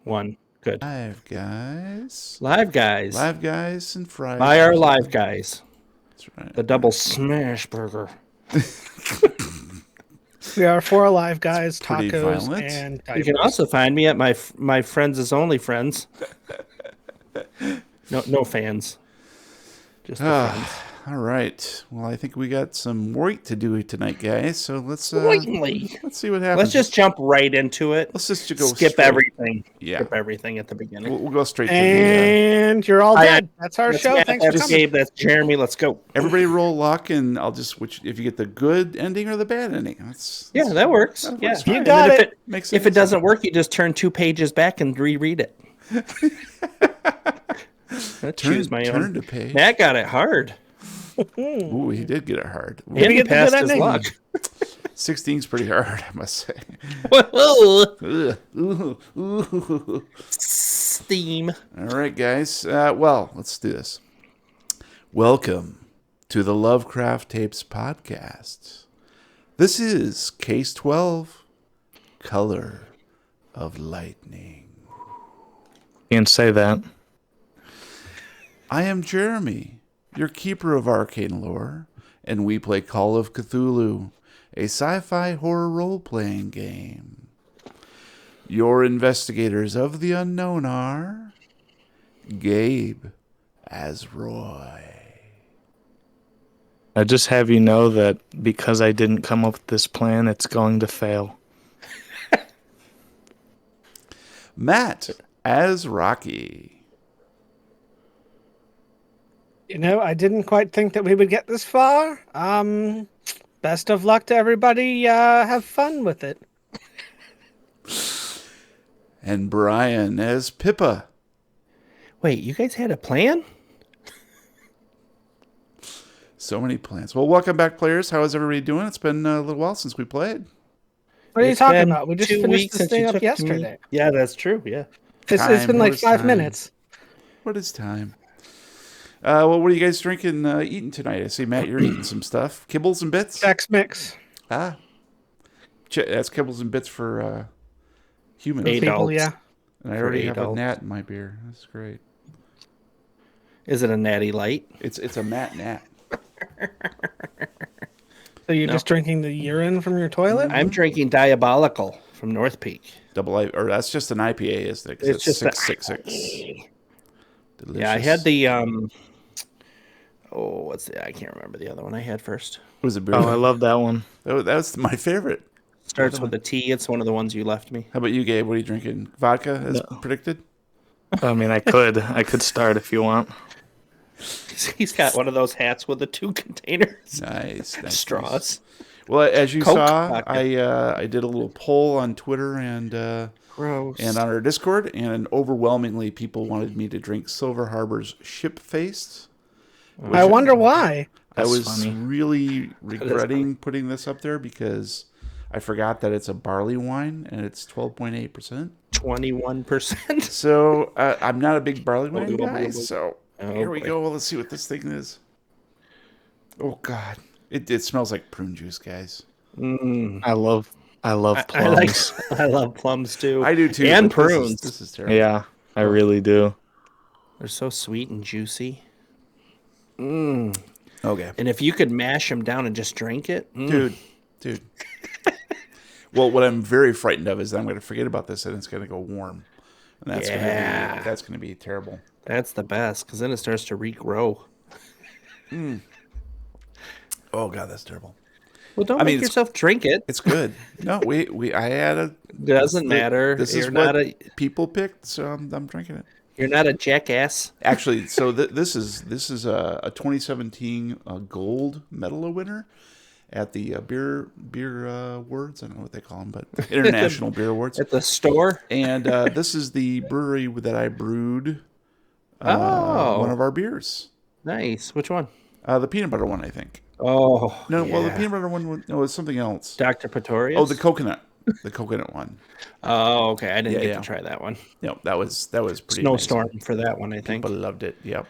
One. Good. Live guys. Live guys. Live guys and fries. Buy our live guys. That's right. The double smash burger. We are 4 live guys, Pretty tacos, violent. and You can also find me at my friends is only friends. No fans. Just the friends. All right. Well, I think we got some work to do tonight, guys. So let's see what happens. Let's just jump right into it. Let's just go skip straight. everything. Yeah. Skip everything at the beginning. We'll go straight to And you're all dead. That's our That's show. Matt, Thanks for that's coming. Gabe. That's Jeremy. Let's go. everybody roll luck, and I'll just if you get the good ending or the bad ending. Yeah, that works. That Yeah, works You fine. got And then it. Makes If it doesn't work, you just turn 2 pages back and reread it. Choose my turn own. to page. Matt got it hard. Ooh, he did get it hard. And he get the passed good his ending. luck. 16's pretty hard, I must say. Whoa. Ugh. Ooh. Steam. All right, guys. Well, let's do this. Welcome to the Lovecraft Tapes podcast. This is Case 12, Color of Lightning. Can't say that. I am Jeremy, your keeper of arcane lore, and we play Call of Cthulhu, a sci-fi horror role-playing game. Your investigators of the unknown are Gabe as Roy. I just have you know that because I didn't come up with this plan, it's going to fail. Matt as Rocky. You know, I didn't quite think that we would get this far. Best of luck to everybody. Have fun with it. And Brian as Pippa. Wait, you guys had a plan? So many plans. Well, welcome back, players. How is everybody doing? It's been a little while since we played. What are you It's talking been about? We just 2 finished weeks this since you thing up took me. yesterday. Yeah, that's true. Yeah. It's Time, been what like is 5 time? minutes. What is time? Well, what are you guys drinking, eating tonight? I see, Matt, you're eating some stuff. Kibbles and bits? Chex Mix. Ah. That's kibbles and bits for humans. Eight. People, Adults. yeah. And I already have a adults. gnat in my beer. That's great. Is it a natty light? It's a Matt gnat. So you're just drinking the urine from your toilet? I'm drinking Diabolical from North Peak. Or that's just an IPA, isn't it? 'Cause It's just 666. Delicious. Yeah, I had the I can't remember the other one I had first. It was a beer. Oh, I love that one. That was my favorite. Starts with a T. It's one of the ones you left me. How about you, Gabe? What are you drinking? Vodka, as predicted? I mean, I could start if you want. He's got one of those hats with the 2 containers. Nice. Straws. Nice. Well, as you Coke saw, vodka. I did a little poll on Twitter and Gross. on our Discord, and overwhelmingly people wanted me to drink Silver Harbor's Ship Faced. I wonder why. I That's was funny. really regretting putting this up there because I forgot that it's a barley wine and it's 12.8%. 21%. So I'm not a big barley wine guy. So Oh, here we boy. go. Well, let's see what this thing is. Oh God, it smells like prune juice, guys. I love plums. I love plums too. I do too. And but prunes. This is terrible. Yeah, I really do. They're so sweet and juicy. Okay, And if you could mash them down and just drink it, dude. Well, what I'm very frightened of is that I'm going to forget about this and it's going to go warm, and that's going to be terrible. that's the best because then it starts to regrow. Oh God, that's terrible. Well, don't I mean, make yourself drink it. It's good. No, I had a. Doesn't matter. This is You're what not a people picked, so I'm drinking it. you're not a jackass. Actually, so this is a 2017 gold medal winner at the beer awards. I don't know what they call them, but International Beer Awards. At the store. And this is the brewery that I brewed one of our beers. Nice. Which one? The peanut butter one, I think. Oh, No, well, the yeah. peanut butter one, no, it's something else. Dr. Pretorius. Oh, the coconut one. Oh, okay. I didn't Yeah, get yeah. to try that one. No, that was pretty Snowstorm for that one, I think. People loved it. Yep.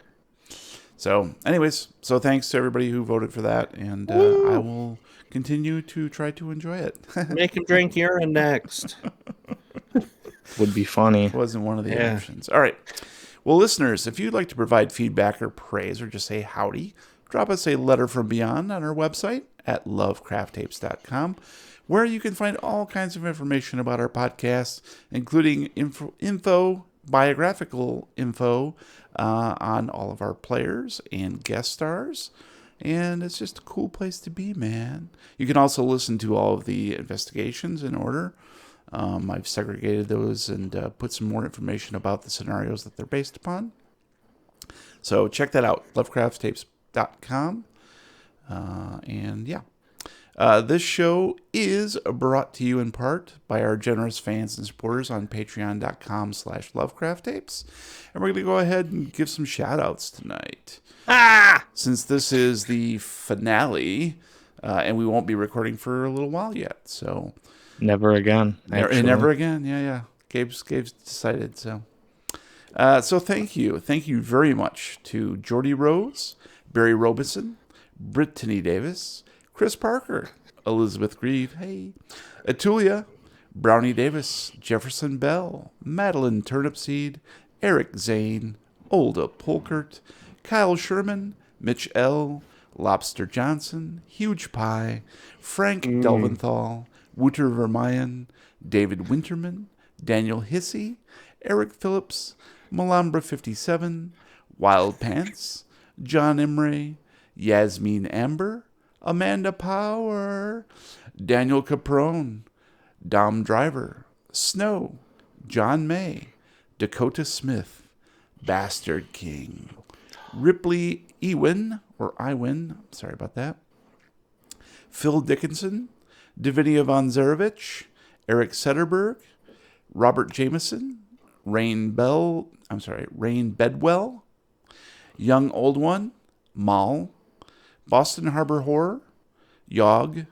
So, anyways, thanks to everybody who voted for that, and I will continue to try to enjoy it. Make him drink urine next. would be funny. Wasn't one of the Yeah. options. All right. Well, listeners, if you'd like to provide feedback or praise or just say howdy, drop us a letter from beyond on our website at lovecrafttapes.com, where you can find all kinds of information about our podcast, including biographical info on all of our players and guest stars. And it's just a cool place to be, man. You can also listen to all of the investigations in order. I've segregated those and put some more information about the scenarios that they're based upon. So check that out, lovecrafttapes.com. And yeah. This show is brought to you in part by our generous fans and supporters on patreon.com/lovecrafttapes. And we're going to go ahead and give some shout outs tonight. Since this is the finale, and we won't be recording for a little while yet. So Never again. never again. Yeah. Gabe's decided. So thank you. Thank you very much to Jordy Rose, Barry Robeson, Brittany Davis, Chris Parker, Elizabeth Grieve, hey, Atulia, Brownie Davis, Jefferson Bell, Madeline Turnipseed, Eric Zane, Olda Polkert, Kyle Sherman, Mitch L., Lobster Johnson, Huge Pie, Frank Delventhal, Wouter Vermeyen, David Winterman, Daniel Hissey, Eric Phillips, Malambra 57, Wild Pants, John Imray, Yasmin Amber, Amanda Power, Daniel Caprone, Dom Driver, Snow, John May, Dakota Smith, Bastard King, Ripley Iwin, sorry about that, Phil Dickinson, Davinia von Zarevich, Eric Setterberg, Robert Jameson, Rain Bedwell, Young Old One, Mal, Boston Harbor Horror, Yog,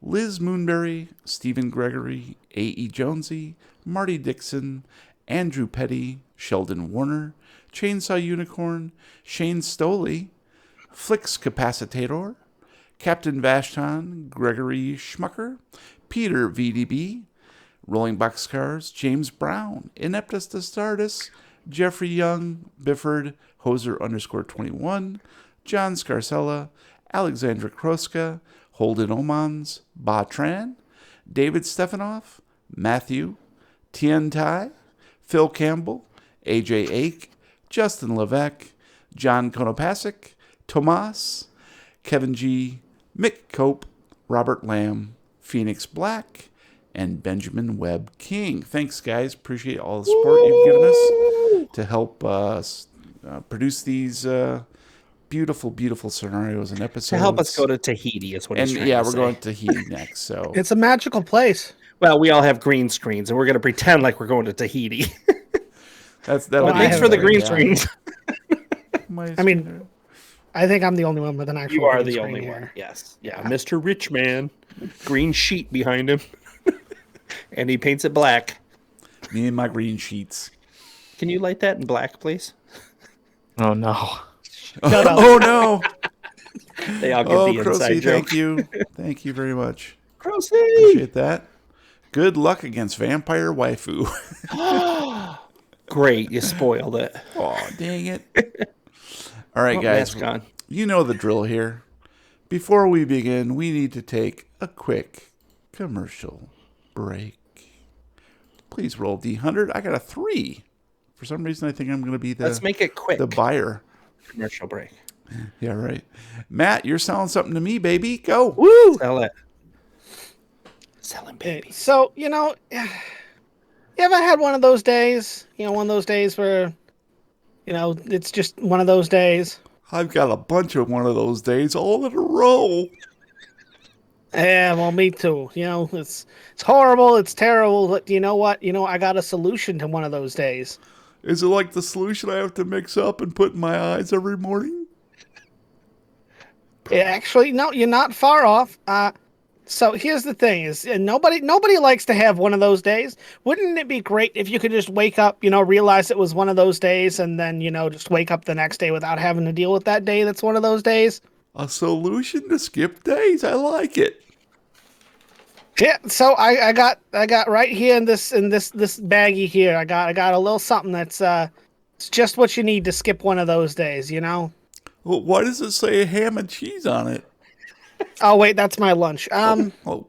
Liz Moonberry, Stephen Gregory, A.E. Jonesy, Marty Dixon, Andrew Petty, Sheldon Warner, Chainsaw Unicorn, Shane Stoley, Flix Capacitator, Captain Vashton, Gregory Schmucker, Peter VDB, Rolling Boxcars, James Brown, Ineptus Astardus, Jeffrey Young, Bifford, Hoser _21, John Scarcella, Alexandra Kroska, Holden Omans, Ba Tran, David Stefanoff, Matthew, Tien Tai, Phil Campbell, AJ Ake, Justin Levesque, John Konopasek, Tomas, Kevin G., Mick Cope, Robert Lamb, Phoenix Black, and Benjamin Webb King. Thanks, guys. Appreciate all the support you've given us to help us produce these beautiful, beautiful scenarios and episodes. To help us go to Tahiti is what he's trying to we're say. going to Tahiti next. So It's a magical place. Well, we all have green screens, and we're going to pretend like we're going to Tahiti. that'll Well, be Thanks for the better, green yeah. screens. I mean, I think I'm the only one with an actual You are green the screen only here. one. Yes. Yeah. Mr. Rich Man. Green sheet behind him. And he paints it black. Me and my green sheets. Can you light that in black, please? Oh, no. Oh no! They all get Oh, the inside Crocy, joke. thank you. Thank you very much. Crossy! Appreciate that. Good luck against Vampire Waifu. Great. You spoiled it. Oh, dang it. All right, Oh, guys. mask on. You know the drill here. Before we begin, we need to take a quick commercial break. Please roll D100. I got a 3. For some reason, I think I'm going to be Let's make it quick. the buyer. Commercial break. Yeah, right. Matt, you're selling something to me, baby. Go. Woo! Sell it. Selling baby. So, you ever had one of those days? One of those days where, it's just one of those days. I've got a bunch of one of those days all in a row. Yeah, well, me too. It's horrible. It's terrible. But you know what? I got a solution to one of those days. Is it like the solution I have to mix up and put in my eyes every morning? Actually, no, you're not far off. So here's the thing: is nobody likes to have one of those days. Wouldn't it be great if you could just wake up, realize it was one of those days, and then just wake up the next day without having to deal with that day that's one of those days? A solution to skip days. I like it. Yeah, so I got right here in this baggie here. I got a little something that's it's just what you need to skip one of those days, you know. Well, why does it say ham and cheese on it? Oh wait, that's my lunch. Oh,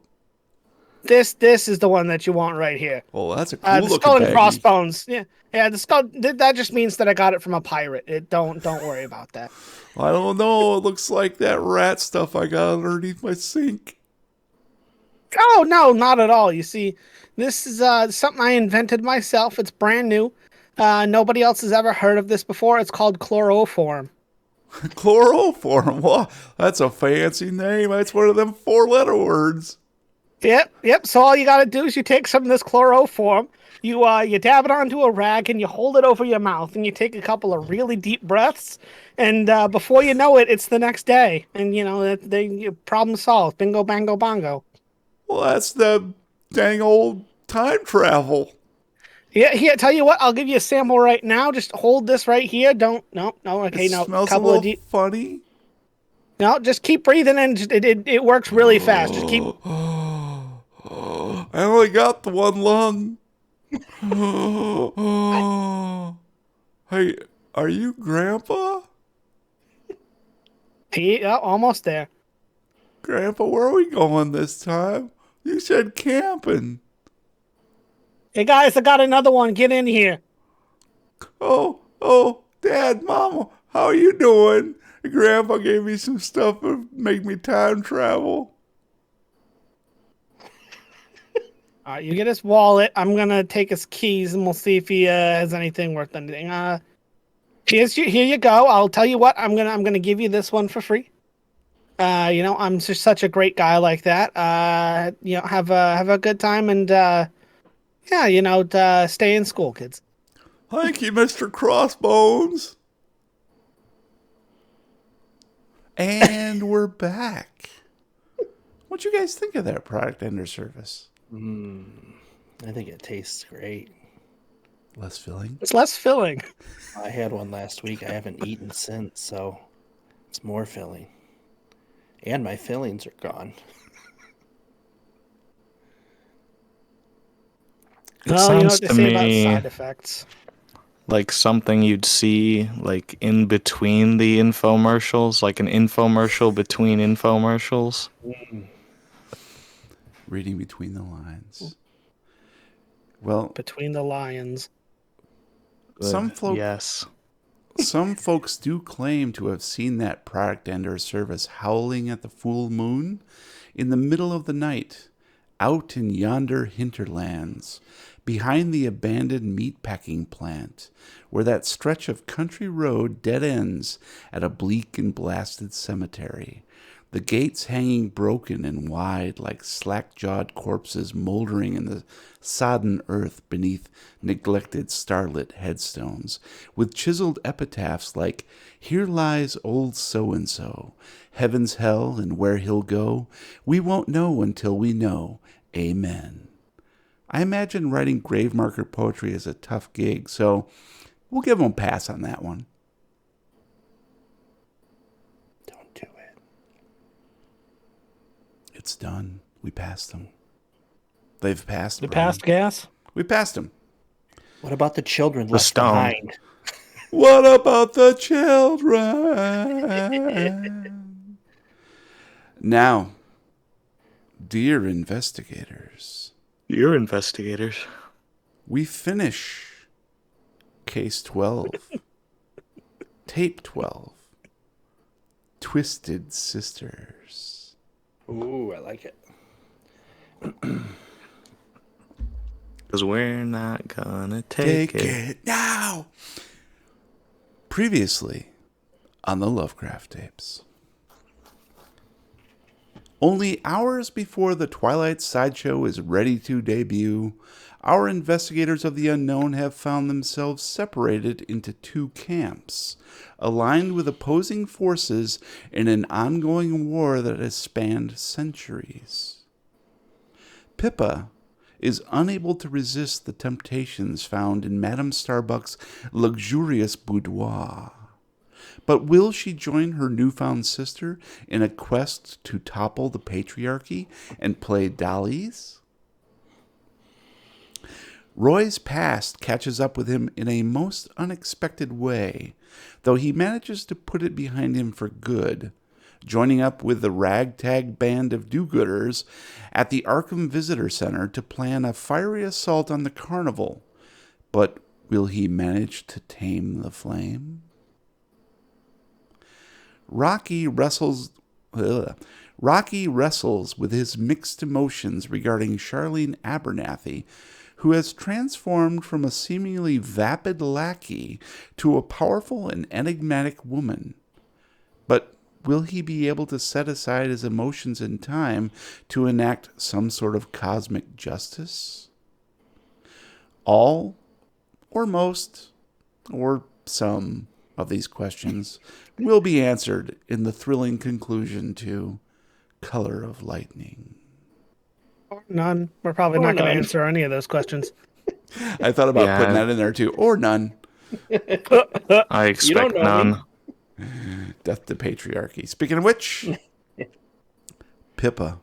This is the one that you want right here. oh, that's a cool The looking skull and baggie. crossbones. Yeah, yeah. The skull. That just means that I got it from a pirate. Don't worry about that. I don't know. It looks like that rat stuff I got underneath my sink. Oh no, not at all. You see, this is something I invented myself. It's brand new. Nobody else has ever heard of this before. It's called chloroform. Chloroform. Wow, that's a fancy name. That's one of them 4-letter words. Yep. So all you gotta do is you take some of this chloroform, you dab it onto a rag, and you hold it over your mouth, and you take a couple of really deep breaths, and before you know it, it's the next day, and problem solved. Bingo, bango, bongo. Well, that's the dang old time travel. Yeah, here. Tell you what, I'll give you a sample right now. Just hold this right here. No. Okay, It no. smells a Couple little of deep. funny. No, just keep breathing, and it works really fast. Just keep. I only got the one lung. Hey, are you Grandpa? Yeah, almost there. Grandpa, where are we going this time? You said camping. Hey guys, I got another one. Get in here. Oh, Dad, Mama, how are you doing? Grandpa gave me some stuff to make me time travel. All right, you get his wallet. I'm gonna take his keys, and we'll see if he has anything worth anything. Here you go. I'll tell you what. I'm gonna give you this one for free. I'm just such a great guy like that. Have a good time, and stay in school, kids. Thank you, Mr. Crossbones. And we're back. What'd you guys think of that product under service? I think it tastes great. Less filling? It's less filling. I had one last week. I haven't eaten since, so it's more filling. And my fillings are gone. Well, you know sounds what they to say about me side effects. like something you'd see like in between the infomercials, like an infomercial between infomercials. Reading between the lines. Well, Between the lions. some folks do claim to have seen that product and or service howling at the full moon in the middle of the night, out in yonder hinterlands, behind the abandoned meatpacking plant, where that stretch of country road dead ends at a bleak and blasted cemetery, the gates hanging broken and wide like slack-jawed corpses moldering in the sodden earth beneath neglected starlit headstones, with chiseled epitaphs like, "Here lies old so-and-so, heaven's hell and where he'll go, we won't know until we know, amen." I imagine writing grave marker poetry is a tough gig, so we'll give them a pass on that one. Don't do it. It's done. We passed them. They've passed. The Brian. past gas? We passed them. What about the children The left stone. behind? What about the children? Now, dear investigators, You're investigators. we finish Case 12, Tape 12, Twisted Sisters. Ooh, I like it. Because we're not gonna take it. it now. Previously on the Lovecraft tapes. Only hours before the Twilight Sideshow is ready to debut, our investigators of the unknown have found themselves separated into two camps, aligned with opposing forces in an ongoing war that has spanned centuries. Pippa is unable to resist the temptations found in Madame Starbuck's luxurious boudoir. But will she join her newfound sister in a quest to topple the patriarchy and play dollies? Roy's past catches up with him in a most unexpected way, though he manages to put it behind him for good, joining up with the ragtag band of do-gooders at the Arkham Visitor Center to plan a fiery assault on the carnival. But will he manage to tame the flame? Rocky wrestles with his mixed emotions regarding Charlene Abernathy, who has transformed from a seemingly vapid lackey to a powerful and enigmatic woman. But will he be able to set aside his emotions in time to enact some sort of cosmic justice? All, or most, or some of these questions will be answered in the thrilling conclusion to Color of Lightning. Or none. We're probably not going to answer any of those questions. I thought about Yeah. putting that in there too. Or none. I expect none. Death to patriarchy. Speaking of which, Pippa.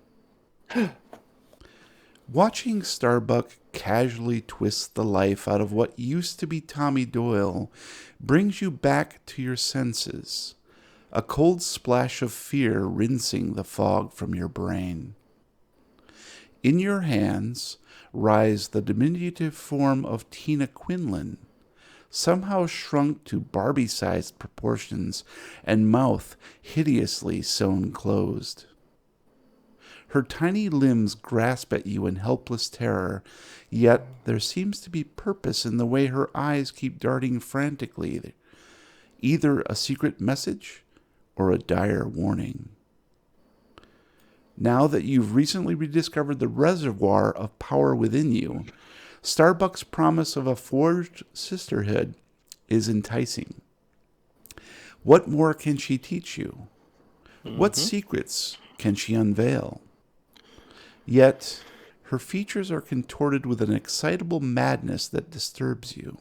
Watching Starbuck casually twist the life out of what used to be Tommy Doyle brings you back to your senses, a cold splash of fear rinsing the fog from your brain. In your hands rise the diminutive form of Tina Quinlan, somehow shrunk to Barbie-sized proportions and mouth hideously sewn closed. Her tiny limbs grasp at you in helpless terror, yet there seems to be purpose in the way her eyes keep darting frantically, either a secret message or a dire warning. Now that you've recently rediscovered the reservoir of power within you, Starbuck's promise of a forged sisterhood is enticing. What more can she teach you? What secrets can she unveil? Yet, her features are contorted with an excitable madness that disturbs you.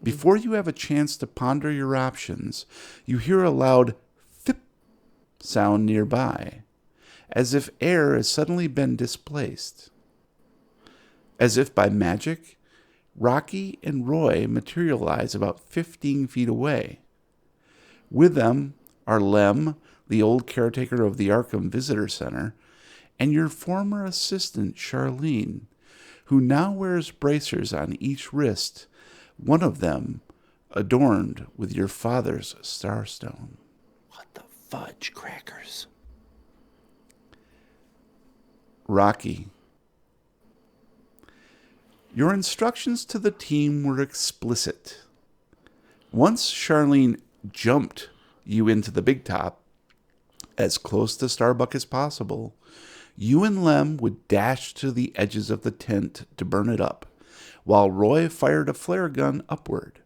Before you have a chance to ponder your options, you hear a loud "thip" sound nearby, as if air has suddenly been displaced. As if by magic, Rocky and Roy materialize about 15 feet away. With them are Lem, the old caretaker of the Arkham Visitor Center, and your former assistant, Charlene, who now wears bracers on each wrist, one of them adorned with your father's starstone. What the fudge crackers? Rocky. Your instructions to the team were explicit. Once Charlene jumped you into the big top, as close to Starbuck as possible, you and Lem would dash to the edges of the tent to burn it up, while Roy fired a flare gun upward.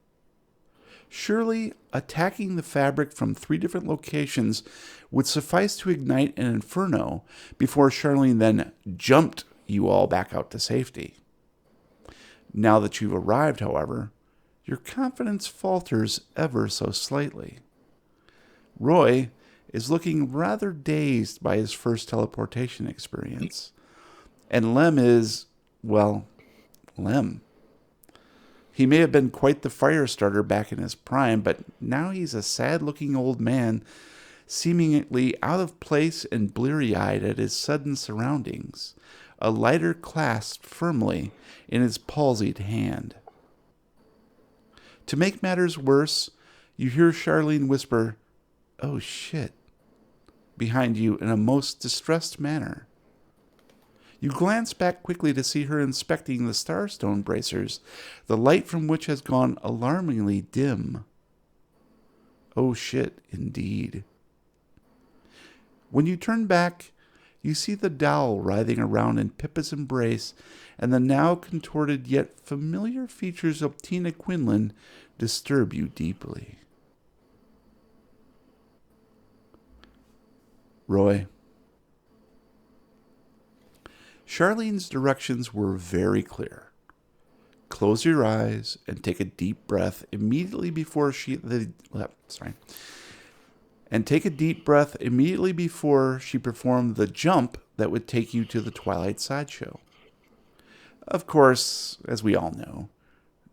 Surely, attacking the fabric from 3 different locations would suffice to ignite an inferno before Charlene then jumped you all back out to safety. Now that you've arrived, however, your confidence falters ever so slightly. Roy is looking rather dazed by his first teleportation experience. And Lem is, well, Lem. He may have been quite the fire starter back in his prime, but now he's a sad-looking old man, seemingly out of place and bleary-eyed at his sudden surroundings, a lighter clasped firmly in his palsied hand. To make matters worse, you hear Charlene whisper, "Oh shit," behind you in a most distressed manner. You glance back quickly to see her inspecting the starstone bracers, the light from which has gone alarmingly dim. Oh shit, indeed. When you turn back, you see the doll writhing around in Pippa's embrace, and the now contorted yet familiar features of Tina Quinlan disturb you deeply. Roy. Charlene's directions were very clear. close your eyes and take a deep breath immediately before she performed the jump that would take you to the Twilight Sideshow. Of course, as we all know,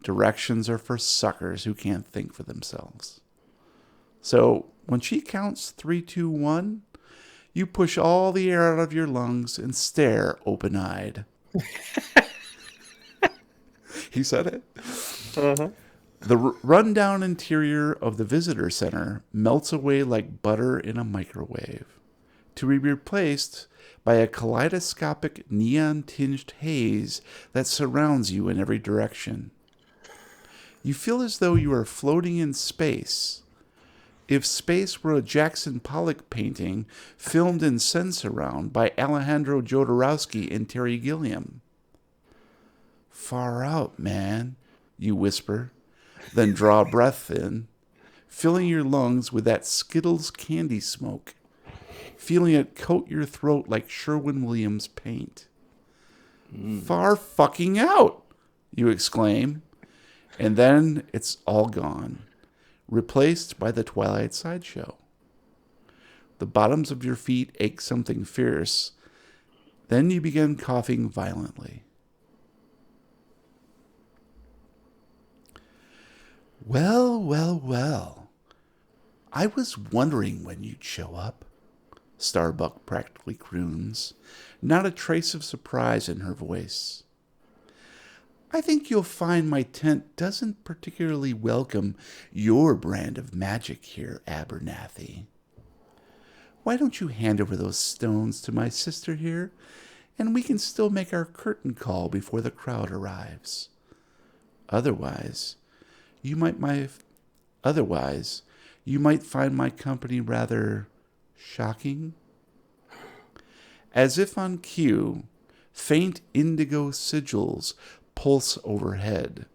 directions are for suckers who can't think for themselves. So when she counts 3, 2, 1, you push all the air out of your lungs and stare open-eyed. He said it. Uh-huh. The rundown interior of the visitor center melts away like butter in a microwave, to be replaced by a kaleidoscopic neon-tinged haze that surrounds you in every direction. You feel as though you are floating in space. If space were a Jackson Pollock painting filmed in Sensurround by Alejandro Jodorowsky and Terry Gilliam. Far out, man, you whisper, then draw a breath in, filling your lungs with that Skittles candy smoke, feeling it coat your throat like Sherwin-Williams paint. Far fucking out, you exclaim, and then it's all gone, replaced by the Twilight Sideshow. The bottoms of your feet ache something fierce. Then you begin coughing violently. Well, well, well. I was wondering when you'd show up, Starbuck practically croons, not a trace of surprise in her voice. I think you'll find my tent doesn't particularly welcome your brand of magic here, Abernathy. Why don't you hand over those stones to my sister here, and we can still make our curtain call before the crowd arrives. Otherwise, you might find my company rather shocking. As if on cue, faint indigo sigils pulse overhead,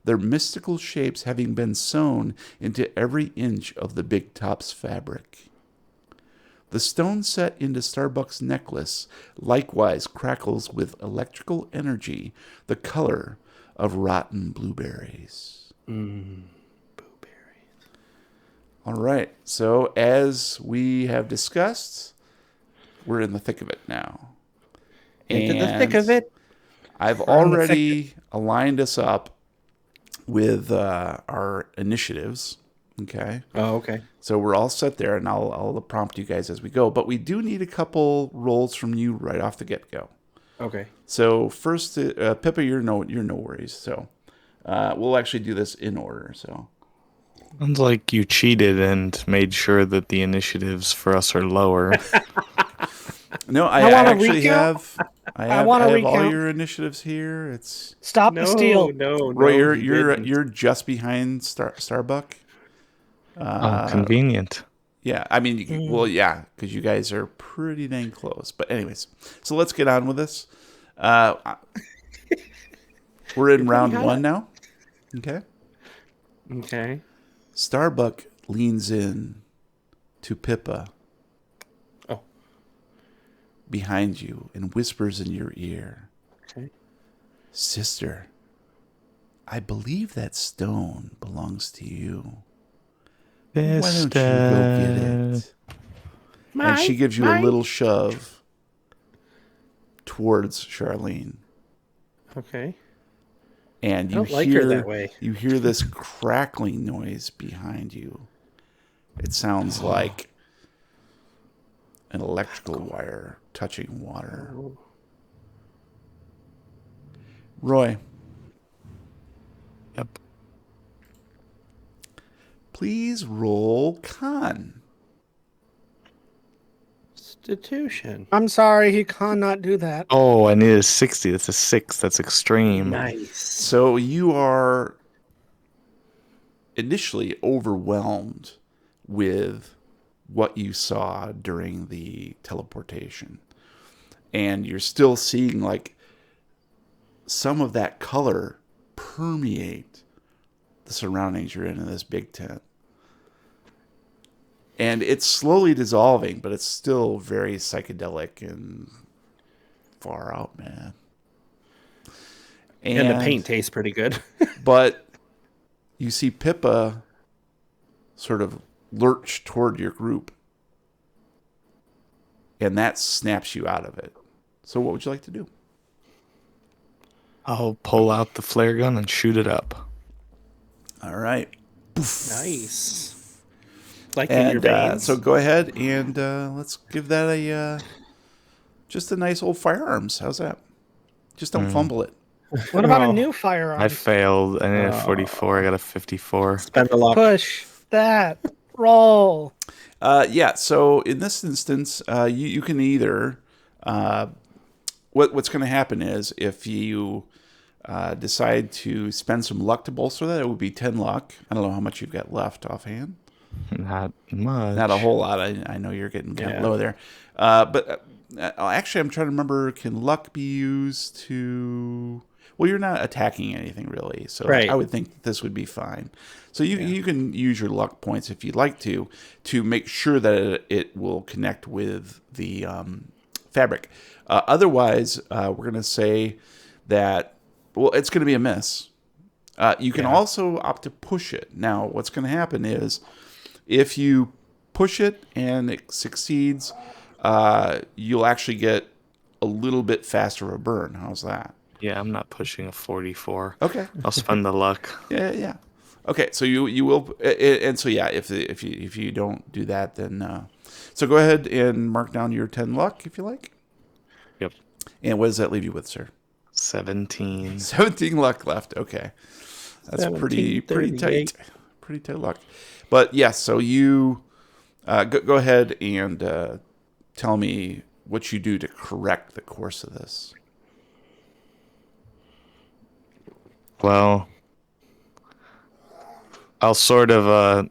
their mystical shapes having been sewn into every inch of the big top's fabric. The stone set into Starbuck's necklace likewise crackles with electrical energy, the color of rotten blueberries. Blueberries. All right, so as we have discussed, we're in the thick of it now. Into the thick of it. I've already aligned us up with our initiatives. Okay. Oh, okay. So we're all set there, and I'll prompt you guys as we go. But we do need a couple rolls from you right off the get-go. Okay. So first, Pippa, you're no worries. So we'll actually do this in order. So Sounds like you cheated and made sure that the initiatives for us are lower. no, I actually have. I have all your initiatives here. It's Stop the steal. Roy. You're just behind Starbuck. Convenient. Yeah, I mean, well, yeah, because you guys are pretty dang close. But anyways, so let's get on with this. We're in round one now. Okay. Okay. Starbuck leans in to Pippa behind you and whispers in your ear. Okay. Sister, I believe that stone belongs to you. Why don't you go get it? And she gives you a little shove towards Charlene. Okay. And you like her that way. You hear this crackling noise behind you. It sounds like an electrical wire touching water. Roy. Yep. Please roll con. Constitution. I'm sorry, he cannot do that. Oh, I need a 60. That's a 6. That's extreme. Nice. So you are initially overwhelmed with what you saw during the teleportation. And you're still seeing like some of that color permeate the surroundings you're in this big tent. And it's slowly dissolving, but it's still very psychedelic and far out, man. And the paint tastes pretty good. But you see Pippa sort of lurch toward your group. And that snaps you out of it. So what would you like to do? I'll pull out the flare gun and shoot it up. All right. Nice. Like in your And veins. so go ahead and let's give that just a nice old firearms. How's that? Just don't fumble it. What about a Oh, new firearm? I failed. I needed a 44. I got a 54. Spend a lot. Push that. Roll. Yeah, so in this instance, you can either... what's going to happen is if you decide to spend some luck to bolster that, it would be 10 luck. I don't know how much you've got left offhand. Not much. Not a whole lot. I know you're getting kind of low there. But actually, I'm trying to remember, can luck be used to... Well, you're not attacking anything, really. So Right. I would think this would be fine. So you can use your luck points if you'd like to make sure that it will connect with the fabric. Otherwise, we're going to say that, well, it's going to be a miss. You can also opt to push it. Now, what's going to happen is if you push it and it succeeds, you'll actually get a little bit faster of a burn. How's that? Yeah, I'm not pushing a 44. Okay. I'll spend the luck. Yeah. Okay, so you will, and so yeah, if you don't do that, then so go ahead and mark down your 10 luck if you like. Yep. And what does that leave you with, sir? 17. 17 luck left. Okay, that's 17, pretty 38. tight. Pretty tight luck. But yes, so you go ahead and tell me what you do to correct the course of this. Well, I'll sort of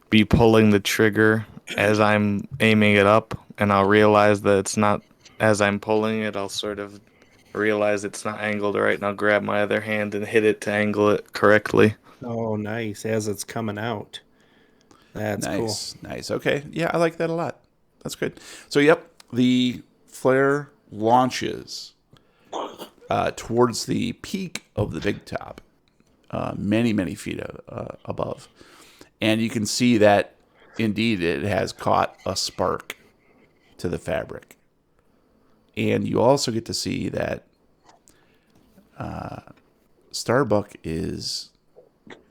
be pulling the trigger as I'm aiming it up, and I'll realize that it's not, as I'm pulling it, I'll sort of realize it's not angled right, and I'll grab my other hand and hit it to angle it correctly. Oh, nice. As it's coming out. That's cool. Nice. Okay. Yeah, I like that a lot. That's good. So, yep, the flare launches towards the peak of the big top, many feet above. And you can see that, indeed, it has caught a spark to the fabric. And you also get to see that Starbuck is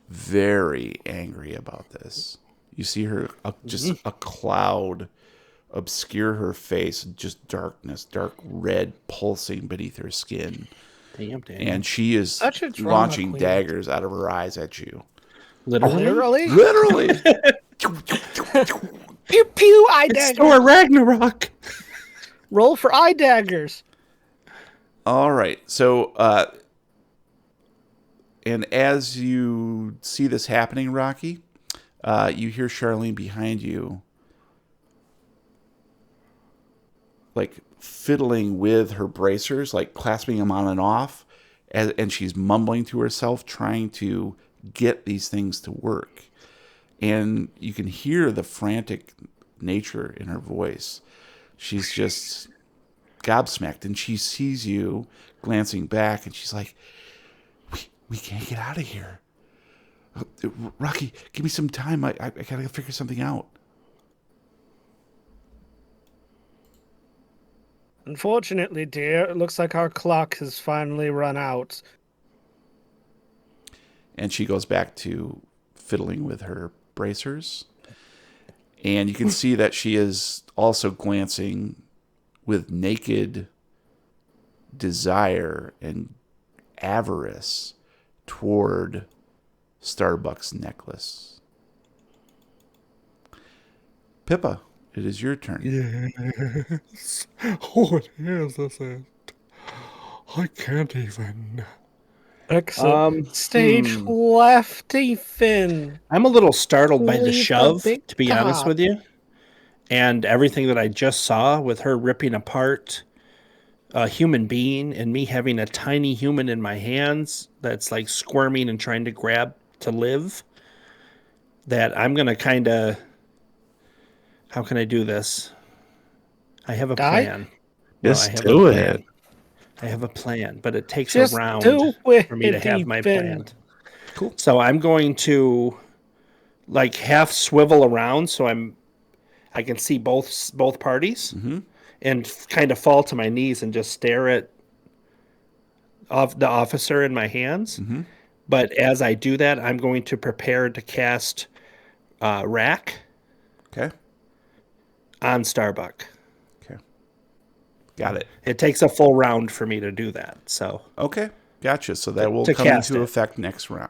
very angry about this. You see her, just a cloud obscure her face, just darkness, dark red pulsing beneath her skin. Damn. And she is Such a drama launching queen. daggers out of her eyes at you. Literally? Literally? Pew pew, eye It's dagger. Thor Ragnarok. Roll for eye daggers. All right. So, and as you see this happening, Rocky, you hear Charlene behind you, like fiddling with her bracers, like clasping them on and off, and she's mumbling to herself, trying to get these things to work. And you can hear the frantic nature in her voice. She's just gobsmacked, and she sees you glancing back, and she's like, we can't get out of here. Rocky, give me some time. I gotta figure something out. Unfortunately, dear, it looks like our clock has finally run out. And she goes back to fiddling with her bracers. And you can see that she is also glancing with naked desire and avarice toward Starbuck's necklace. Pippa, it is your turn. Yes. Oh, it is, is it? I can't even. Excellent. Stage left, Ethan. I'm a little startled by the Leave the shove, big to be honest top. with you. And everything that I just saw with her ripping apart a human being and me having a tiny human in my hands that's like squirming and trying to grab to live, that I'm going to kind of... How can I do this? I have a Die? plan. Just I have do a it. plan. I have a plan, but it takes Just a round do it, for me to have my even. plan. Cool. So I'm going to like half swivel around so I can see both parties and kind of fall to my knees and just stare at the officer in my hands. But as I do that, I'm going to prepare to cast Rack Okay. on Starbuck. Okay. Got it. It takes a full round for me to do that. So Okay. Gotcha. So that will to come cast into it. effect next round.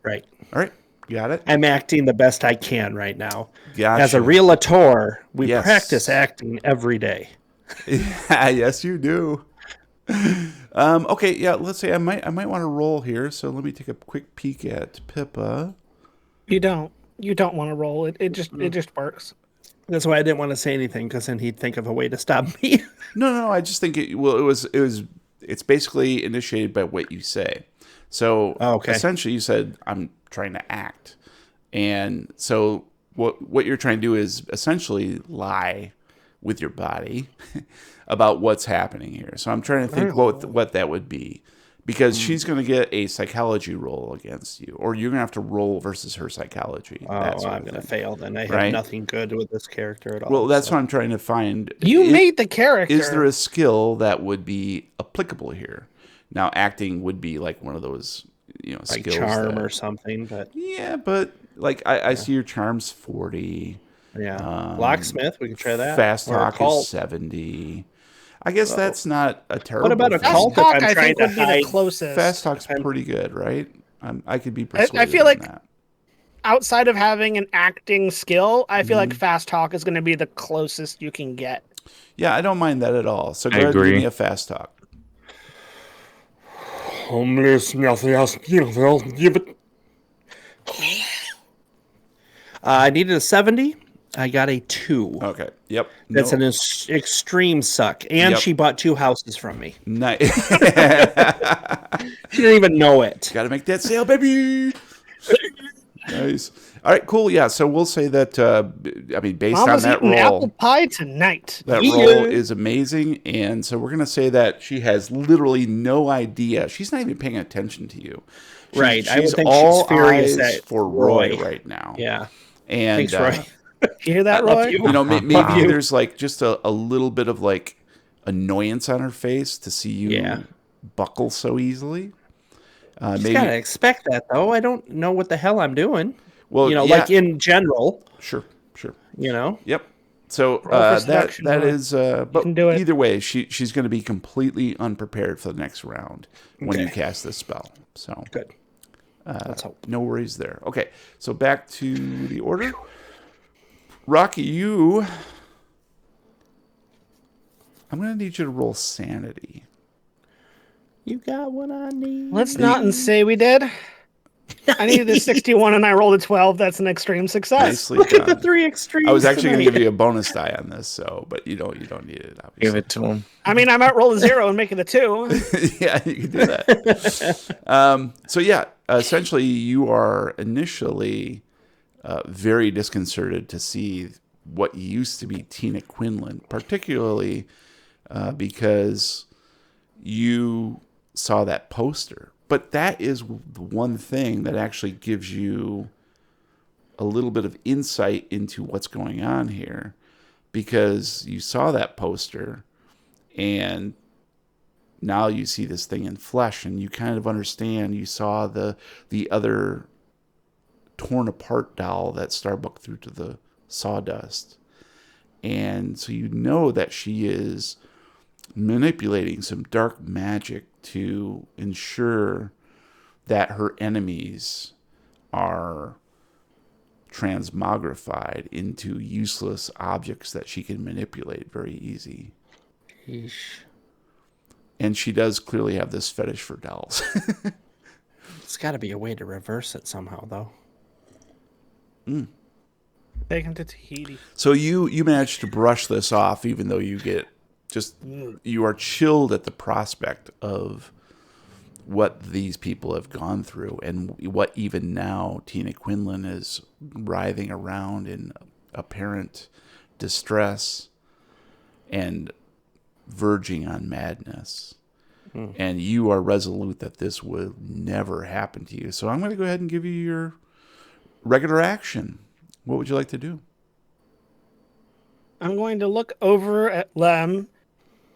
right. All right. Got it. I'm acting the best I can right now. Gotcha. As a realtor, we Yes. practice acting every day. Yes, you do. Okay, yeah, let's say I might want to roll here, so let me take a quick peek at Pippa. You don't want to roll it. It just works. That's why I didn't want to say anything, because then he'd think of a way to stop me. No, I just think it's basically initiated by what you say. So Okay. essentially you said I'm trying to act. And so what you're trying to do is essentially lie with your body about what's happening here. So I'm trying to think what that would be, because she's going to get a psychology roll against you, or you're going to have to roll versus her psychology. I'm going to fail then. I have Right? nothing good with this character at all. Well, that's what I'm trying to find. You made the character. Is there a skill that would be applicable here? Now, acting would be like one of those, like skills. charm or something, but yeah, but like I see your charm's 40. yeah. Locksmith, we can try that. Fast Or a talk cult. is 70. I guess that's not a terrible. What about a thing. cult? Fast talk, I'm I trying think, to would be the hide- closest. Fast talk's pretty good, right? I could be persuaded. I feel on like that. outside of having an acting skill, I feel Mm-hmm. like fast talk is going to be the closest you can get. Yeah, I don't mind that at all. So go I ahead and give agree. me a fast talk. I needed a 70. I got a 2. Okay. Yep. That's No- an extreme suck. And Yep. she bought 2 houses from me. nice. She didn't even know it. Got to make that sale, baby. Nice. All right, cool. Yeah, so we'll say that. Based Mama's on that eating apple roll, pie tonight. that Yeah. roll is amazing, and so we're gonna say that she has literally no idea. She's not even paying attention to you. Right, I would She's think all she's furious eyes at for Roy Roy. right now. Yeah. And Thanks, Roy. You hear that, Love Roy? you. maybe you. there's like just a little bit of like annoyance on her face to see you Yeah. buckle so easily. You Maybe gotta expect that, though. I don't know what the hell I'm doing. well, yeah, like in general, sure. Yep. So Roll for that seduction, that Roy. is, but can do it. either way, she's going to be completely unprepared for the next round when you Okay. cast this spell. So Good. Let's hope. no worries there. Okay, so back to the order. Rocky, I'm going to need you to roll sanity. You got what I need. Let's not and say we did. I needed a 61 and I rolled a 12. That's an extreme success. Nicely Look at the done. 3 extremes. I was actually going to tonight. give you a bonus die on this, but you don't need it. Obviously. Give it to him. I mean, I might roll a 0 and make it a 2. Yeah, you can do that. So yeah, essentially, you are initially very disconcerted to see what used to be Tina Quinlan, particularly because you saw that poster. But that is the one thing that actually gives you a little bit of insight into what's going on here, because you saw that poster and now you see this thing in flesh and you kind of understand. You saw the other torn apart doll that Starbuck threw to the sawdust. And so you know that she is manipulating some dark magic to ensure that her enemies are transmogrified into useless objects that she can manipulate very easy. Yeesh. And she does clearly have this fetish for dolls. It's got to be a way to reverse it somehow, though. Taken to Tahiti. So you manage to brush this off, even though you get you are chilled at the prospect of what these people have gone through, and what even now Tina Quinlan is writhing around in apparent distress and verging on madness. and you are resolute that this will never happen to you. So I'm going to go ahead and give you your regular action. What would you like to do? I'm going to look over at Lem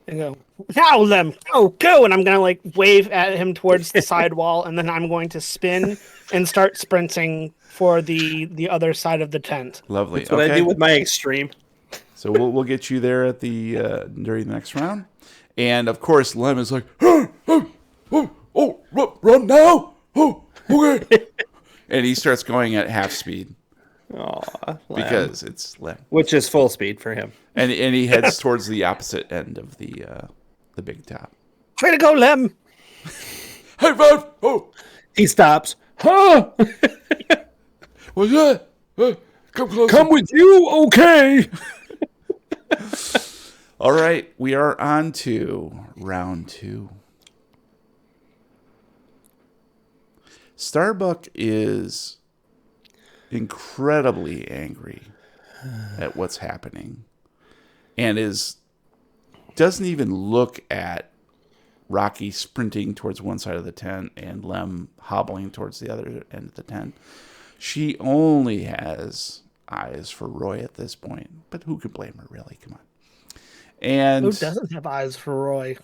and go, now Lem, go! And I'm going to like wave at him towards the sidewall, and then I'm going to spin and start sprinting for the other side of the tent. Lovely. That's what I do with my extreme. So we'll get you there at the during the next round. And of course, Lem is like, run now! Oh, okay. And he starts going at half speed. Aw, Because it's Lem. which is full speed for him. And he heads towards the opposite end of the big top. Way to go, Lem! Hey, man! Oh, He stops. Huh? what's that? Come closer. Come with you? Okay. All right, we are on to round 2. Starbuck is incredibly angry at what's happening and doesn't even look at Rocky sprinting towards one side of the tent and Lem hobbling towards the other end of the tent. She only has eyes for Roy at this point, but who can blame her, really? Come on. And Who doesn't have eyes for Roy?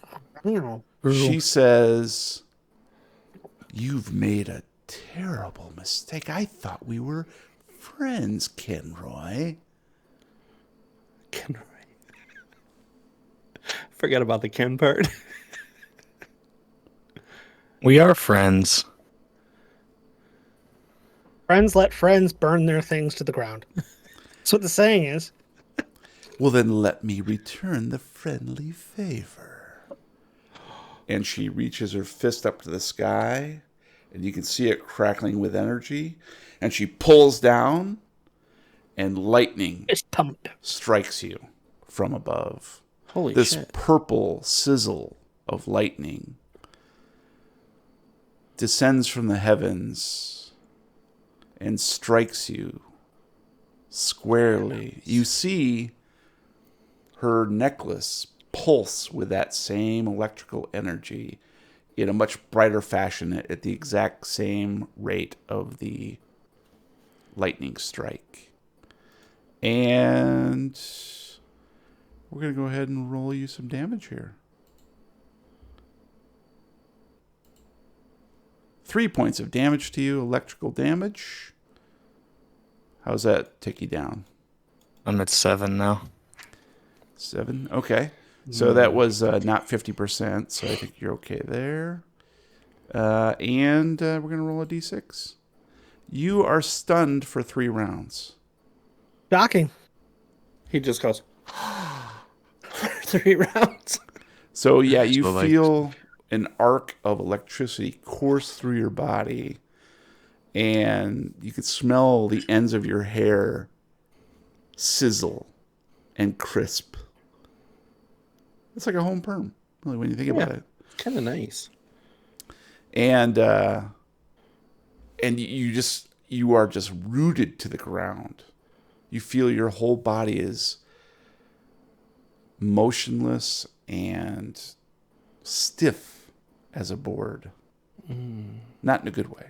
she says, "You've made a terrible mistake. I thought we were friends, Kenroy." Ken, forget about the Ken part. We are friends. Friends let friends burn their things to the ground. That's what the saying is. Well, then let me return the friendly favor. And she reaches her fist up to the sky, and you can see it crackling with energy. And she pulls down, and lightning It's pumped. strikes you from above. Holy This shit. purple sizzle of lightning descends from the heavens and strikes you squarely. You see her necklace pulse with that same electrical energy in a much brighter fashion at the exact same rate of the lightning strike. And we're going to go ahead and roll you some damage here. 3 points of damage to you, electrical damage. How's that take you down? I'm at 7 now. 7? Okay. So that was not 50%, so I think you're okay there. And we're going to roll a d6. You are stunned for 3 rounds. Shocking. He just goes 3 rounds. So yeah, you So, like- feel an arc of electricity course through your body, and you can smell the ends of your hair sizzle and crisp. It's like a home perm, really, when you think about it. Kind of nice. And you are just rooted to the ground. You feel your whole body is motionless and stiff as a board. Not in a good way.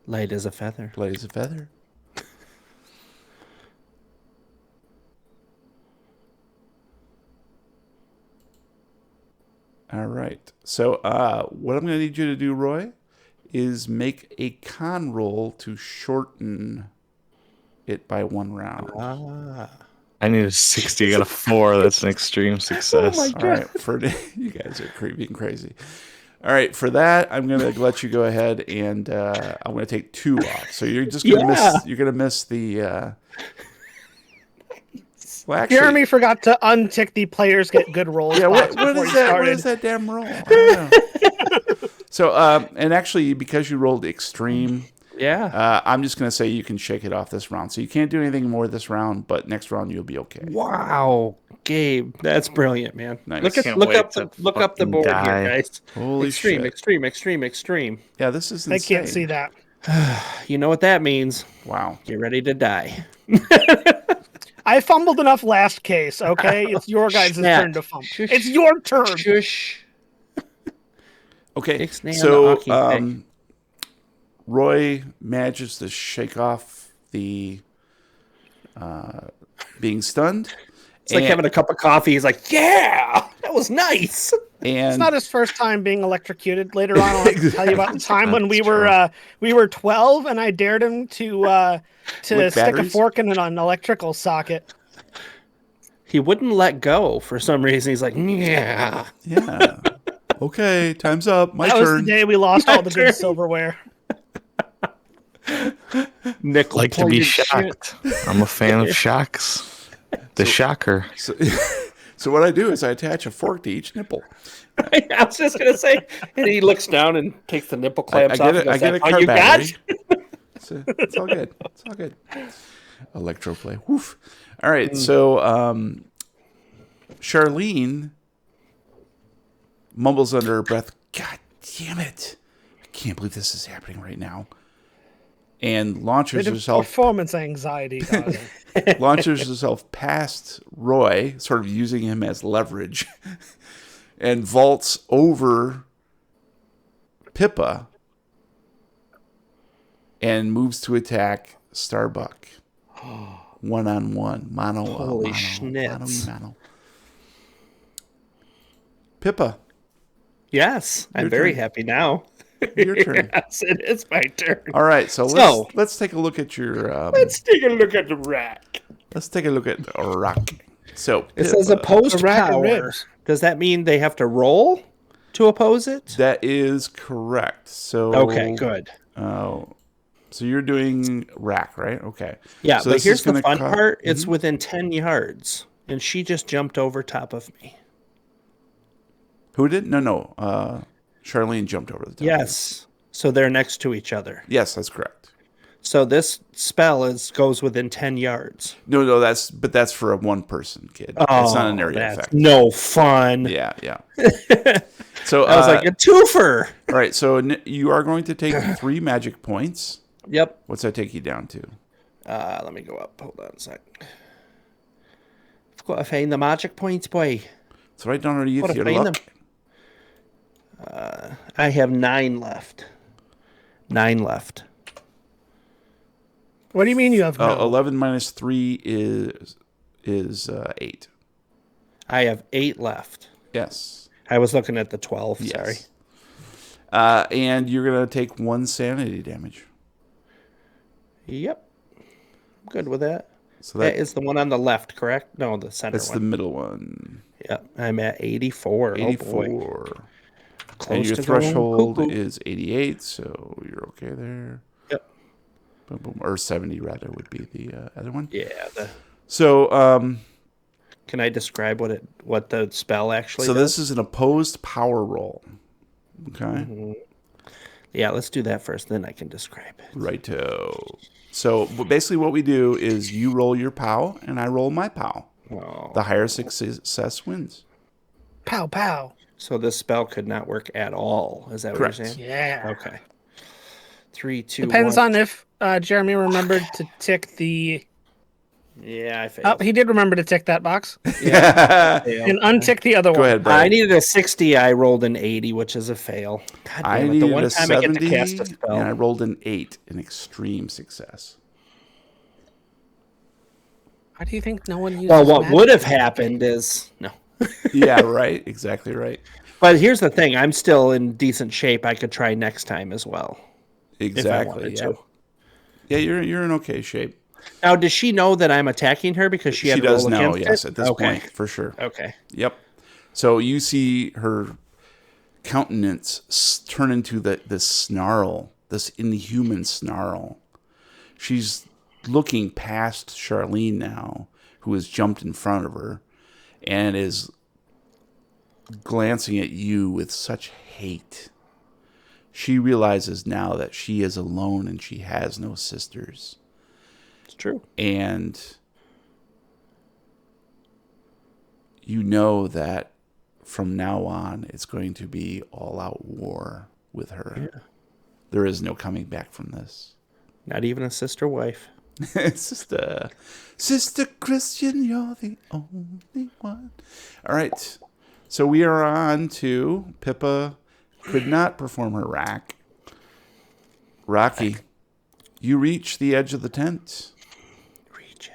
Light as a feather. Light as a feather. All right. So what I'm going to need you to do, Roy, is make a con roll to shorten it by 1 round. I need a 60. I got a 4. That's an extreme success. Oh my All right, you guys are being crazy. All right, for that, I'm gonna let you go ahead and I'm gonna take 2 off. So you're just gonna miss. You're gonna miss the. Well, actually, Jeremy forgot to untick the players get good rolls. yeah. box What before is he that? What started. is that damn roll? I don't know. So, and actually, because you rolled extreme, Yeah. I'm just gonna say you can shake it off this round. So you can't do anything more this round, but next round you'll be okay. Wow, Gabe, that's brilliant, man. Nice. Look Can't look wait up to the fucking board die. here, guys. Holy extreme, shit! extreme. Yeah, this is I insane. can't see that. You know what that means? Wow. Get ready to die. I fumbled enough last case, okay? It's your guys' Snap. turn to fumble. It's your turn. Shush. Okay, Ixnay on the so Aki pick. Roy manages to shake off the being stunned. It's like having a cup of coffee. He's like, yeah, that was nice. It's and not his first time being electrocuted. Later on, I'll have to tell you about the time when That's we were 12 and I dared him to Lick stick a batteries? fork in an electrical socket. He wouldn't let go for some reason. He's like, yeah. yeah. Okay, time's up. My That was turn. the day we lost all the good silverware. Nickel, Like to pull be your shit. shocked. I'm a fan of shocks. The shocker. So what I do is I attach a fork to each nipple. I was just gonna say, and he looks down and takes the nipple clamps off. And goes, I get a "That's all car you got?" battery. It's all good. It's all good. Electroplay. Woof. All right. So Charlene mumbles under her breath, "God damn it! I can't believe this is happening right now." And launches Bit of herself performance anxiety, darling. past Roy, sort of using him as leverage, and vaults over Pippa and moves to attack Starbuck. One-on-one. Mano. Holy mano, schnitz. mano. Pippa, Yes, I'm Your very turn. happy now. your turn. Yes, it is my turn. All right, so So- let's take a look at your Let's take a look at the rack. let's take a look at the rock. So It says Pippa, opposed A rack of power. ribs. Does that mean they have to roll to oppose it? that is correct. So Okay, good. So you're doing rack, right? Okay. Yeah, So but this here's is the gonna fun cut- part. It's within 10 yards, and she just jumped over top of me. Who did? No. Charlene jumped over the top. Yes. So they're next to each other. Yes, that's correct. So this spell goes within 10 yards. No, that's for a one person kid. It's not an area that's effect. no fun. Yeah. So I was like, a twofer. all right. So you are going to take 3 magic points. Yep. What's that take you down to? Let me go up. Hold on a sec. I've got to find the magic points, boy. It's right down underneath Gotta your find luck. I have 9 left. 9 left. What do you mean you have no? 11 minus 3 is 8. I have 8 left. Yes. I was looking at the 12. Yes. Sorry. And you're gonna take 1 sanity damage. Yep. I'm good with that. So That is the one on the left, correct? No, the center that's the one. middle one. Yep. I'm at 84. 84. Oh, boy. And Close your to threshold going cuckoo. is 88, so you're okay there. Yep. Boom, boom. Or 70 rather would be the other one. Yeah. So Can I describe what the spell actually so does? this is an opposed power roll. Okay. Mm-hmm. Yeah, let's do that first, then I can describe it. Righto. So basically what we do is you roll your POW and I roll my POW. Oh. The higher success wins. Pow pow. So this spell could not work at all. Is that Correct. what you're saying? Yeah. Okay. 3, 2, Depends 1. on if Jeremy remembered to tick the. Yeah, I Oh, failed. he did remember to tick that box Failed. and untick the other Go one. ahead, I Brian. needed a 60. I rolled an 80, which is a fail. God I damn it. The needed one a time I get 70 to cast a spell. and I rolled an 8, an extreme success. Why do you think no one uses Well, what magic? would have happened is no. Yeah, right. Exactly right. But here's the thing: I'm still in decent shape. I could try next time as well. If I Exactly. wanted Yeah. to. Yeah, you're in okay shape. Now, does she know that I'm attacking her because she She had to does roll now, against yes, it? at this Okay. point, for sure. Okay. Yep. So you see her countenance turn into this snarl, this inhuman snarl. She's looking past Charlene now, who has jumped in front of her, and is glancing at you with such hate. She realizes now that she is alone and she has no sisters. It's true. And you know that from now on, it's going to be all-out war with her. Yeah. There is no coming back from this. Not even a sister wife. It's just Sister Christian, you're the only one. All right. So we are on to Pippa could not perform her rack. Rocky, you reach the edge of the tent. Reach it.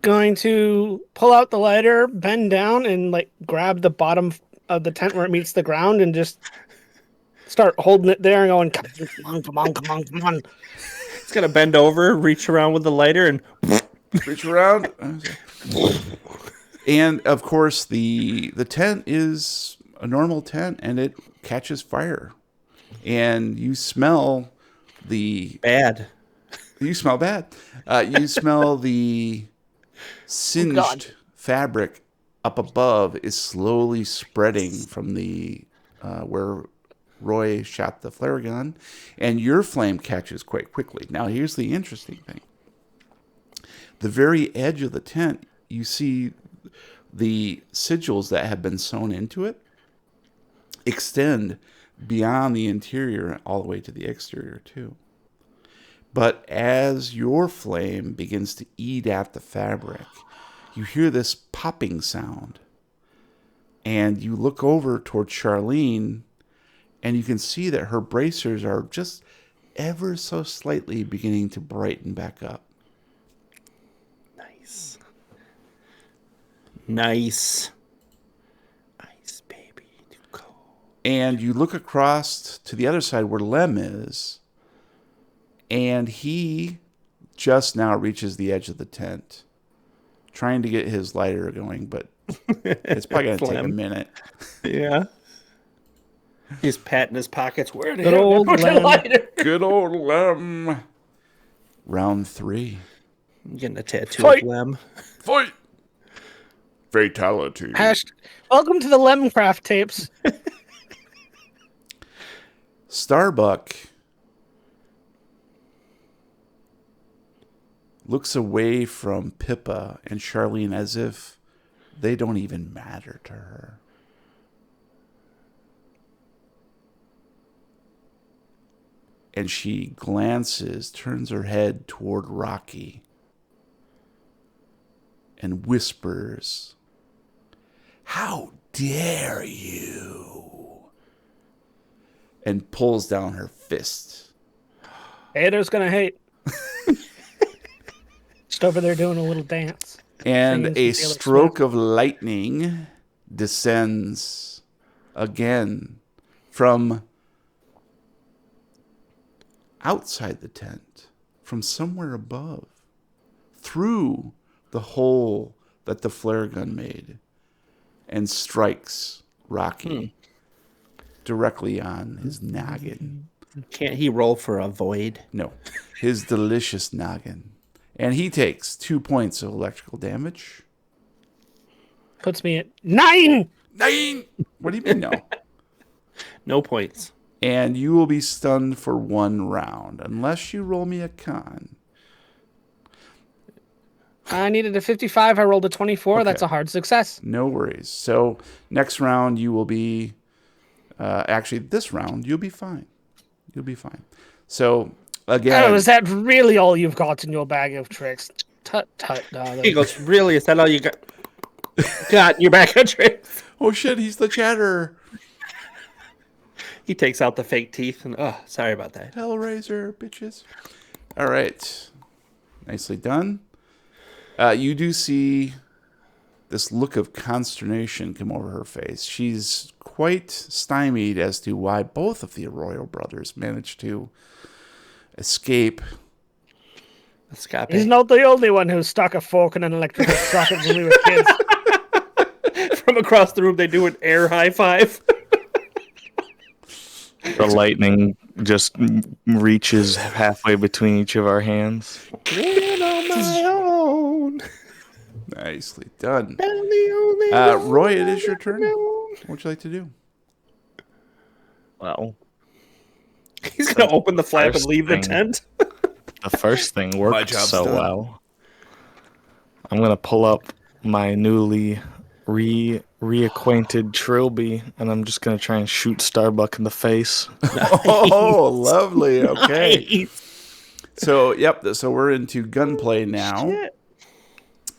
Going to pull out the lighter, bend down, and like grab the bottom of the tent where it meets the ground, and just start holding it there and going, "Come on, come on, come on, come on!" It's gonna bend over, reach around with the lighter, and Reach around. And, of course, the tent is a normal tent, and it catches fire. And you smell the... bad. You smell bad. You smell the singed fabric up above is slowly spreading from the where Roy shot the flare gun, and your flame catches quite quickly. Now, here's the interesting thing. The very edge of the tent, you see the sigils that have been sewn into it extend beyond the interior all the way to the exterior, too. But as your flame begins to eat at the fabric, you hear this popping sound. And you look over towards Charlene, and you can see that her bracers are just ever so slightly beginning to brighten back up. Nice. Nice. Ice, baby. Too cold. And you look across to the other side where Lem is, and he just now reaches the edge of the tent, trying to get his lighter going, but it's probably going to take a minute. Yeah. He's patting his pockets. Where the Good hell old did I put the Lem. lighter? Good old Lem. Round 3. I'm getting a tattoo Fight. of Lem. Fight! Fatality. Welcome to the Lemcraft tapes. Starbuck looks away from Pippa and Charlene as if they don't even matter to her. And she glances, turns her head toward Rocky, and whispers, "How dare you?" and pulls down her fist. Haters gonna hate. Just over there doing a little dance. And Singing a some Taylor stroke Swift. of lightning descends again from outside the tent, from somewhere above, through the hole that the flare gun made, and strikes Rocky directly on his noggin. Can't he roll for a void? No, his delicious noggin. And he takes 2 points of electrical damage. Puts me at 9. 9! What do you mean, no? No points. And you will be stunned for 1 round, unless you roll me a con. I needed a 55. I rolled a 24. Okay. That's a hard success. No worries. So next round you will be, actually this round you'll be fine. You'll be fine. So again, Oh, is that really all you've got in your bag of tricks? Tut tut, He darling. goes, really? Is that all you got? Got in your back of tricks? oh shit, he's the chatter. He takes out the fake teeth and, oh, sorry about that. Hellraiser, bitches. All right. Nicely done. You do see this look of consternation come over her face. She's quite stymied as to why both of the Arroyo brothers managed to escape. Escape. He's not the only one who stuck a fork in an electrical socket when we were kids. From across the room, they do an air high five. The lightning just reaches halfway between each of our hands. Living on my own. Nicely done. I'm the only one Roy, it is your I've turn. known. What would you like to do? Well, He's going to open the flap and First leave the thing. tent. the first thing worked job's so done. well. I'm going to pull up my newly reacquainted Trilby, and I'm just going to try and shoot Starbuck in the face. Oh, lovely. Okay. Nice. So, yep. So we're into gunplay now. Shit.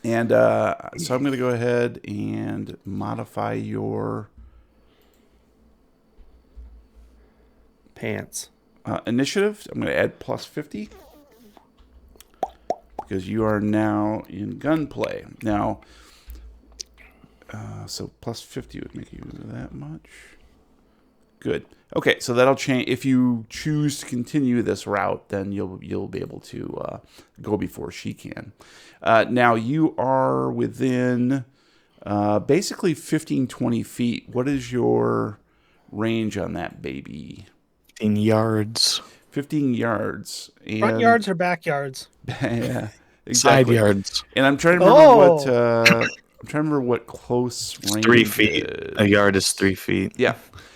And so I'm going to go ahead and modify your Pants. initiative. I'm going to add plus 50 because you are now in gunplay. Now, so plus 50 would make you that much. Good. Okay, so that'll change. If you choose to continue this route, then you'll be able to go before she can. Now you are within basically 15, 20 feet. What is your range on that baby? 15 yards. 15 yards. And Front yards or backyards? yeah, Side exactly. yards. And I'm trying to remember what Oh. I'm trying to remember what close range 3 feet. is. A yard is 3 feet. Yeah,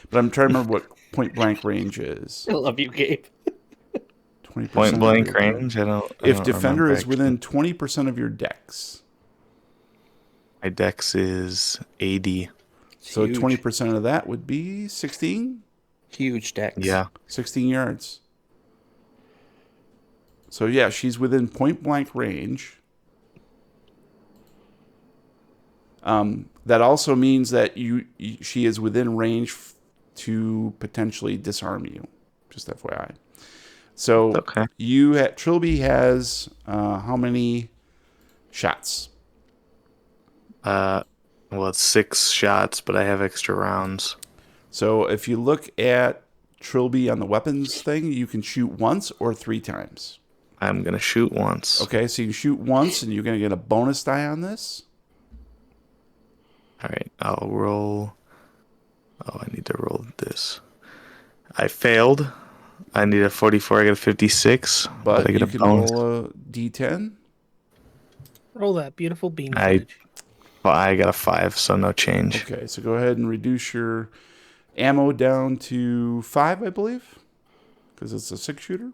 but I'm trying to remember what point blank range is. I love you, Gabe. 20% Point blank of your- range? I If don't defender remember is within 20% of your dex, My dex is 80. so Huge. 20% of that would be 16? Huge decks. Yeah. 16 yards. So yeah, she's within point blank range. That also means that she is within range to potentially disarm you. Just FYI. So Okay. Trilby has how many shots? Well, it's 6 shots, but I have extra rounds. So if you look at Trilby on the weapons thing, you can shoot once or 3 times. I'm going to shoot once. Okay, so you shoot once and you're going to get a bonus die on this. All right. I'll roll. Oh, I need to roll this. I failed. I need a 44. I got a 56. But I get you a can bonus. roll a d10. Roll that beautiful bean I- footage. Well, I got a 5, so no change. Okay, so go ahead and reduce your ammo down to 5, I believe, because it's a 6-shooter.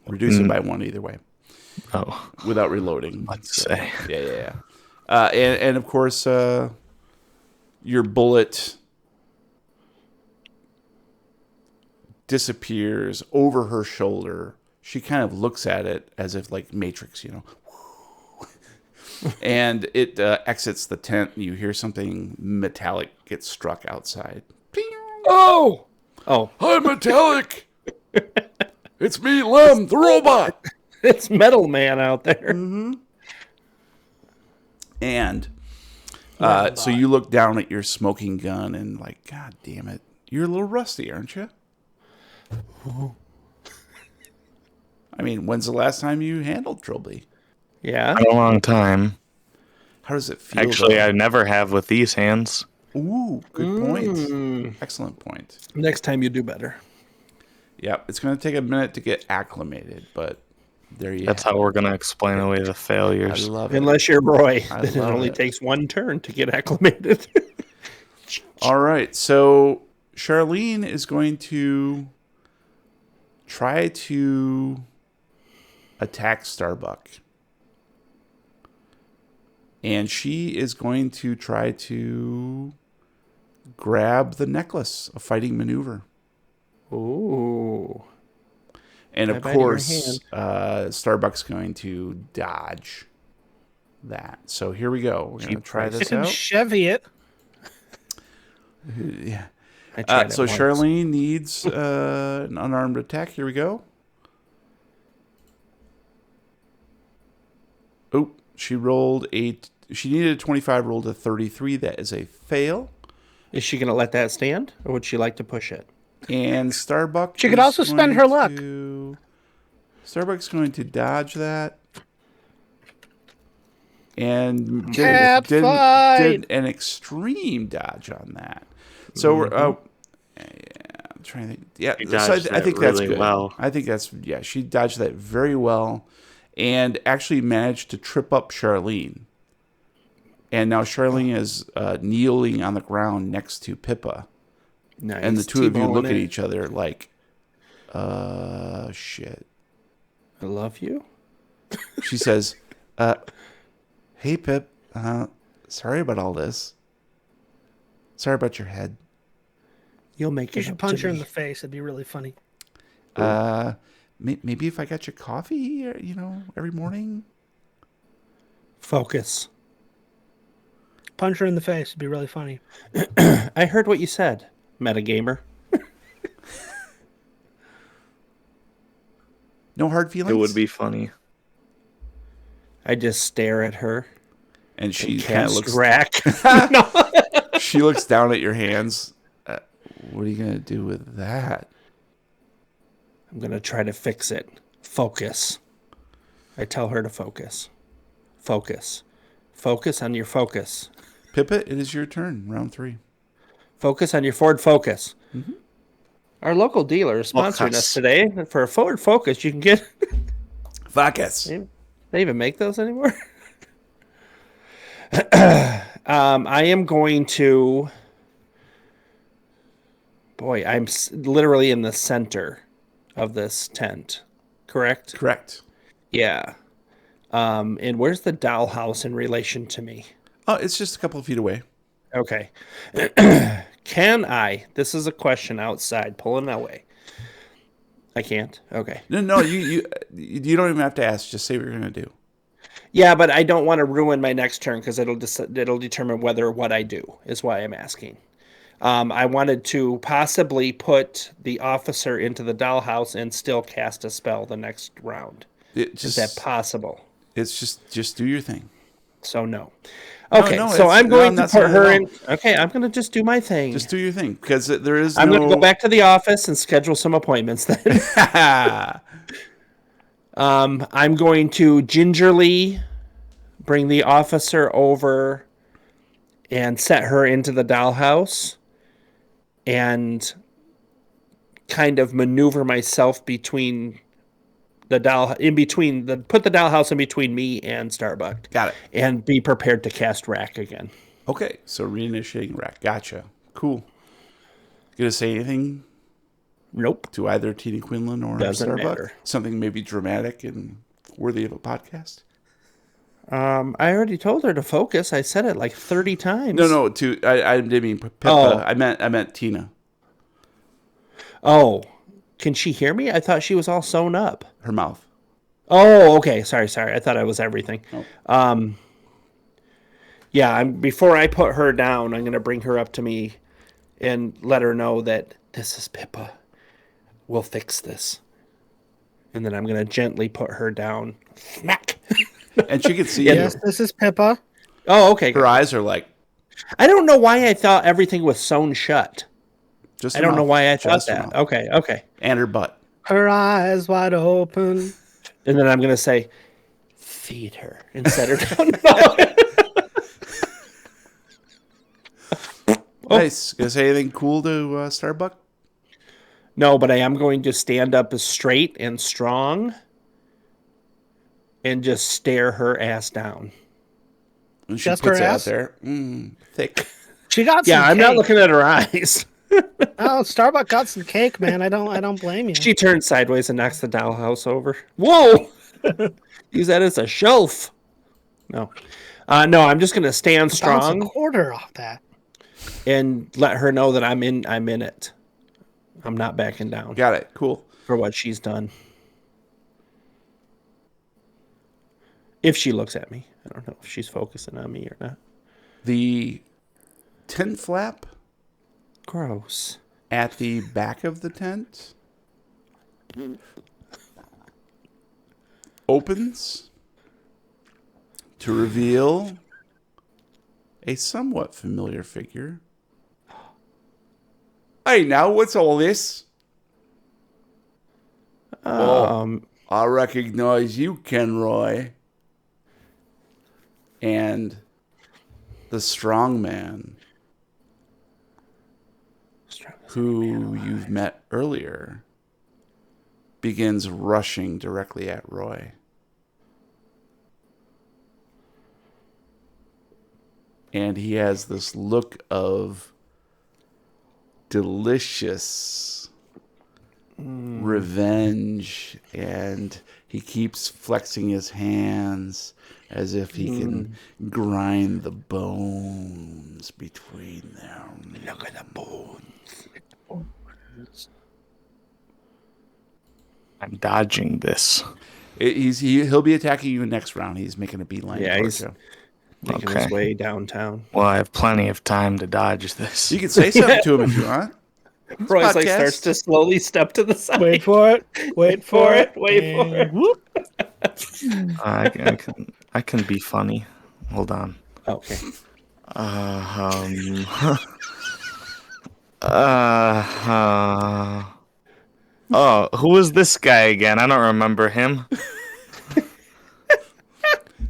Reduce it by 1 either way, Oh, without reloading. let's say. Yeah. And of course, your bullet disappears over her shoulder. She kind of looks at it as if like Matrix, and it exits the tent. And you hear something metallic get struck outside. Oh! Hi, Metallic! It's me, Lem, the robot! It's Metal Man out there. And so you look down at your smoking gun and like, God damn it. You're a little rusty, aren't you? I mean, when's the last time you handled Trilby? Yeah. A long time. How does it feel? Actually, though? I never have with these hands. Ooh, good point. Excellent point. Next time you do better. Yeah, it's going to take a minute to get acclimated, but there you That's have how we're going to explain away the it. I failures. love it. Unless you're Roy, I then it love only it. takes one turn to get acclimated. All right, so Charlene is going to try to attack Starbuck. And she is going to try to grab the necklace, a fighting maneuver. Ooh. And of Bye-bye to your course, Starbuck's going to dodge that. So here we go. We're going to try this And out. Chevy it. Yeah. I tried So it once. Charlene needs an unarmed attack. Here we go. Oh, she rolled she needed a 25, rolled a 33. That is a fail. Is she going to let that stand, or would she like to push it? And Starbuck. She could is also spend her luck. Starbuck's going to dodge that. And Cat did fight. an extreme dodge on that. So we're I'm trying to think. Yeah, She so dodged I that think that's really good. well. I think that's she dodged that very well, and actually managed to trip up Charlene. And now Charlene is kneeling on the ground next to Pippa, Nice. and the two of you look at T-bone it. each other like, shit. I love you. She says, hey, Pip, sorry about all this. Sorry about your head. You'll make You it should up punch to her in me. the face. It'd be really funny. Maybe if I got you coffee, every morning. Focus. Punch her in the face. It'd be really funny. I heard what you said, metagamer. No hard feelings? It would be funny. I just stare at her. And she kind of Cast looks... rack. She looks down at your hands. What are you going to do with that? I'm going to try to fix it. Focus. I tell her to focus. Focus. Focus on your focus. Pippa, it is your turn. Round 3. Focus on your Ford Focus. Mm-hmm. Our local dealer is sponsoring us today. For a Ford Focus, you can get... Focus. They even make those anymore? I am going to... Boy, I'm literally in the center of this tent. Correct? Correct. Yeah. And where's the dollhouse in relation to me? Oh, it's just a couple of feet away. Okay. Can I? This is a question outside. Pulling away. I can't. Okay. No, you don't even have to ask. Just say what you're gonna do. Yeah, but I don't want to ruin my next turn because it'll determine whether what I do is why I'm asking. I wanted to possibly put the officer into the dollhouse and still cast a spell the next round. Is that possible? It's just do your thing. So no. Okay, no, so I'm going to put her in. Okay, I'm going to just do my thing. Just do your thing because there is. I'm going to go back to the office and schedule some appointments then. I'm going to gingerly bring the officer over and set her into the dollhouse and kind of maneuver myself between put the dollhouse in between me and Starbuck. Got it. And be prepared to cast Rack again. Okay, so reinitiating Rack. Gotcha. Cool. Gonna say anything? Nope. To either Tina Quinlan or Doesn't Starbuck? matter. Something maybe dramatic and worthy of a podcast? I already told her to focus. I said it like 30 times. No. I didn't mean Pippa. Oh. I meant Tina. Oh, can she hear me? I thought she was all sewn up. Her mouth. Oh, okay. Sorry. I thought I was everything. Oh. Yeah. Before I put her down, I'm gonna bring her up to me and let her know that this is Pippa. We'll fix this. And then I'm gonna gently put her down. Smack. And she can see Yes, you. this is Pippa. Oh, okay. Her eyes are like. I don't know why I thought everything was sewn shut. Just I don't know why I thought Just her that. mouth. Okay. And her butt. Her eyes wide open. And then I'm going to say, feed her and set her down. Nice. Gonna say anything cool to Starbuck? No, but I am going to stand up as straight and strong and just stare her ass down. And she Just puts her it out ass? there. Thick. She got some Yeah, I'm cake. not looking at her eyes. Oh, Starbuck got some cake, man. I don't blame you. She turns sideways and knocks the dollhouse over. Whoa! Use that as a shelf. No. No, I'm just going to stand Bounce a strong quarter off that. and let her know that I'm in it. I'm not backing down Got it. Cool. for what she's done. If she looks at me. I don't know if she's focusing on me or not. The tent flap Gross. at the back of the tent opens to reveal a somewhat familiar figure. Hey, now what's all this? I recognize you, Kenroy. And the strong man who you've met earlier begins rushing directly at Roy. And he has this look of delicious revenge, and he keeps flexing his hands as if he can grind the bones between them. Look at the bones. I'm dodging this. He'll be attacking you next round. He's making a beeline towards he's you. making Okay. his way downtown. Well, I have plenty of time to dodge this. You can say something to him if you want. Royce like podcast. starts to slowly step to the side. Wait for it. Wait for it. Wait for it. And whoop. I can be funny. Hold on. Okay. Oh, who is this guy again? I don't remember him.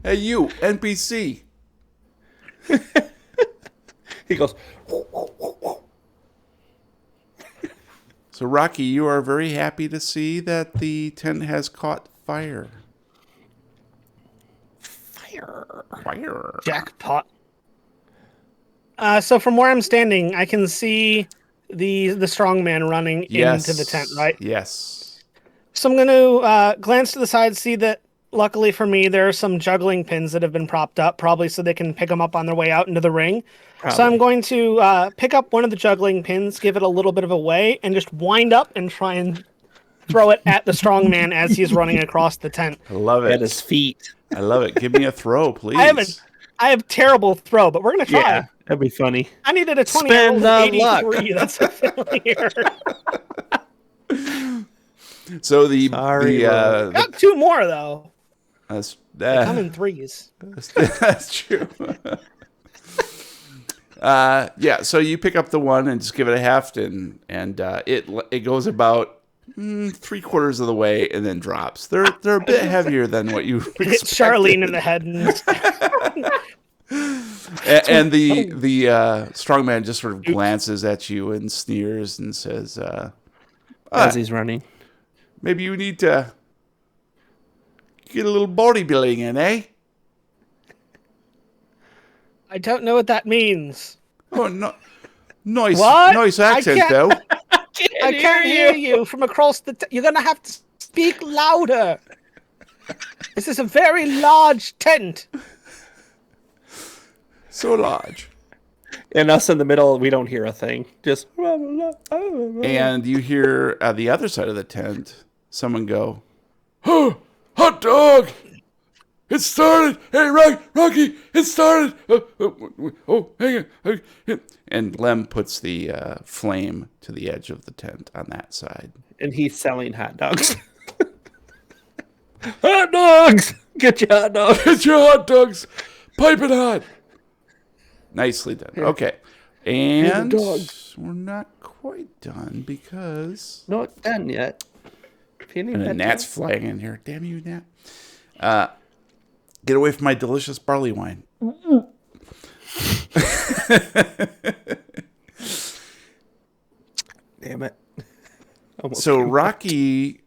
Hey, you NPC. He goes. So, Rocky, you are very happy to see that the tent has caught fire. Fire. Jackpot. So from where I'm standing, I can see the strong man running into the tent, right? Yes. So I'm going to glance to the side, see that luckily for me, there are some juggling pins that have been propped up, probably so they can pick them up on their way out into the ring. So I'm going to pick up one of the juggling pins, give it a little bit of a way, and just wind up and try and throw it at the strong man as he's running across the tent. I love it. At his feet. I love it. Give me a throw, please. I have terrible throw, but we're going to try. Yeah, that'd be funny. I needed a 20. Spend luck. That's a failure. So Got two more, though. They come in threes. That's true. So you pick up the one and just give it a heft, and it goes about 3/4 of the way and then drops. They're a bit heavier than what you Hit expected. Charlene in the head. And the strongman just sort of glances at you and sneers and says, As he's running. maybe you need to get a little bodybuilding in, eh? I don't know what that means. Oh, no. Nice, What? nice accent, can't- though. I can't hear you from across the... You're going to have to speak louder. This is a very large tent. So large. And us in the middle, we don't hear a thing. Just. And you hear at the other side of the tent someone go, "Oh, hot dog! It started! Hey, Rocky, it started! Hang on. And Lem puts the flame to the edge of the tent on that side. And he's selling hot dogs. Hot dogs! Get your hot dogs. Get your hot dogs! Piping hot! Nicely done. Okay. And we're not quite done because... Not done yet. And a gnat's flying in here. Damn you, gnat. Get away from my delicious barley wine. Damn it. So Rocky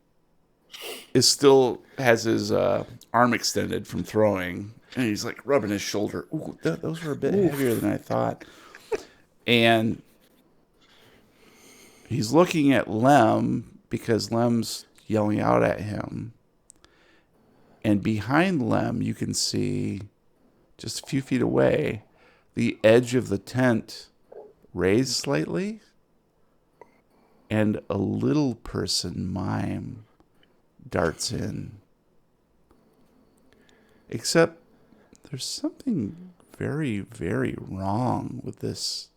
has his arm extended from throwing, and he's like rubbing his shoulder. Ooh, those were a bit heavier than I thought. And he's looking at Lem because Lem's yelling out at him. And behind Lem, you can see, just a few feet away, the edge of the tent raised slightly, and a little person mime darts in. Except there's something very, very wrong with this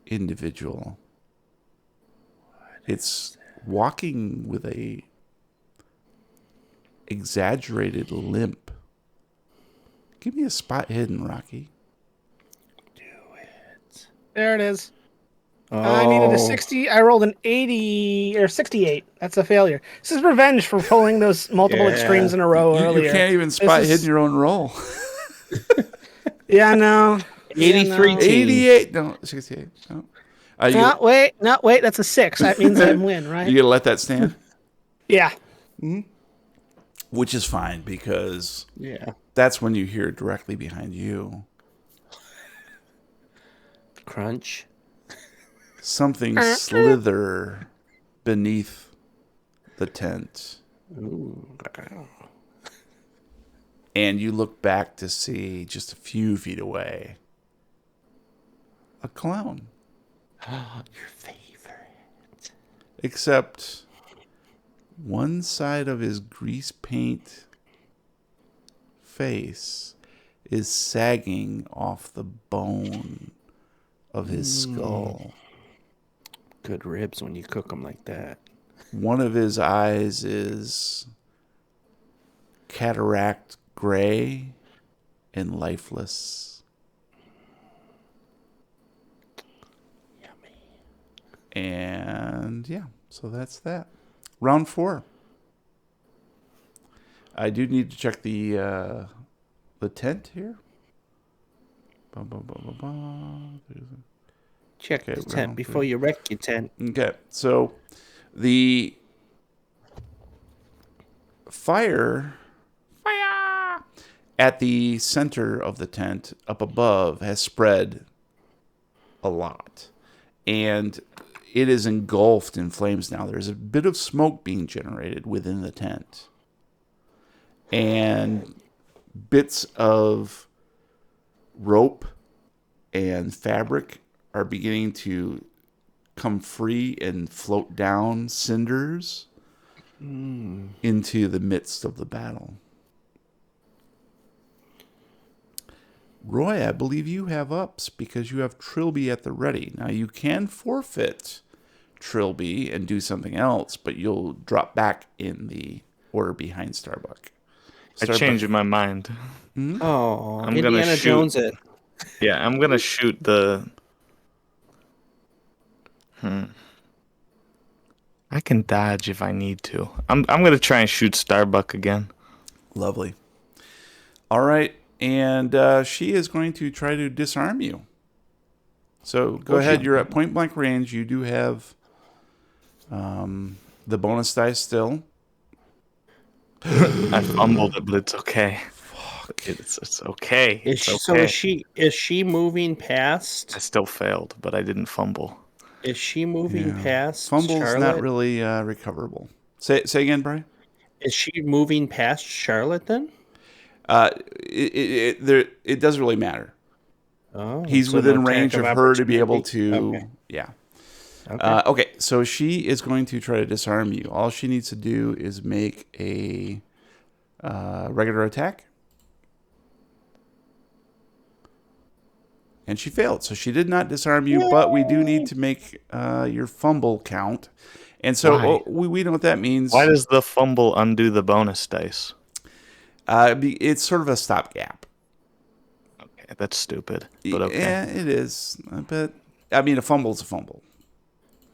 individual. It's walking with a exaggerated limp. Give me a spot hidden, Rocky. There it is. I needed a 60. I rolled an 80 or 68. That's a failure. This is revenge for pulling those multiple extremes in a row earlier. You can't even spot hidden your own roll. Yeah, no. 83 team. 88. No, 68. No. Wait. That's a 6. That means I win, right? You gotta let that stand? Yeah. Which is fine because Yeah. that's when you hear directly behind you Crunch. something slither beneath the tent. Ooh. And you look back to see just a few feet away a clown. Your favorite. Except one side of his grease paint face is sagging off the bone of his skull. Good ribs when you cook them like that. One of his eyes is cataract gray and lifeless. Yummy. And yeah, so that's that. Round 4. I do need to check the tent here. Check Okay, the tent round before 3. you wreck your tent. Okay, so the fire at the center of the tent up above has spread a lot, and it is engulfed in flames now. There's a bit of smoke being generated within the tent, and bits of rope and fabric are beginning to come free and float down cinders into the midst of the battle. Roy, I believe you have ups because you have Trilby at the ready. Now, you can forfeit Trilby and do something else, but you'll drop back in the order behind Starbuck. I changed my mind. Oh, I'm gonna Indiana shoot. Jones it. Yeah, I'm gonna shoot the. I can dodge if I need to. I'm gonna try and shoot Starbuck again. Lovely. All right, and she is going to try to disarm you. So go ahead. You're at point blank range. You do have the bonus dice still. I fumbled it, but it's okay. It's okay. Is It's she, okay. so is she moving past? I still failed, but I didn't fumble. Is she moving past Fumble's Charlotte? not really recoverable. Say again, Brian. Is she moving past Charlotte then? It doesn't really matter. Oh, He's so within no range attack of her to be able opportunity? to. Okay. Yeah. Okay. Okay, so she is going to try to disarm you. All she needs to do is make a regular attack. And she failed. So she did not disarm you, but we do need to make your fumble count. And so we know what that means. Why does the fumble undo the bonus dice? It's sort of a stopgap. Okay, that's stupid. But okay. Yeah, it is. But, I mean, a fumble is a fumble.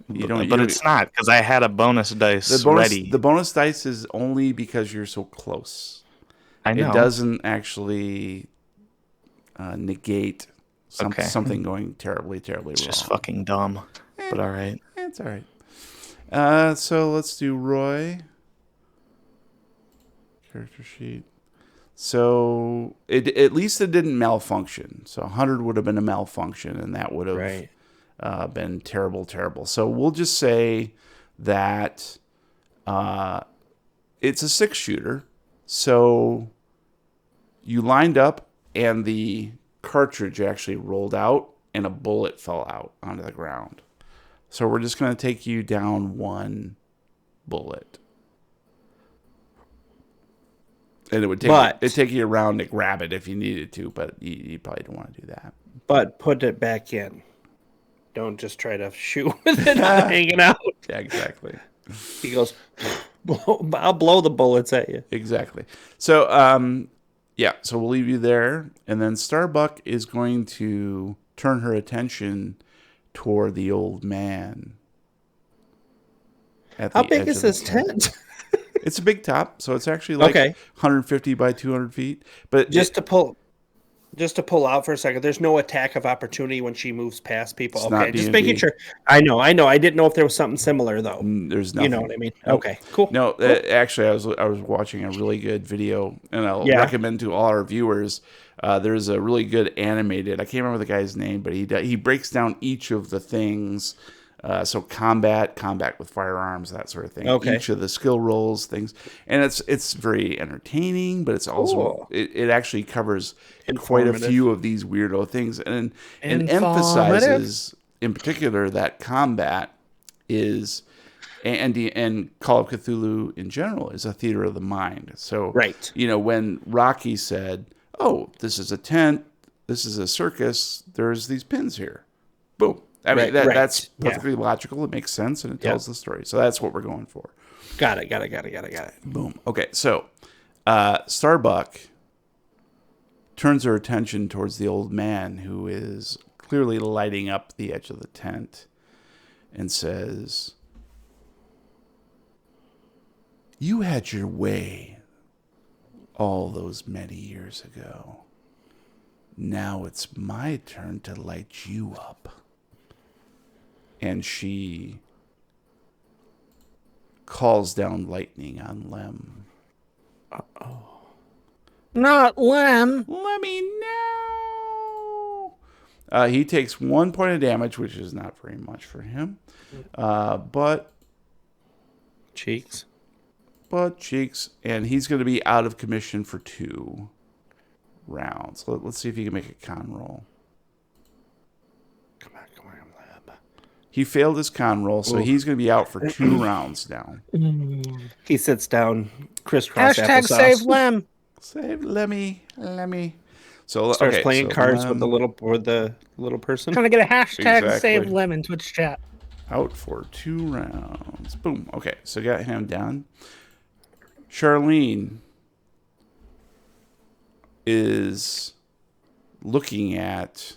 But it's not, because I had a bonus dice ready. The bonus dice is only because you're so close. I know. It doesn't actually negate something going terribly, terribly It's wrong. just fucking dumb. But all right. It's all right. So let's do Roy. Character sheet. So at least it didn't malfunction. So 100 would have been a malfunction, and that would have been terrible, terrible. So we'll just say that it's a 6-shooter. So you lined up, and the cartridge actually rolled out, and a bullet fell out onto the ground. So we're just going to take you down 1 bullet. And it would take you around to grab it if you needed to, but you probably don't want to do that. But put it back in. Don't just try to shoot with it hanging out. Yeah, exactly. He goes, I'll blow the bullets at you. Exactly. So, so we'll leave you there. And then Starbuck is going to turn her attention toward the old man. How big is this tent? It's a big top, so it's actually like 150 by 200 feet. But just to pull out for a second, there's no attack of opportunity when she moves past people. It's Okay, not just D&D. making sure. I know. I didn't know if there was something similar though. There's nothing. You know what I mean? Nope. Okay, cool. No, actually, I was watching a really good video, and I'll recommend to all our viewers. There's a really good animated. I can't remember the guy's name, but he breaks down each of the things. So combat with firearms, that sort of thing. Okay. Each of the skill rolls, things, and it's very entertaining. But it's also it actually covers quite a few of these weirdo things, and emphasizes in particular that combat is and Call of Cthulhu in general is a theater of the mind. So, Right. When Rocky said, "Oh, this is a tent, this is a circus, there's these pins here," boom. I mean, Right. that's Yeah. perfectly logical. It makes sense, and it Yeah. tells the story. So that's what we're going for. Got it. Boom. Okay, so Starbuck turns her attention towards the old man who is clearly lighting up the edge of the tent and says, "You had your way all those many years ago. Now it's my turn to light you up." And she calls down lightning on Lem. Not Lem. Let me know. He takes 1 point of damage, which is not very much for him. But Cheeks. cheeks, and he's going to be out of commission for 2 rounds. Let's see if he can make a con roll. Come on, lab. He failed his con roll, so he's going to be out for 2 rounds now. He sits down, crisscross Hashtag applesauce. save Lem. Save Lemmy. So Starts okay, playing so cards Lem with the little person. Trying to get a hashtag Exactly. save Lem in Twitch chat. out for 2 rounds. Boom. Okay, so got him down. Charlene is looking at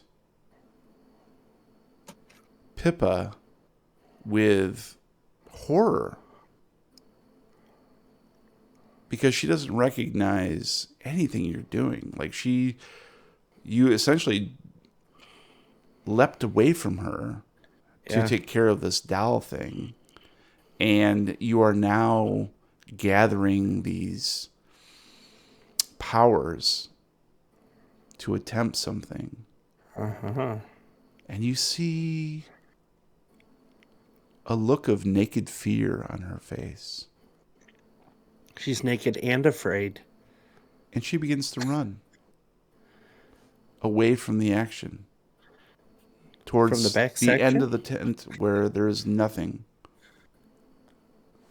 Pippa with horror because she doesn't recognize anything you're doing. Like you essentially leapt away from her to take care of this doll thing, and you are now gathering these powers to attempt something. And you see a look of naked fear on her face. She's naked and afraid. And she begins to run away from the action towards From the back the section? end of the tent where there is nothing.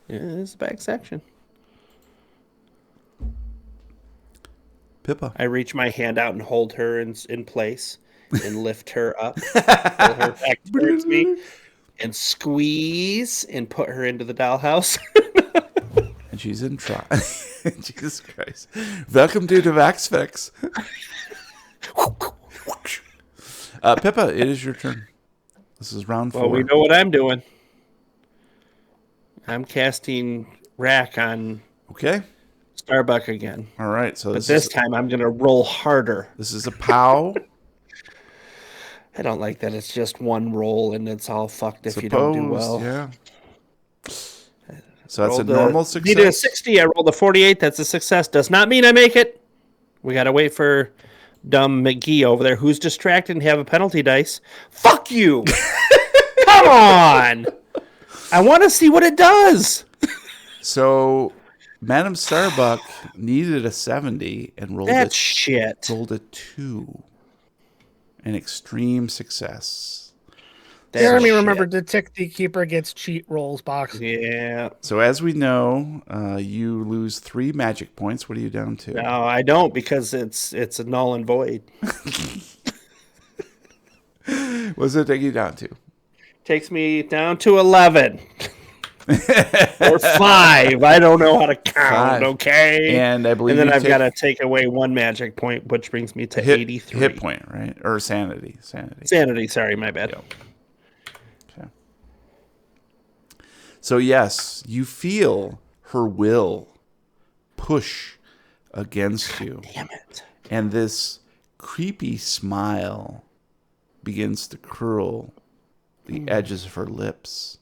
Yeah, it's the back section. Pippa. I reach my hand out and hold her in place and lift her up, pull her back towards me, and squeeze and put her into the dollhouse. And she's in trouble. Jesus Christ. Welcome to the Vax Fix. Pippa, it is your turn. This is round 4. Well, we know what I'm doing. I'm casting Rack on Okay. Starbuck again. All right. So But this time I'm going to roll harder. This is a POW. I don't like that it's just one roll and it's all fucked if you don't do well. Yeah. So that's a Rolled normal Needed a success. 60. I rolled a 48. That's a success. Does not mean I make it. We got to wait for dumb McGee over there who's distracted and have a penalty dice. Fuck you. Come on. I want to see what it does. So Madame Starbuck needed a 70 and rolled That's shit. rolled a 2. An extreme success. That's Jeremy, shit. remember, Detective Keeper gets cheat rolls box. Yeah. So as we know, you lose 3 magic points. What are you down to? No, I don't because it's a null and void. What does it take you down to? Takes me down to 11. Or 5. I don't know how to count, 5. okay? And I believe And then you I've take got to take away 1 magic point, which brings me to 83. hit point, right? Or sanity. Sanity, sorry, my bad. Yep. Okay. So yes, you feel her will push against you. Damn it. And this creepy smile begins to curl the edges of her lips.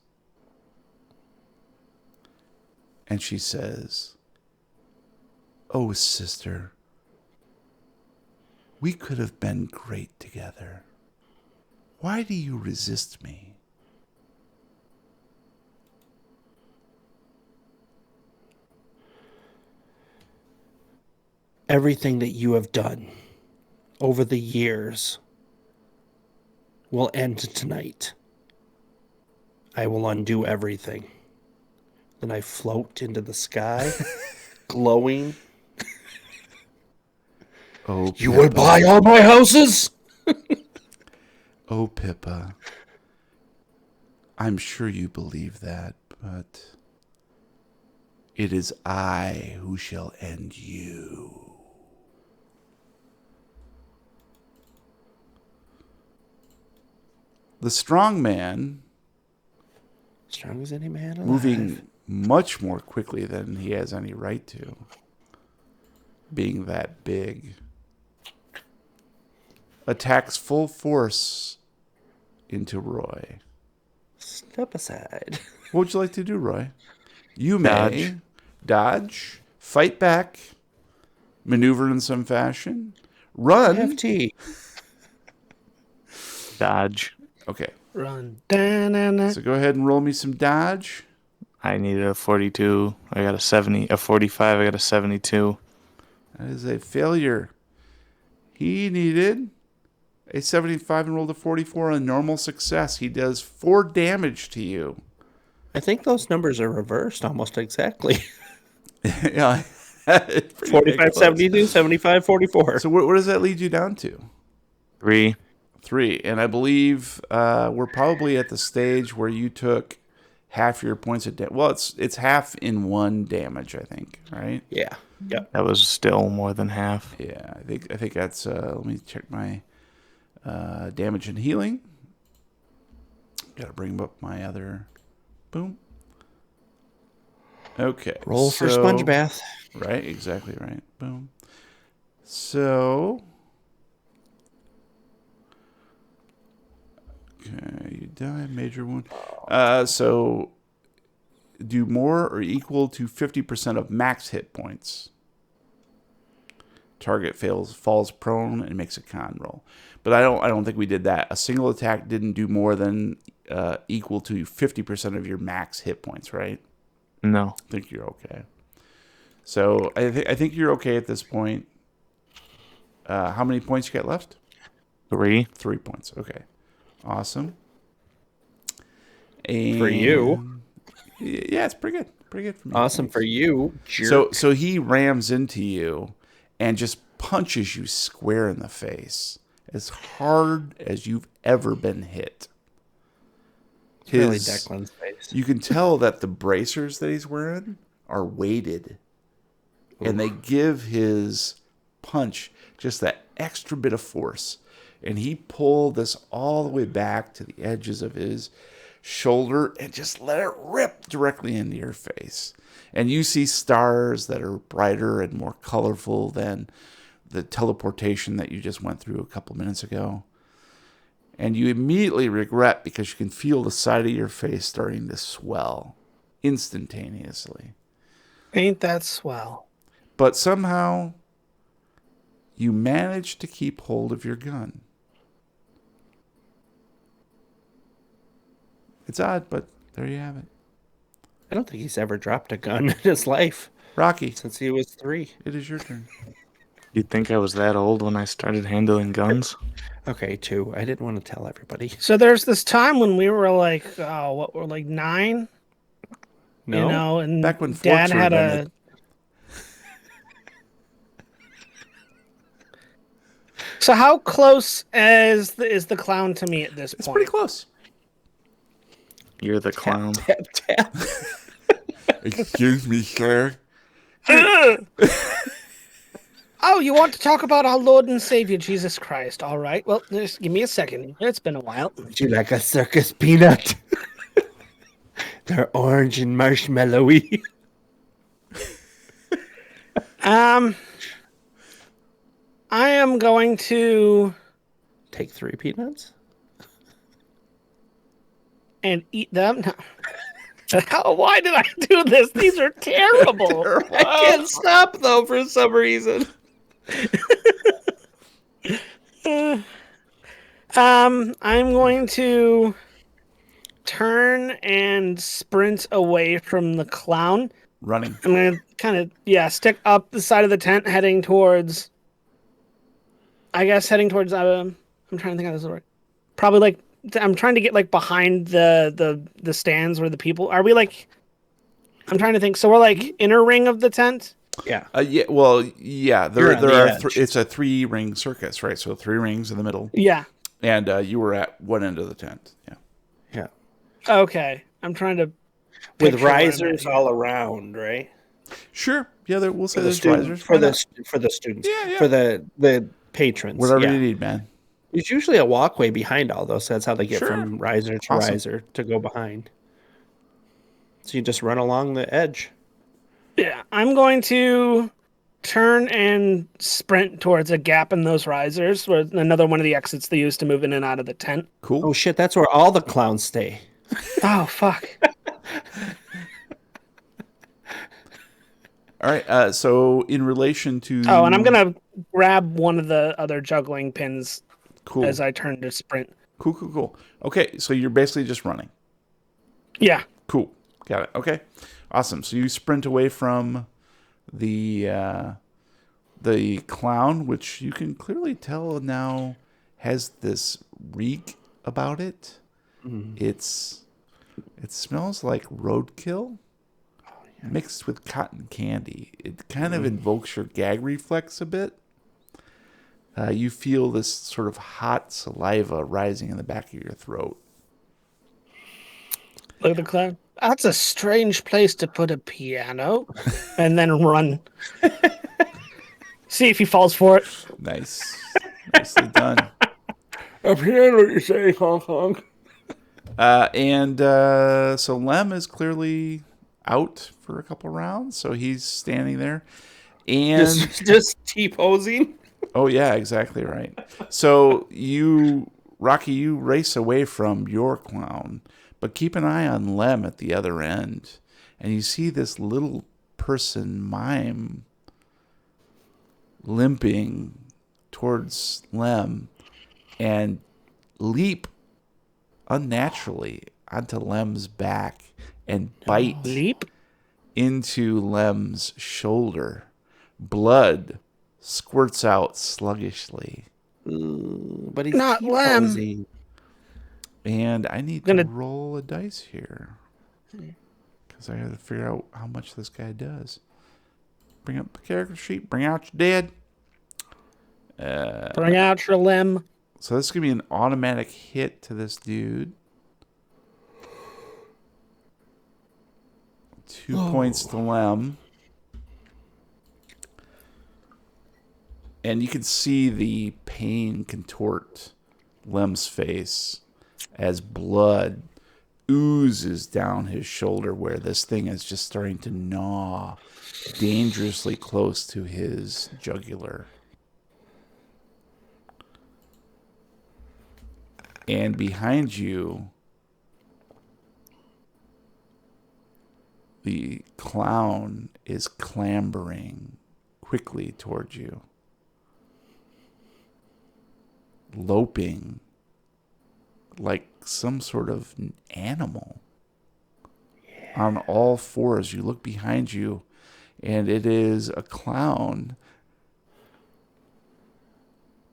And she says, "Oh, sister, we could have been great together. Why do you resist me?" Everything that you have done over the years will end tonight. I will undo everything. Then I float into the sky, glowing. Oh, You Pippa. would buy all my houses? Oh, Pippa. I'm sure you believe that, but it is I who shall end you. The strong man, Strong as any man alive. moving much more quickly than he has any right to, being that big, attacks full force into Roy. Step aside. What would you like to do, Roy? You may dodge, fight back, maneuver in some fashion, run. FT. Dodge. Okay, Run. Da-na-na. so go ahead and roll me some dodge. I needed a 42. I got a 70. A 45. I got a 72. That is a failure. He needed a 75 and rolled a 44 on normal success. He does 4 damage to you. I think those numbers are reversed almost exactly. Yeah. It's pretty 45, close. 72, 75, 44. So what does that lead you down to? 3. 3. And I believe we're probably at the stage where you took half your points of damage. Well, it's half in 1 damage, I think, right? Yeah. Yep. That was still more than half. Yeah, I think that's let me check my damage and healing. Got to bring up my other boom. Okay. Roll for sponge bath. Right, exactly right. Boom. So okay, you die, major wound. So do more or equal to 50% of max hit points. Target falls prone and makes a con roll. But I don't think we did that. A single attack didn't do more than equal to 50% of your max hit points, right? No. I think you're okay. So I think you're okay at this point. How many points you got left? 3. 3 points. Okay. Awesome. And For you. Yeah, it's pretty good. Pretty good for me. Awesome for you. Jerk. So he rams into you and just punches you square in the face as hard as you've ever been hit. Really Declan's face. You can tell that the bracers that he's wearing are weighted. And they give his punch just that extra bit of force. And he pulled this all the way back to the edges of his shoulder and just let it rip directly into your face. And you see stars that are brighter and more colorful than the teleportation that you just went through a couple minutes ago. And you immediately regret because you can feel the side of your face starting to swell instantaneously. Ain't that swell? But somehow you manage to keep hold of your gun. It's odd, but there you have it. I don't think he's ever dropped a gun in his life Rocky, since he was 3. it is your turn. You'd think I was that old when I started handling guns? Okay, 2. I didn't want to tell everybody. So there's this time when we were like, we're like 9, No. you know, and Back when Dad forks had were a. invented. So how close is the clown to me at this It's point? pretty close. You're the clown. Tap, tap. Excuse me, sir. Oh, you want to talk about our Lord and Savior Jesus Christ? All right. Well, just give me a second. It's been a while. Would you like a circus peanut? They're orange and marshmallowy. I am going to Take 3 peanuts? and eat them. No. Why did I do this? These are terrible. I can't stop, though, for some reason. I'm going to turn and sprint away from the clown. Running. I'm going to kind of, stick up the side of the tent, heading towards, I'm trying to think how this will work. Probably like, I'm trying to get like behind the stands where the people, are we like, I'm trying to think. So we're like inner ring of the tent. Yeah. Yeah. Well, yeah. There You're on there the are. edge. It's a 3-ring circus, right? So 3 rings in the middle, Yeah. and you were at one end of the tent. Yeah. Yeah. Okay. I'm trying to With picture where I'm at risers here. all around, right? Sure. Yeah. We'll say For the there's student, risers. for Why the not? for the students, Yeah. Yeah. for the patrons. Whatever yeah. you need, man. There's usually a walkway behind all those. So that's how they get Sure. from riser to Awesome. riser to go behind. So you just run along the edge. Yeah. I'm going to turn and sprint towards a gap in those risers, where another one of the exits they use to move in and out of the tent. Cool. Oh shit, that's where all the clowns stay. Oh fuck. All right. So in relation to Oh, and I'm gonna grab one of the other juggling pins cool. as I turn to sprint. Cool. Okay. So you're basically just running. Yeah. Cool. Got it. Okay. Awesome. So you sprint away from the clown, which you can clearly tell now has this reek about it. It smells like roadkill mixed with cotton candy. It kind of invokes your gag reflex a bit. You feel this sort of hot saliva rising in the back of your throat. Look at the clown. That's a strange place to put a piano. And then run. See if he falls for it. Nice. Nicely done. A piano, you say, Hong Kong. So Lem is clearly out for a couple rounds, so he's standing there. And Just T-posing. oh yeah, exactly right. So Rocky, you race away from your clown, but keep an eye on Lem at the other end, and you see this little person mime limping towards Lem and leap unnaturally onto Lem's back and bite Leap. into Lem's shoulder. Blood squirts out sluggishly. But he's Not Lem. T-posing. And I need to roll a dice here. Because I have to figure out how much this guy does. Bring up the character sheet. Bring out your dead. Bring out your limb. So this is going to be an automatic hit to this dude. 2 points to Lem. And you can see the pain contort Lem's face as blood oozes down his shoulder where this thing is just starting to gnaw dangerously close to his jugular. And behind you, the clown is clambering quickly towards you, loping like some sort of animal on all fours. You look behind you, and it is a clown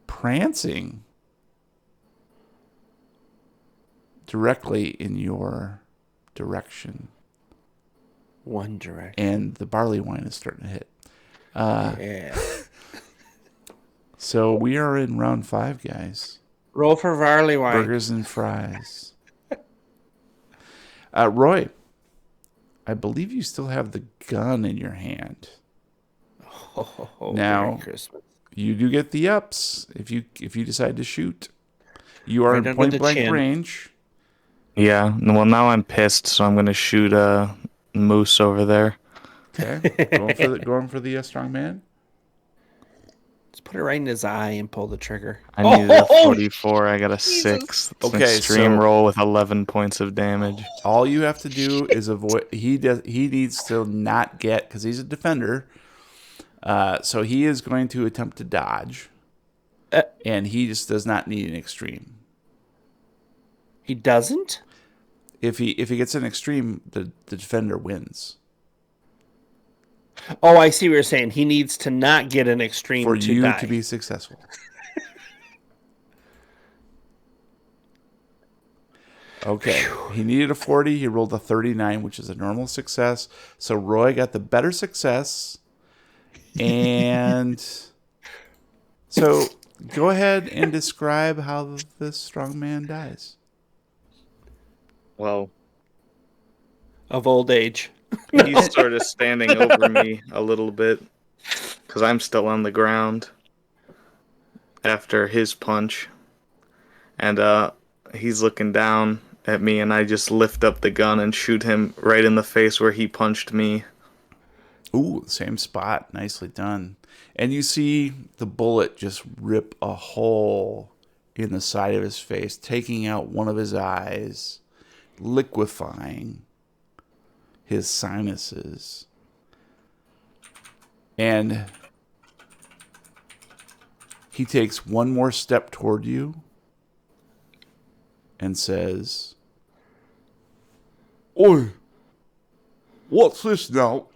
prancing directly in your direction. One direction. And the barley wine is starting to hit. Yeah. So we are in round 5, guys. Roll for barley wine. Burgers and fries. Roy, I believe you still have the gun in your hand. Oh, Now- Merry Christmas. You do get the ups if you decide to shoot. You are Right in under point the blank chin. range. Yeah. Well, now I'm pissed, so I'm gonna shoot a moose over there. Okay, going for the strong man. Just put it right in his eye and pull the trigger. I needed a 44. I got a 6. It's an Okay, extreme so- roll with 11 points of damage. All you have to do is avoid. He needs to not get, because he's a defender. So he is going to attempt to dodge, and he just does not need an extreme. He doesn't? If he gets an extreme, the defender wins. Oh, I see what you're saying. He needs to not get an extreme For to you die. to be successful. Okay. He needed a 40. He rolled a 39, which is a normal success. So Roy got the better success. And so go ahead and describe how this strong man dies. Well, Of old age. he's sort of standing over me a little bit because I'm still on the ground after his punch. And he's looking down at me, and I just lift up the gun and shoot him right in the face where he punched me. Ooh, same spot. Nicely done. And you see the bullet just rip a hole in the side of his face, taking out one of his eyes, liquefying his sinuses. And he takes one more step toward you and says, "Oi, what's this now?"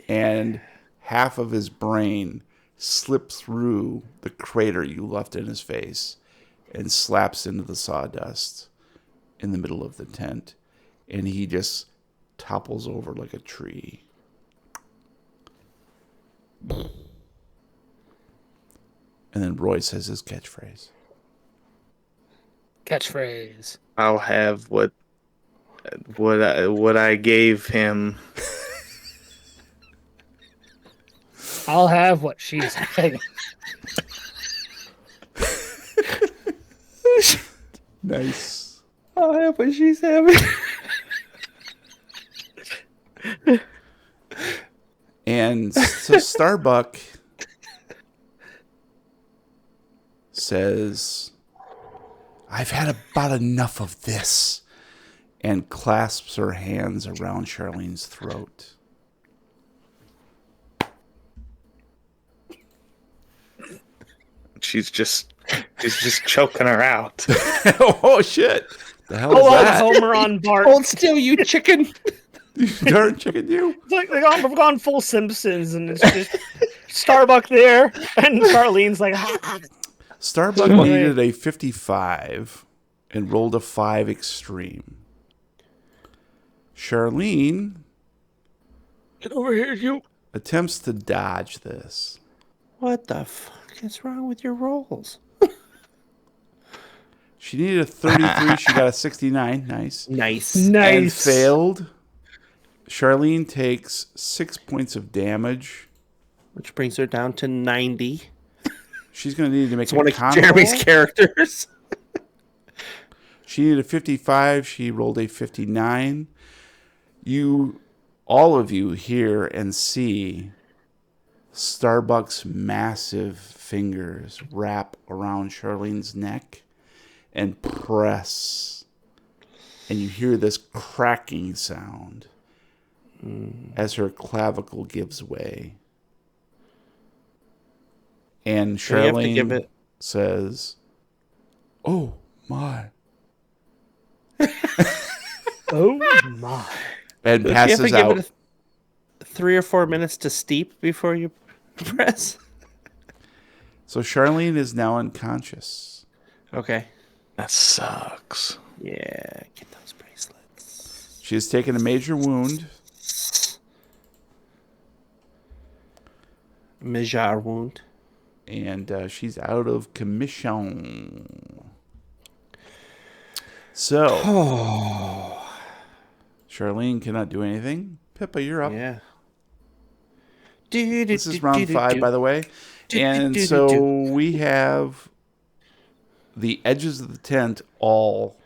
And half of his brain slips through the crater you left in his face and slaps into the sawdust in the middle of the tent. And he just topples over like a tree. And then Roy says his catchphrase. Catchphrase. I'll have what I gave him. I'll have what she's having. Nice. I'll have what she's having. And so Starbuck says, "I've had about enough of this," and clasps her hands around Charlene's throat. She's just choking her out. Oh, shit. The hell Oh, is that? Homer on Bart. Hold still, you chicken. You darn chicken, you. It's like we've gone full Simpsons, and it's just Starbuck there, and Charlene's like, Starbuck needed a 55 and rolled a 5 extreme. Charlene "Get over here, you." attempts to dodge this. What the fuck is wrong with your rolls? She needed a 33. She got a 69. Nice. Nice. And failed. Charlene takes 6 points of damage. Which brings her down to 90. She's going to need to make It's one a of con Jeremy's roll. characters. She needed a 55. She rolled a 59. All of you hear and see Starbuck's massive fingers wrap around Charlene's neck and press. And you hear this cracking sound as her clavicle gives way. And So you have to Charlene give it- says, "Oh, my." Oh my! And You have to passes give out. it 3 or 4 minutes to steep before you press. So Charlene is now unconscious. Okay. That sucks. Yeah, get those bracelets. She has taken a major wound. Major wound. And she's out of commission. So, Charlene cannot do anything. Pippa, you're up. Yeah. This is round 5, by the way. And so we have the edges of the tent all,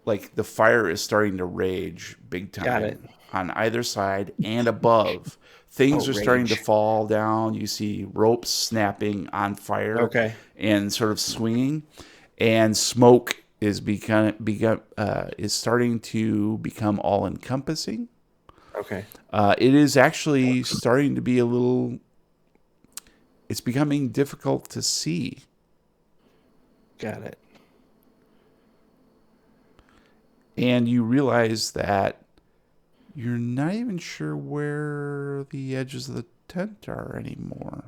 like the fire is starting to rage big time. Got it. On either side and above. Things are starting to rage. fall down. You see ropes snapping on fire. Okay. And sort of swinging. And smoke is is starting to become all encompassing. Okay. It is actually starting to be it's becoming difficult to see. Got it. And you realize that you're not even sure where the edges of the tent are anymore.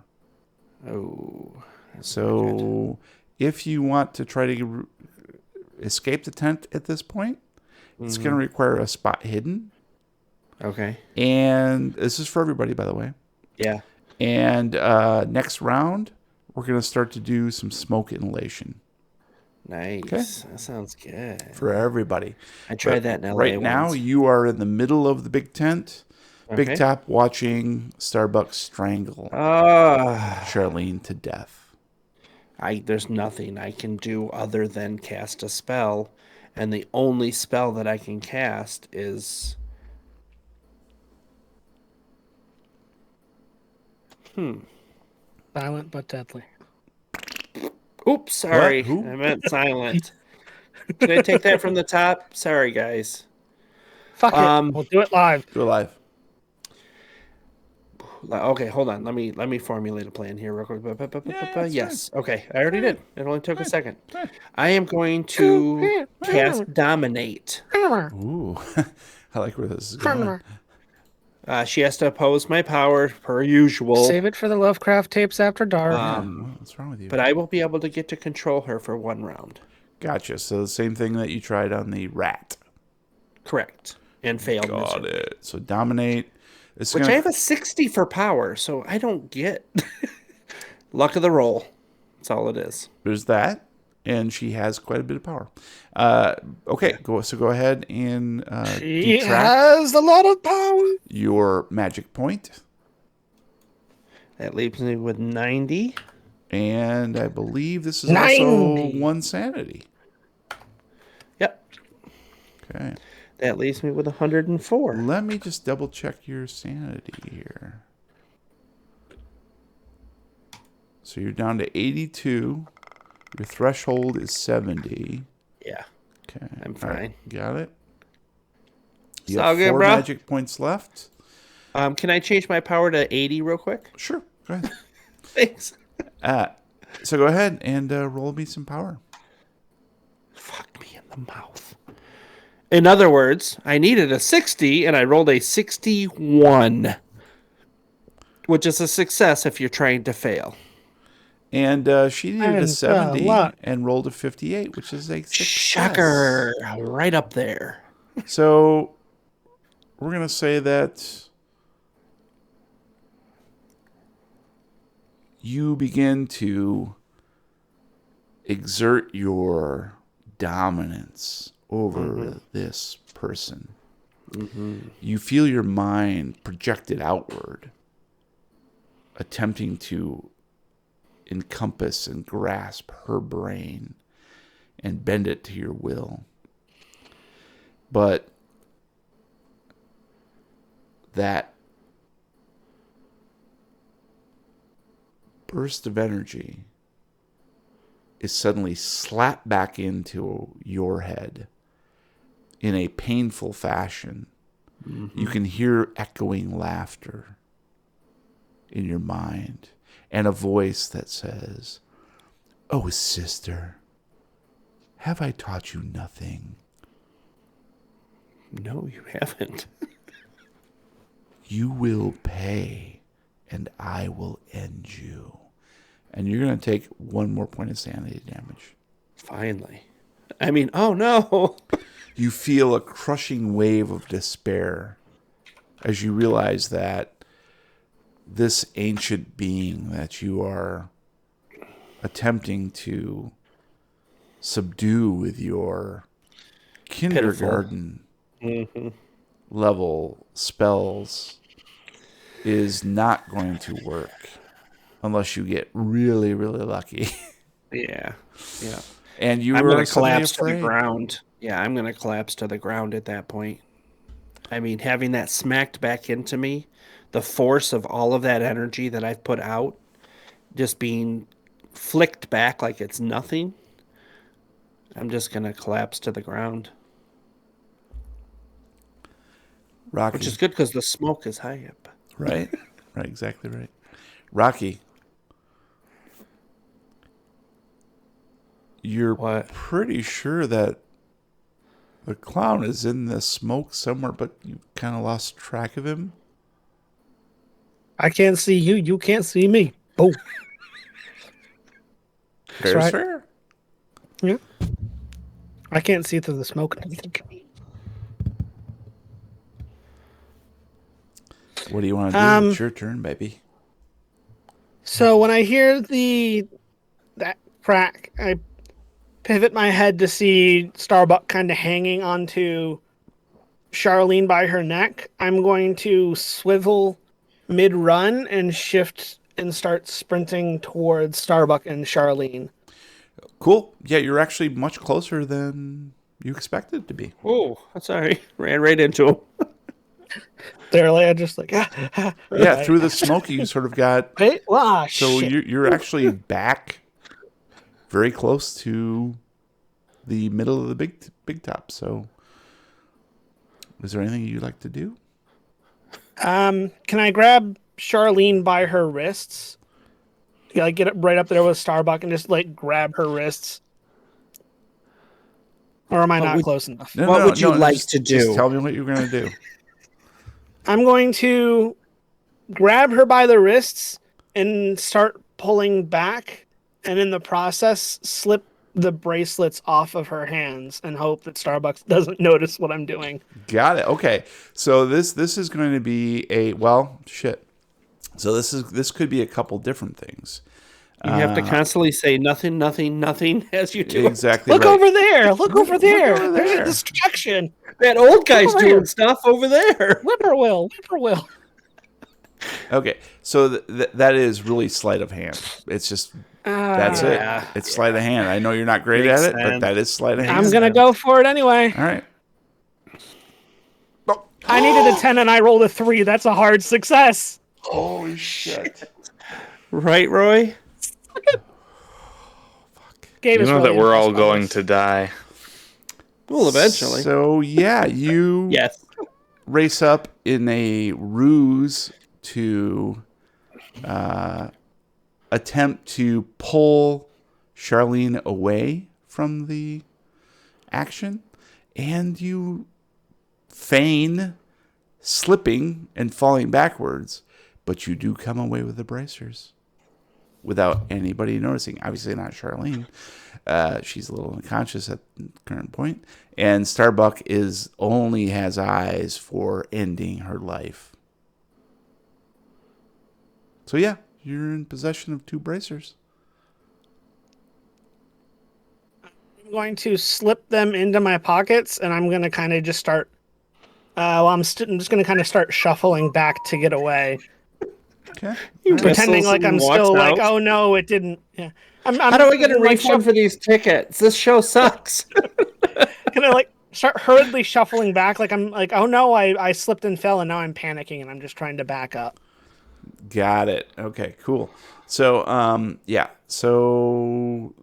Oh. So if you want to try to escape the tent at this point, it's going to require a spot hidden. Okay. And this is for everybody, by the way. Yeah. And next round, we're going to start to do some smoke inhalation. Nice. Okay. That sounds good. For everybody. I tried that in LA right now, once. you are in the middle of the big tent. Okay. Big Top watching Starbuck strangle Ah. Charlene to death. There's nothing I can do other than cast a spell, and the only spell that I can cast is Silent but deadly. Oops, sorry. What? Who? I meant silent. Can I take that from the top? Sorry, guys. Fuck it. We'll do it live. Do it live. Okay, hold on. Let me formulate a plan here real quick. Yes. Okay, I already did. It only took a second. I am going to cast Dominate. Ooh. I like where this is going. She has to oppose my power per usual. Save it for the Lovecraft tapes after dark. What's wrong with you? But I will be able to get to control her for one round. Gotcha. So the same thing that you tried on the rat. Correct. And failed. Got it. So Dominate. Which I have a 60 for power, so I don't get luck of the roll. That's all it is. There's that, and she has quite a bit of power. Okay, go ahead and She detract has a lot of power. your magic point, That leaves me with 90. and I believe this is 90. also 1 sanity. Yep. Okay. That leaves me with 104. Let me just double check your sanity here. So you're down to 82. Your threshold is 70. Yeah. Okay. I'm All right, fine. got it. It's You all have good, 4 bro. magic points left. Can I change my power to 80 real quick? Sure. Go ahead. Thanks. So go ahead and roll me some power. Fuck me in the mouth. In other words, I needed a 60 and I rolled a 61, which is a success if you're trying to fail. And she needed a And, 70 luck. and rolled a 58, which is a success. Shocker. Right up there. So we're going to say that you begin to exert your dominance over this person. You feel your mind projected outward, attempting to encompass and grasp her brain and bend it to your will. But that burst of energy is suddenly slapped back into your head in a painful fashion. You can hear echoing laughter in your mind and a voice that says, "Oh, sister, have I taught you nothing? No, you haven't. You will pay, and I will end you." And you're going to take 1 more point of sanity damage. Finally. I mean, oh no. You feel a crushing wave of despair as you realize that this ancient being that you are attempting to subdue with your kindergarten level spells is not going to work unless you get really, really lucky. Yeah. Yeah. And you I'm were going to suddenly collapse to the afraid. ground. Yeah, I'm going to collapse to the ground at that point. I mean, having that smacked back into me, the force of all of that energy that I've put out, just being flicked back like it's nothing, I'm just going to collapse to the ground. Rocky. Which is good because the smoke is high up. Right? Right, exactly right. Rocky, you're What? pretty sure that the clown is in the smoke somewhere, but you kind of lost track of him. I can't see you. You can't see me. Boom. Fair's right. fair. Yeah. I can't see through the smoke. What do you want to do? It's your turn, baby. So when I hear that crack, I pivot my head to see Starbuck kind of hanging onto Charlene by her neck. I'm going to swivel mid-run and shift and start sprinting towards Starbuck and Charlene. Cool. Yeah, you're actually much closer than you expected to be. Oh, sorry. Ran right into him. Literally, I just like, Yeah, through the smoke, you sort of got. Wait, So shit. you're actually back very close to the middle of the big top. So, is there anything you'd like to do? Can I grab Charlene by her wrists? Like get it right up there with Starbuck and just like grab her wrists? Or am I not close enough? What would you like to do? Just tell me what you're going to do. I'm going to grab her by the wrists and start pulling back, and in the process, slip the bracelets off of her hands and hope that Starbucks doesn't notice what I'm doing. Got it. Okay. So this is going to be shit. So this could be a couple different things. You have to constantly say nothing, nothing, nothing as you do. Exactly. Look right. over there. Look over there. over There's there. a distraction. That old guy's over doing here. stuff over there. Whippoorwill. Okay. So that is really sleight of hand. It's just that's Yeah. it. It's sleight of hand. I know you're not great Makes at it, but sense. that is sleight of hand. I'm going to go for it anyway. All right. I needed a 10 and I rolled a 3. That's a hard success. Holy shit. Right, Roy? Gabe You is know really that we're all impressed by going this. to die. Well, eventually. So yeah, you Yes. race up in a ruse to attempt to pull Charlene away from the action, and you feign slipping and falling backwards, but you do come away with the bracers without anybody noticing. Obviously not Charlene. She's a little unconscious at the current point, and Starbuck only has eyes for ending her life. So yeah, you're in possession of 2 bracers. I'm going to slip them into my pockets, and I'm going to kind of just start. I'm just going to kind of start shuffling back to get away, Okay. pretending like I'm walks still like, out. oh no, it didn't. Yeah, I'm How do I get a like, refund for these tickets? This show sucks. Can I like start hurriedly shuffling back? Like I'm like, oh no, I slipped and fell, and now I'm panicking, and I'm just trying to back up. Got it. Okay, cool. So, yeah. So,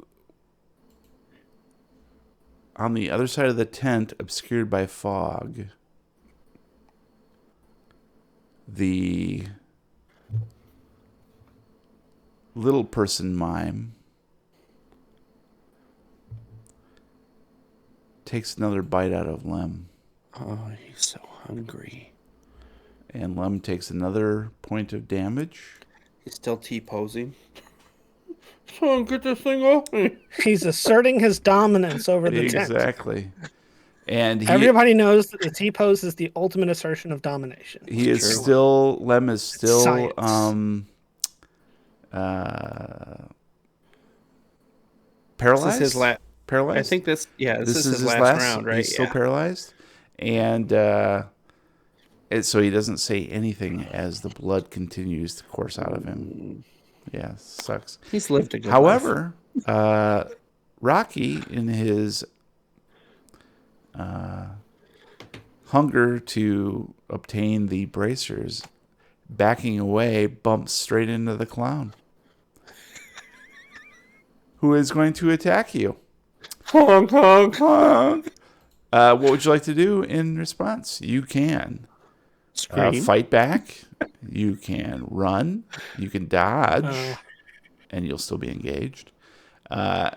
on the other side of the tent, obscured by fog, the little person mime takes another bite out of Lem, Oh, he's so hungry. and Lem takes another point of damage. He's still T-posing. Someone get this thing off me. He's asserting his dominance over the tent. Exactly. And Everybody knows that the T-pose is the ultimate assertion of domination. Lem is Science. still paralyzed. This is his last. Paralyzed. I think this is his last round, right? He's still paralyzed, and so he doesn't say anything as the blood continues to course out of him. Yeah, sucks. He's lived a good life. However, Rocky, in his hunger to obtain the bracers, backing away, bumps straight into the clown, who is going to attack you. Honk, honk, honk. What would you like to do in response? You can Scream. fight back. You can run. You can dodge, and you'll still be engaged. Aw,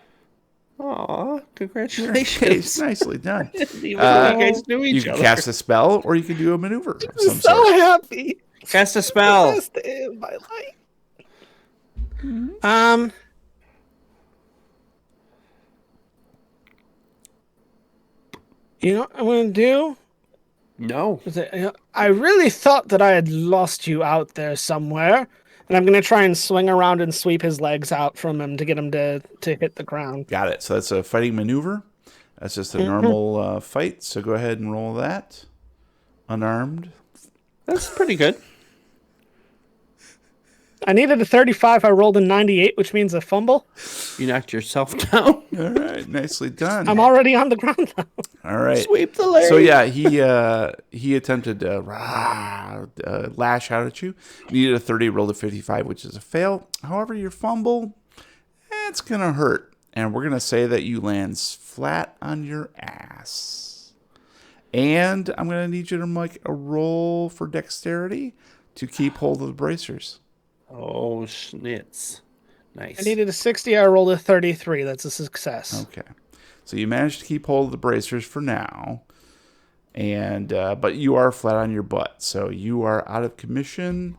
Okay, congratulations. nicely done. Even though you guys knew You each can other. cast a spell, or you can do a maneuver of some So sort. happy. Cast a spell. Best day of my life. You know what I'm gonna do? No. I really thought that I had lost you out there somewhere, and I'm gonna try and swing around and sweep his legs out from him to get him to hit the ground. Got it. So that's a fighting maneuver. That's just a Mhm. normal fight. So go ahead and roll that. Unarmed. That's pretty good. I needed a 35. I rolled a 98, which means a fumble. You knocked yourself down. All right. Nicely done. I'm already on the ground now. All right. Sweep the leg. So yeah, he attempted to lash out at you. Needed a 30, rolled a 55, which is a fail. However, your fumble, it's gonna hurt, and we're gonna say that you lands flat on your ass. And I'm gonna need you to make a roll for dexterity to keep hold of the bracers. Oh, schnitz. Nice. I needed a 60. I rolled a 33. That's a success. Okay. So you managed to keep hold of the bracers for now, and but you are flat on your butt, so you are out of commission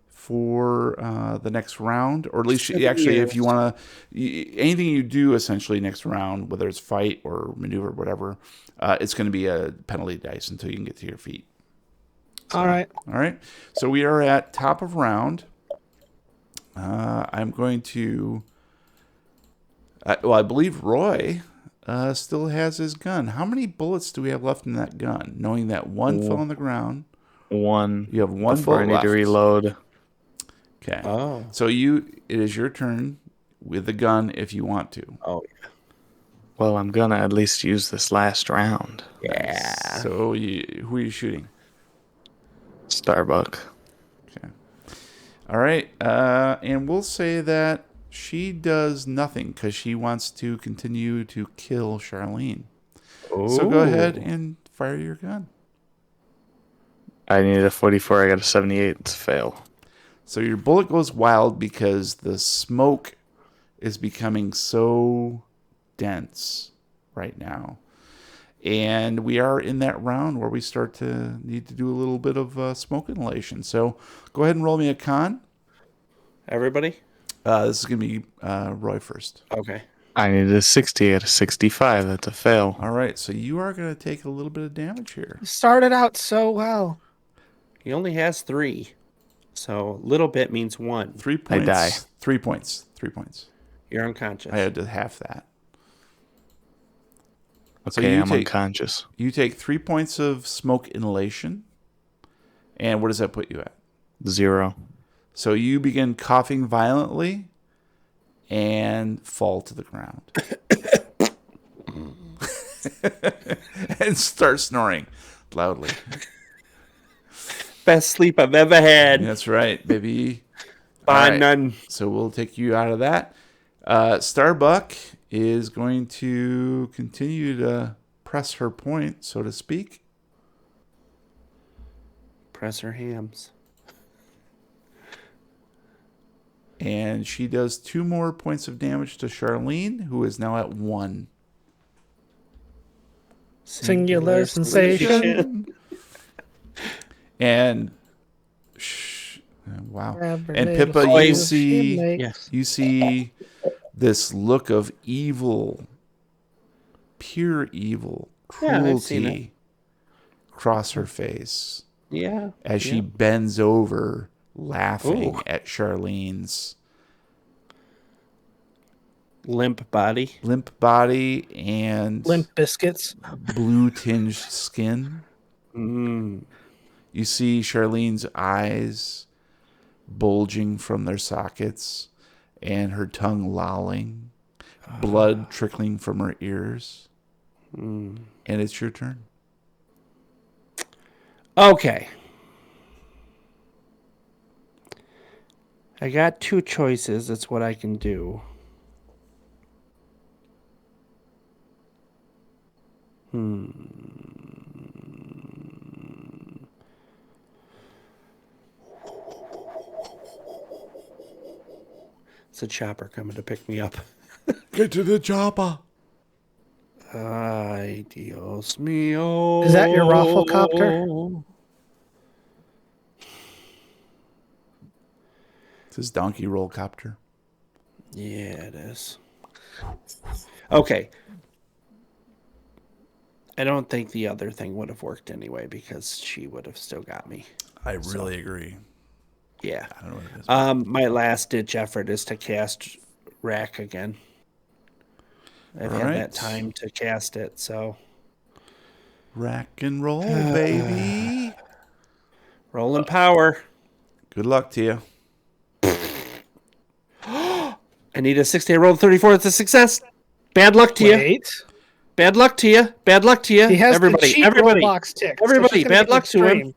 for the next round, or at least actually, if you want to, anything you do essentially next round, whether it's fight or maneuver, whatever, it's going to be a penalty dice until you can get to your feet. All right. All right. So we are at top of round. I'm going to. Well, I believe Roy still has his gun. How many bullets do we have left in that gun? Knowing that one fell on the ground. One. You have one before bullet I need left. to reload. Okay. Oh. So it is your turn with the gun if you want to. Oh, Well, I'm gonna at least use this last round. yeah. So who are you shooting? Starbuck. Okay. All right. And we'll say that she does nothing because she wants to continue to kill Charlene. So go ahead and fire your gun. I needed a 44. I got a 78. It's a fail. So your bullet goes wild because the smoke is becoming so dense right now. And we are in that round where we start to need to do a little bit of smoke inhalation. So go ahead and roll me a con. Everybody? This is going to be Roy first. Okay. I needed a 60 at a 65. That's a fail. All right. So you are going to take a little bit of damage here. Started out so well. He only has 3. So little bit means 1. 3 points. die. 3 points. 3 points. You're unconscious. I had to half that. Okay, you I'm unconscious. You take 3 points of smoke inhalation. And what does that put you at? 0. So you begin coughing violently and fall to the ground. And start snoring loudly. Best sleep I've ever had. That's right, baby. Bar All right. none. So we'll take you out of that. Starbuck is going to continue to press her point, so to speak. Press her hams. And she does 2 more points of damage to Charlene, who is now at 1. Singular sensation. And wow. And Pippa, you see this look of evil, pure evil, Yeah, I've seen cruelty cross her face Yeah. as she bends over laughing Ooh. at Charlene's Limp body. and Limp biscuits. blue tinged skin. Mm. You see Charlene's eyes bulging from their sockets and her tongue lolling, blood trickling from her ears. And it's your turn. Okay. I got 2 choices. That's what I can do. It's a chopper coming to pick me up. Get to the chopper. Ay, Dios mío. Is that your Rafflecopter? This is Donkey Roll Copter. Yeah, it is. Okay. I don't think the other thing would have worked anyway because she would have still got me. I really agree. Yeah. I don't know what it is. My last ditch effort is to cast Rack again. I've All had right. that time to cast it, so Rack and roll, baby. rolling power. Good luck to you. I need a 60. I rolled 34. It's a success. Bad luck to you. Wait. Bad luck to you. Bad luck to you. He has Everybody, the cheap everybody, roll box tick. everybody. Bad luck to him.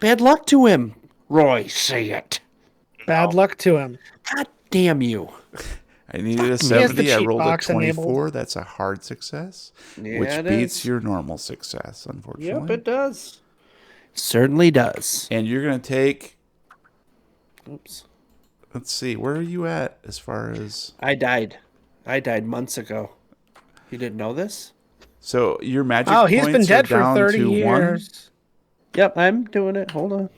Bad luck to him. Roy, say it. Bad luck to him. God damn you. I needed a He has the 70. I cheat rolled a box 24. enabled. That's a hard success, Yeah, which it beats is. your normal success, unfortunately. Yep, it does. Certainly does. And you're going to take, Oops. let's see, where are you at as far as... I died. I died months ago. You didn't know this? So your magic Oh, points he's been are dead for down 30 to years. Yep, I'm doing it. Hold on.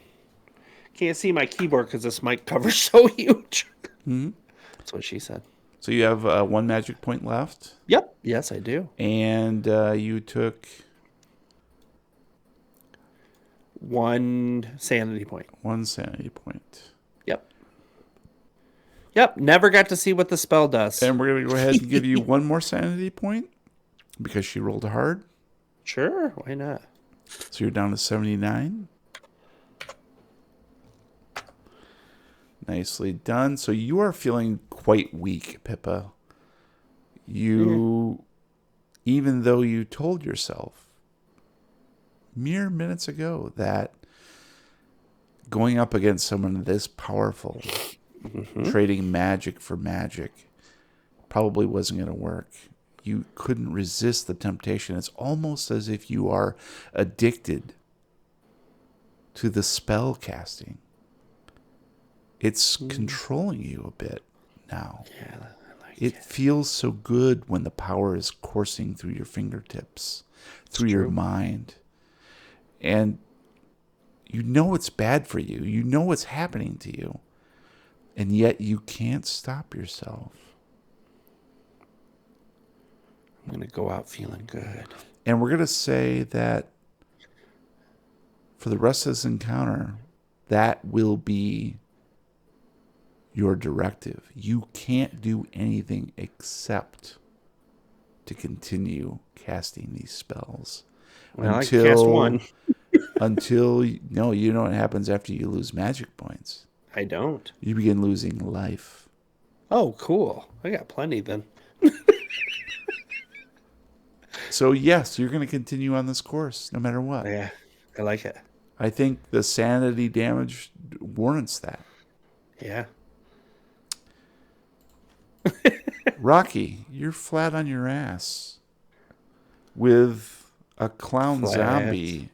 Can't see my keyboard because this mic cover's so huge. Mhm. That's what she said. So you have 1 magic point left. Yep. Yes, I do. And you took 1 sanity point. 1 sanity point. Yep. Yep. Never got to see what the spell does. And we're going to go ahead and give you 1 more sanity point because she rolled hard. Sure. Why not? So you're down to 79. Nicely done. So you are feeling quite weak, Pippa. You, even though you told yourself mere minutes ago that going up against someone this powerful, trading magic for magic, probably wasn't going to work. You couldn't resist the temptation. It's almost as if you are addicted to the spell casting. It's controlling you a bit now. Yeah, I like It feels so good when the power is coursing through your fingertips, through your mind. And you know it's bad for you. You know what's happening to you. And yet you can't stop yourself. I'm going to go out feeling good. And we're going to say that for the rest of this encounter, that will be your directive. You can't do anything except to continue casting these spells. Well, I can cast one. Until, no, you know what happens after you lose magic points. I don't. You begin losing life. Oh, cool. I got plenty then. So, yes, you're going to continue on this course no matter what. Yeah, I like it. I think the sanity damage warrants that. Yeah. Rocky, you're flat on your ass with a clown Flat. zombie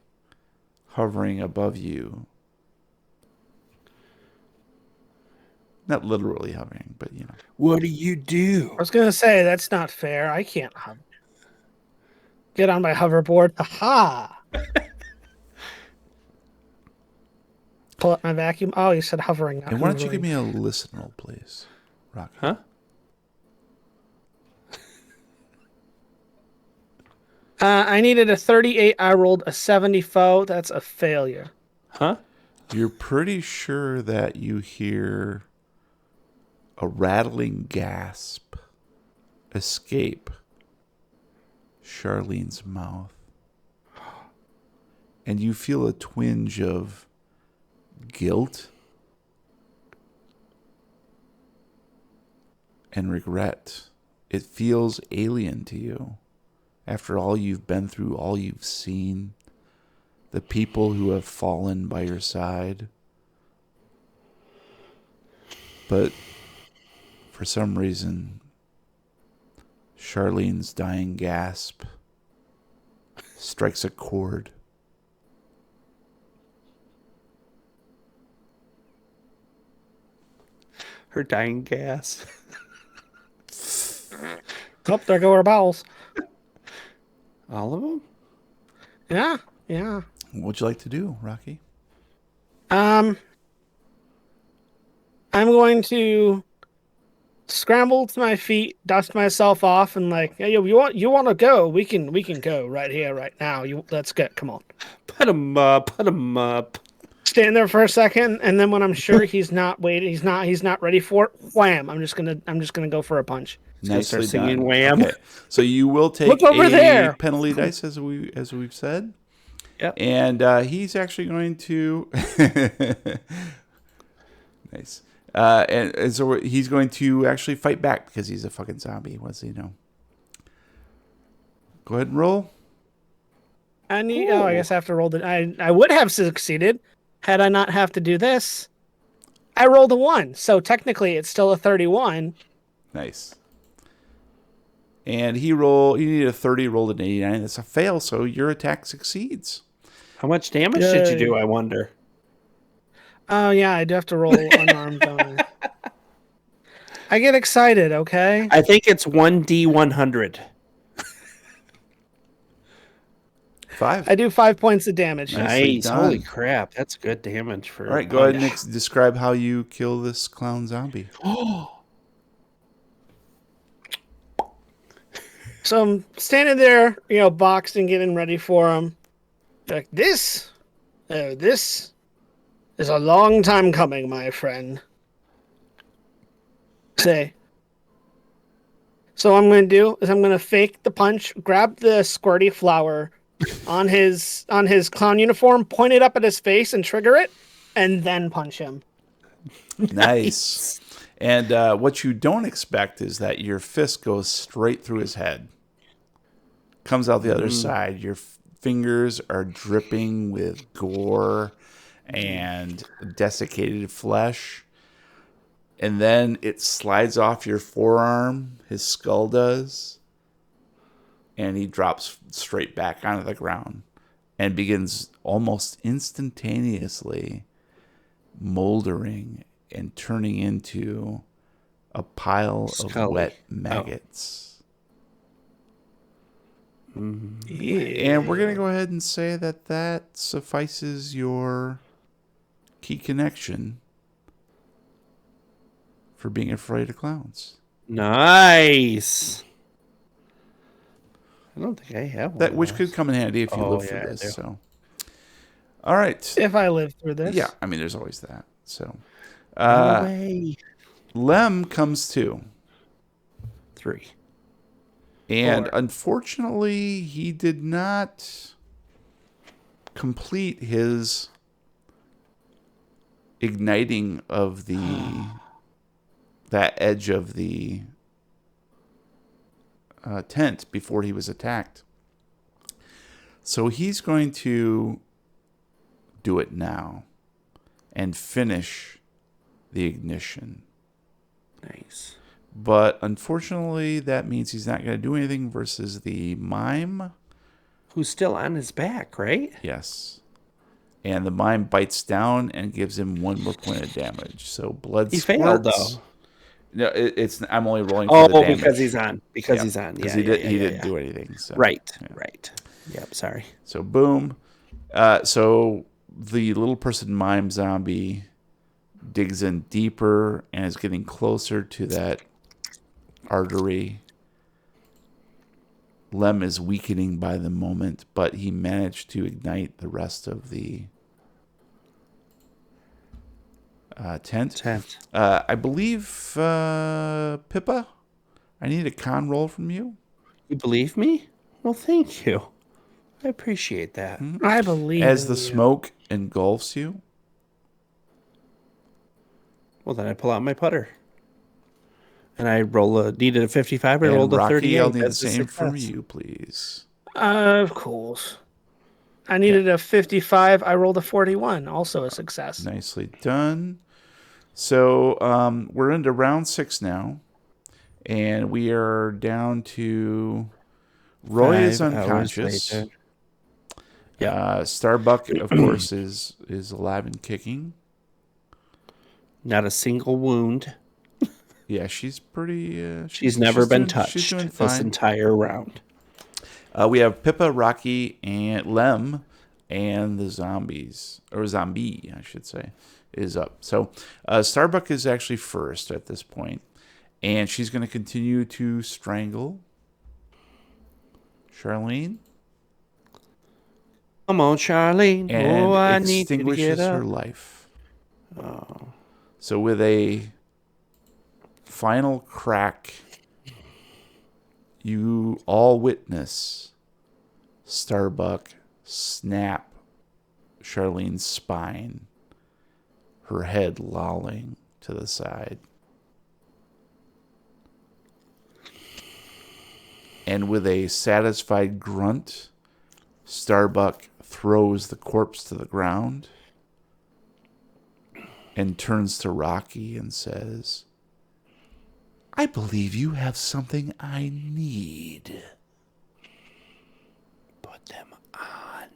hovering above you. Not literally hovering, but you know. What do you do? I was going to say, that's not fair. I can't hover. Get on my hoverboard. Aha! Pull up my vacuum. Oh, you said hovering. Not And why don't you hoovering. give me a listenal, please, Rocky? Huh? I needed a 38. I rolled a 70 foe. That's a failure. Huh? You're pretty sure that you hear a rattling gasp escape Charlene's mouth. And you feel a twinge of guilt and regret. It feels alien to you after all you've been through, all you've seen, the people who have fallen by your side. But for some reason, Charlene's dying gasp strikes a chord. Her dying gas. Oh, there go our bowels. All of them? Yeah, yeah. What would you like to do, Rocky? I'm going to scramble to my feet, dust myself off, and like, hey, you want to go? We can go right here, right now. Let's go. Come on. Put him up. Put him up. Stand there for a second, and then when I'm sure he's not waiting, he's not ready for it. Wham! I'm just gonna go for a punch. Gonna start Nicely singing done. Wham. Okay. So you will take Look over a there. penalty dice as we've said. Yep. And he's actually going to nice. And so he's going to actually fight back because he's a fucking zombie. What does he know? Go ahead and roll. I guess I have to roll the. I would have succeeded had I not have to do this. I rolled a 1, so technically it's still a 31. Nice. And he needed a 30, rolled an 89. That's a fail, so your attack succeeds. How much damage did you do, I wonder? Oh, yeah, I do have to roll unarmed. Don't I get excited, okay? I think it's 1d100. 5. I do 5 points of damage. Nicely Nice. done. Holy crap. That's good damage for All right, go ahead and describe how you kill this clown zombie. So I'm standing there, boxed and getting ready for him. Like, this is a long time coming, my friend. Say. So what I'm going to do is I'm going to fake the punch, grab the squirty flower on his clown uniform, point it up at his face and trigger it, and then punch him. Nice. And what you don't expect is that your fist goes straight through his head. Comes out the other side. Your fingers are dripping with gore and desiccated flesh. And then it slides off your forearm. His skull does. And he drops straight back onto the ground and begins almost instantaneously moldering and turning into a pile of wet maggots. And we're going to go ahead and say that suffices your key connection for being afraid of clowns. Nice. I don't think I have one. Which could come in handy if you live through this. So, all right. If I live through this. Yeah, I mean, there's always that. So, No way. Lem comes to 3. And 4. Unfortunately, he did not complete his igniting of that edge of the tent before he was attacked. So he's going to do it now and finish the ignition. Nice. But unfortunately, that means he's not going to do anything versus the mime. Who's still on his back, right? Yes. And the mime bites down and gives him 1 more point of damage. So blood He squirts. failed, though. No, I'm only rolling for the damage. Because he's on. Because he's on. Because Yeah, he didn't do anything. So. Right. Yeah. Right. Yep. Sorry. So boom. So the little person mime zombie digs in deeper and is getting closer to that artery. Lem is weakening by the moment, but he managed to ignite the rest of the tent. I believe, Pippa, I need a con roll from you. You believe me? Well, thank you. I appreciate that. I believe As in the you. smoke engulfs you. Well, then I pull out my putter. And I needed a 55. I And rolled a Rocky, 38. I'll need the That's a same from success. you, please. Of course. I needed a 55. I rolled a 41. Also a success. Nicely done. So we're into round 6 now. And we are down to Roy is 5 hours unconscious. later. Yeah. Starbuck, of course, is alive and kicking. Not a single wound. Yeah, she's pretty... She's never been doing- touched She's doing this fine. entire round. We have Pippa, Rocky, and Lem, and the zombies, or zombie, I should say, is up. So Starbuck is actually first at this point, And she's going to continue to strangle Charlene. Come on, Charlene. And I need you to get extinguishes her up. life. Oh. So with a final crack, you all witness Starbuck snap Charlene's spine, her head lolling to the side. And with a satisfied grunt, Starbuck throws the corpse to the ground and turns to Rocky and says, I believe you have something I need. Put them on.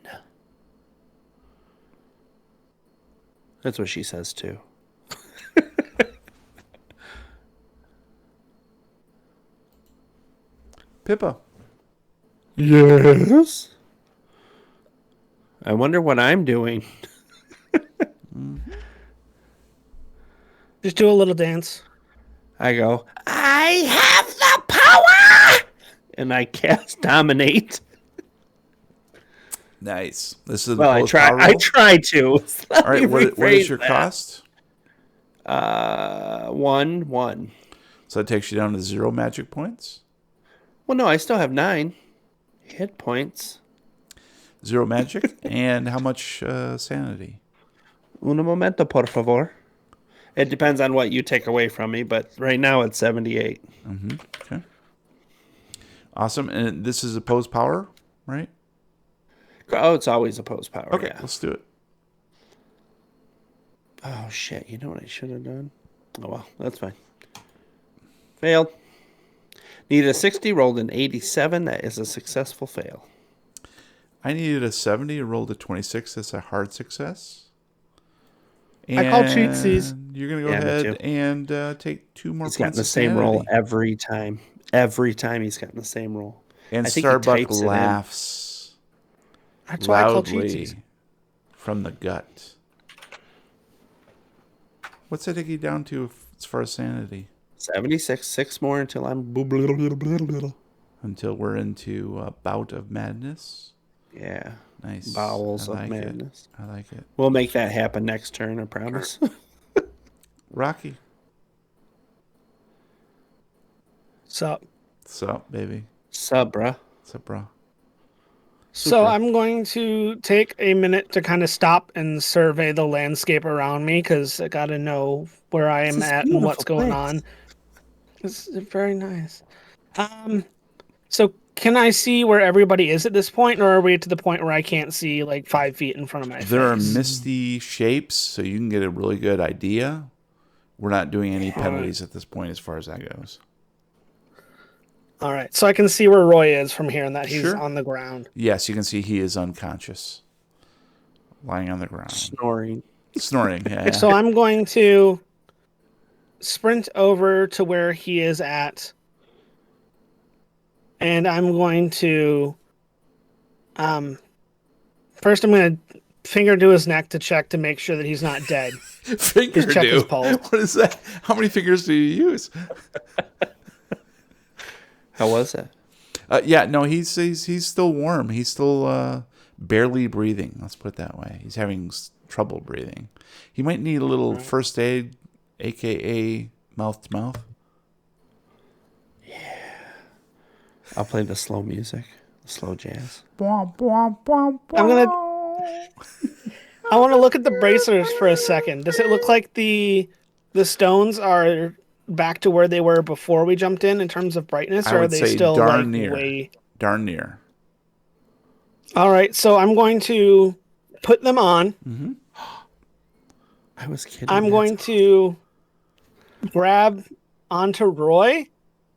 That's what she says, too. Pippa. Yes. I wonder what I'm doing. Just do a little dance. I go, I have the power! And I cast Dominate. Nice. This is the Well, I try to. All right, what is your cost? 1. So that takes you down to 0 magic points. Well, no, I still have 9 hit points. 0 magic. And how much sanity? Un momento, por favor. It depends on what you take away from me, but right now it's 78. Mm-hmm. Okay. Awesome. And this is opposed power, right? Oh, it's always opposed power. Okay, Yeah. let's do it. Oh, shit. You know what I should have done? Oh, well, that's fine. Failed. Needed a 60, rolled an 87. That is a successful fail. I needed a 70, I rolled a 26. That's a hard success. And I call cheatsies. you're going to go Yeah, me ahead too. and take 2 more He's points gotten the of same roll sanity. every time. Every time he's gotten the same roll. And I think he Starbuck types it in. laughs That's why I call loudly cheatsies. from the gut. What's that take you down to as far as sanity? 76, 6 more until I'm... Until we're into a bout of madness. Yeah. Nice. Bowels I of like madness. It. I like it. We'll make that happen next turn, I promise. Rocky. So, What's up, baby? Sub, bruh. What's up, bro? so I'm going to take a minute to kind of stop and survey the landscape around me because I got to know where I am This is at and beautiful what's going place. on. This is very nice. So can I see where everybody is at this point, or are we to the point where I can't see like 5 feet in front of my There are face? misty shapes, so you can get a really good idea. We're not doing any penalties at this point as far as that goes. All right, so I can see where Roy is from here and that he's Sure. on the ground. Yes, you can see he is unconscious. Lying on the ground. Snoring. Snoring, yeah. So I'm going to sprint over to where he is at. And I'm going to first I'm going to finger to his neck to check to make sure that he's not dead. Finger Just check his do? pulse. What is that? How many fingers do you use? How was that? Yeah, no, he's still warm. He's still barely breathing. Let's put it that way. He's having trouble breathing. He might need a little first aid, aka mouth to mouth. I'll play the slow music, the slow jazz. I'm going to I want to look at the bracers for a second. Does it look like the stones are back to where they were before we jumped in terms of brightness, I or are would they say still darn like near. way? Darn near. All right, so I'm going to put them on. I was kidding. I'm going to grab onto Roy,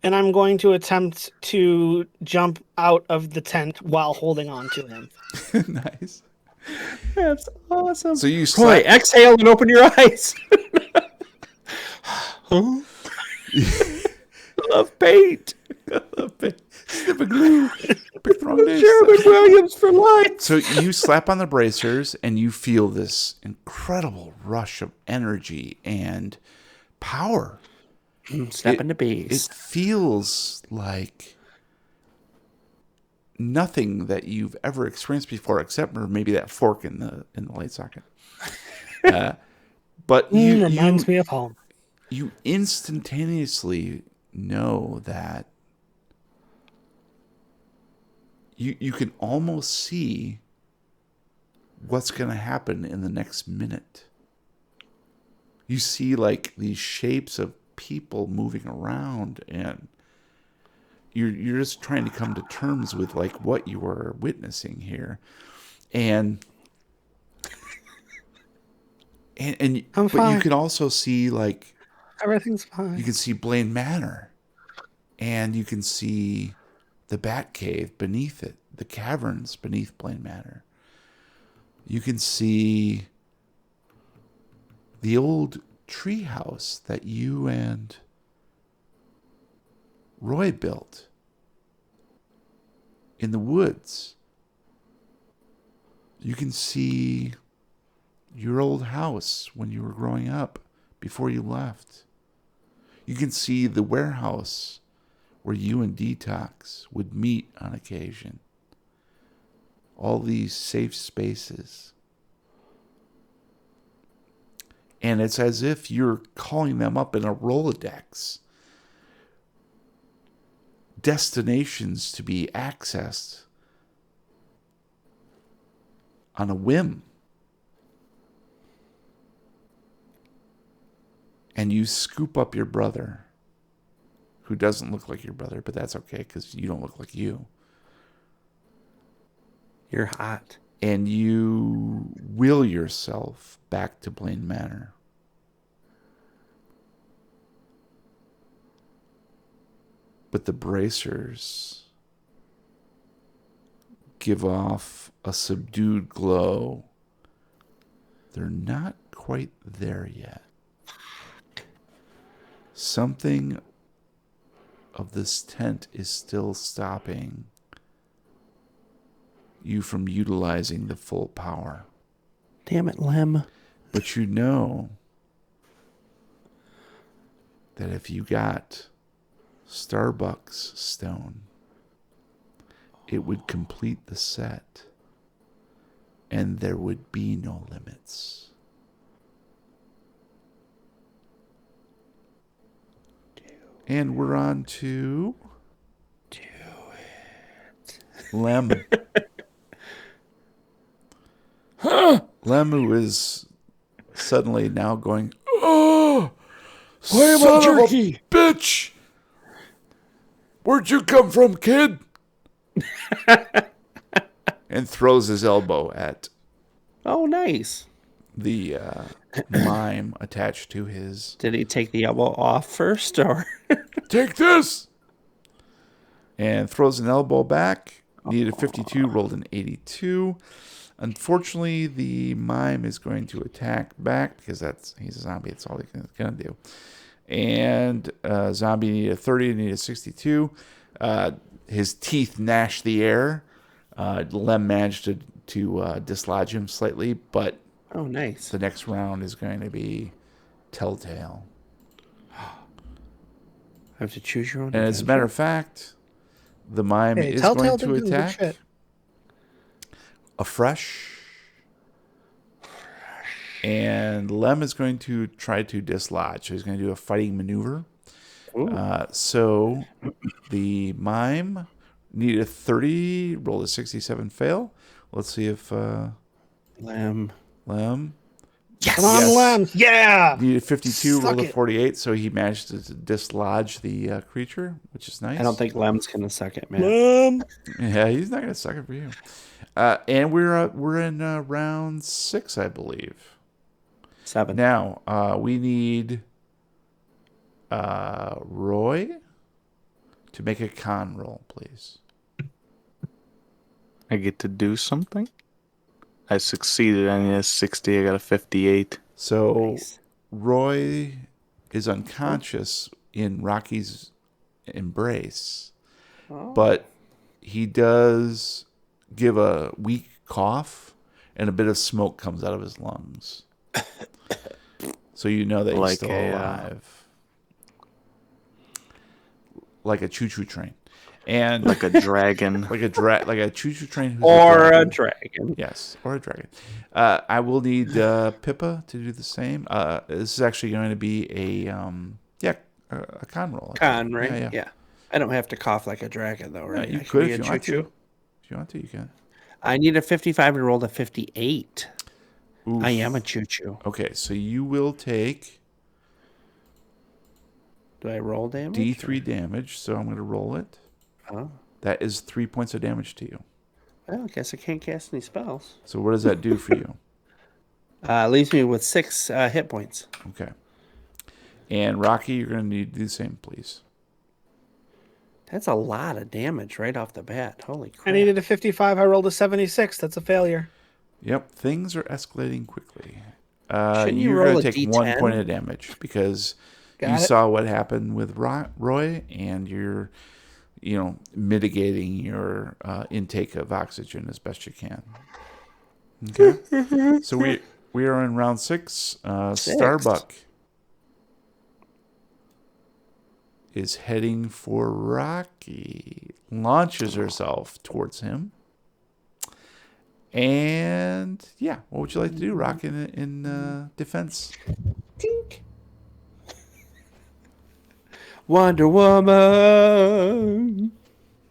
and I'm going to attempt to jump out of the tent while holding on to him. Nice. That's awesome. So you Roy, slap, exhale and open your eyes. Love paint. snip a glue. Pick the wrong days. Sherman Williams for life. So you slap on the bracers and you feel this incredible rush of energy and power Step into bees. It feels like nothing that you've ever experienced before, except for maybe that fork in the light socket. But Reminds me of home. you instantaneously know that you can almost see what's going to happen in the next minute. You see like these shapes of people moving around, and you're just trying to come to terms with like what you are witnessing here. And I'm but fine. you can also see like Everything's fine. you can see Blaine Manor, and you can see the Batcave beneath it, the caverns beneath Blaine Manor. You can see the old treehouse that you and Roy built in the woods. You can see your old house when you were growing up before you left. You can see the warehouse where you and Detox would meet on occasion. All these safe spaces. And it's as if you're calling them up in a Rolodex. Destinations to be accessed on a whim. And you scoop up your brother, who doesn't look like your brother, but that's okay because you don't look like you. You're hot. And you will yourself back to Blaine Manor. But the bracers give off a subdued glow. They're not quite there yet. Something of this tent is still stopping you from utilizing the full power. Damn it, Lem. But you know that if you got Starbuck's stone, it would complete the set, and there would be no limits. And we're on to Do it. Lem. Lem, who is suddenly now going, "Oh, Play son my of a jerky." bitch! Where'd you come from, kid?" And throws his elbow at Oh, nice. the mime attached to his. Did he take the elbow off first, or? "Take this!" And throws an elbow back. Needed 52, rolled an 82. Unfortunately, the mime is going to attack back because he's a zombie. That's all he's going to do. And zombie needed a 30, needed a 62. His teeth gnash the air. Lem managed to dislodge him slightly, but Oh, nice. the next round is going to be Telltale. Have to choose your own. And as a matter of fact, the mime Hey, is Telltale going to did some good attack shit. afresh. And Lem is going to try to dislodge. So he's going to do a fighting maneuver. So the mime needed a 30, rolled a 67, fail. Let's see if Lem. Lem Come on, Lem. Yeah. needed 52, Suck rolled a it. 48. So he managed to dislodge the creature, which is nice. I don't think Lem's gonna suck it, man. Lem. Yeah, he's not going to suck it for you. And we're in round 6, I believe. 7. Now, we need Roy to make a con roll, please. I get to do something. I succeeded. I need a 60. I got a 58. So, Nice. Roy is unconscious in Rocky's embrace, but he does give a weak cough, and a bit of smoke comes out of his lungs. So you know that he's Like still a, alive. like a choo-choo train. And Like a dragon. like a choo-choo train who's Or a a dragon. dragon. Yes, or a dragon. I will need Pippa to do the same. This is actually going to be a con roll. I Con, think. right? Yeah. Yeah. I don't have to cough like a dragon, though, right? You I could be if a you want to. choo-choo. If you want to, you can. I need a 55 and rolled a 58. Oof. I am a choo-choo. Okay, so you will take Do I roll damage? D3 damage, so I'm going to roll it. Oh. That is 3 points of damage to you. Well, I guess I can't cast any spells. So what does that do for you? Leaves me with 6 hit points. Okay. And Rocky, you're going to need to do the same, please. That's a lot of damage right off the bat. Holy crap. I needed a 55. I rolled a 76. That's a failure. Yep, things are escalating quickly. Shouldn't you You're roll going a to take D10? 1 point of damage because you saw what happened with Roy, and you're, mitigating your intake of oxygen as best you can. Okay, so we are in round 6. Starbuck is heading for Rocky, launches herself towards him. And yeah, what would you like to do, Rock, in defense? Tink. Wonder Woman.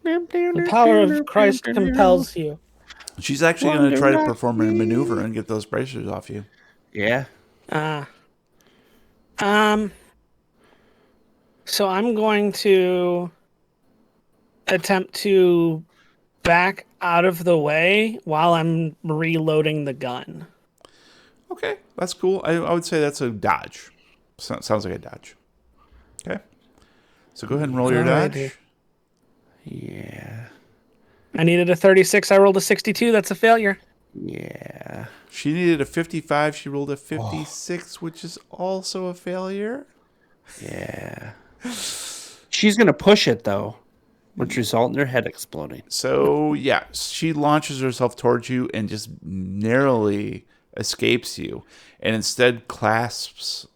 The power of Christ compels you. She's actually going to try to perform a maneuver and get those bracers off you. Yeah. So I'm going to attempt to back out of the way while I'm reloading the gun. Okay, that's cool. I would say that's a dodge. Sounds like a dodge. Okay. So go ahead and roll your Alrighty. dodge. Yeah. I needed a 36. I rolled a 62. That's a failure. Yeah. She needed a 55. She rolled a 56, which is also a failure. Yeah. She's going to push it, though, which result in her head exploding. So, yeah, she launches herself towards you and just narrowly escapes you, and instead clasps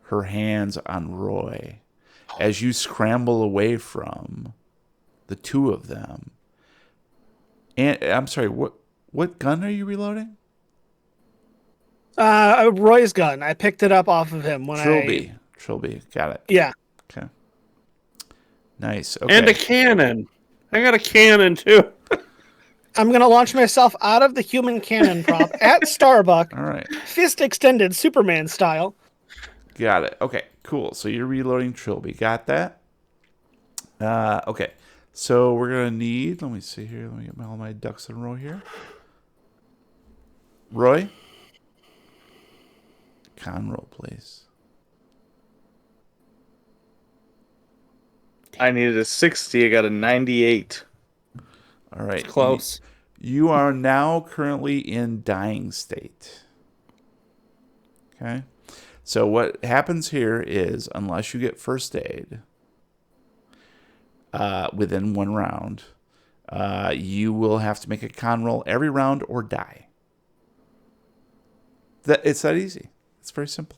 her hands on Roy as you scramble away from the two of them. And I'm sorry, what gun are you reloading? Roy's gun. I picked it up off of him when Trilby, got it. Yeah. Okay. Nice. Okay. And a cannon. I got a cannon, too. I'm going to launch myself out of the human cannon prop at Starbuck, All right. fist extended, Superman style. Got it. Okay, cool. So you're reloading Trilby. Got that? Okay. So we're going to need, let me see here. Let me get all my ducks in a row here. Roy? Con roll, please. I needed a 60. I got a 98. All right. Close. You are now currently in dying state. Okay. So what happens here is, unless you get first aid within 1 round, you will have to make a con roll every round or die. It's that easy. It's very simple.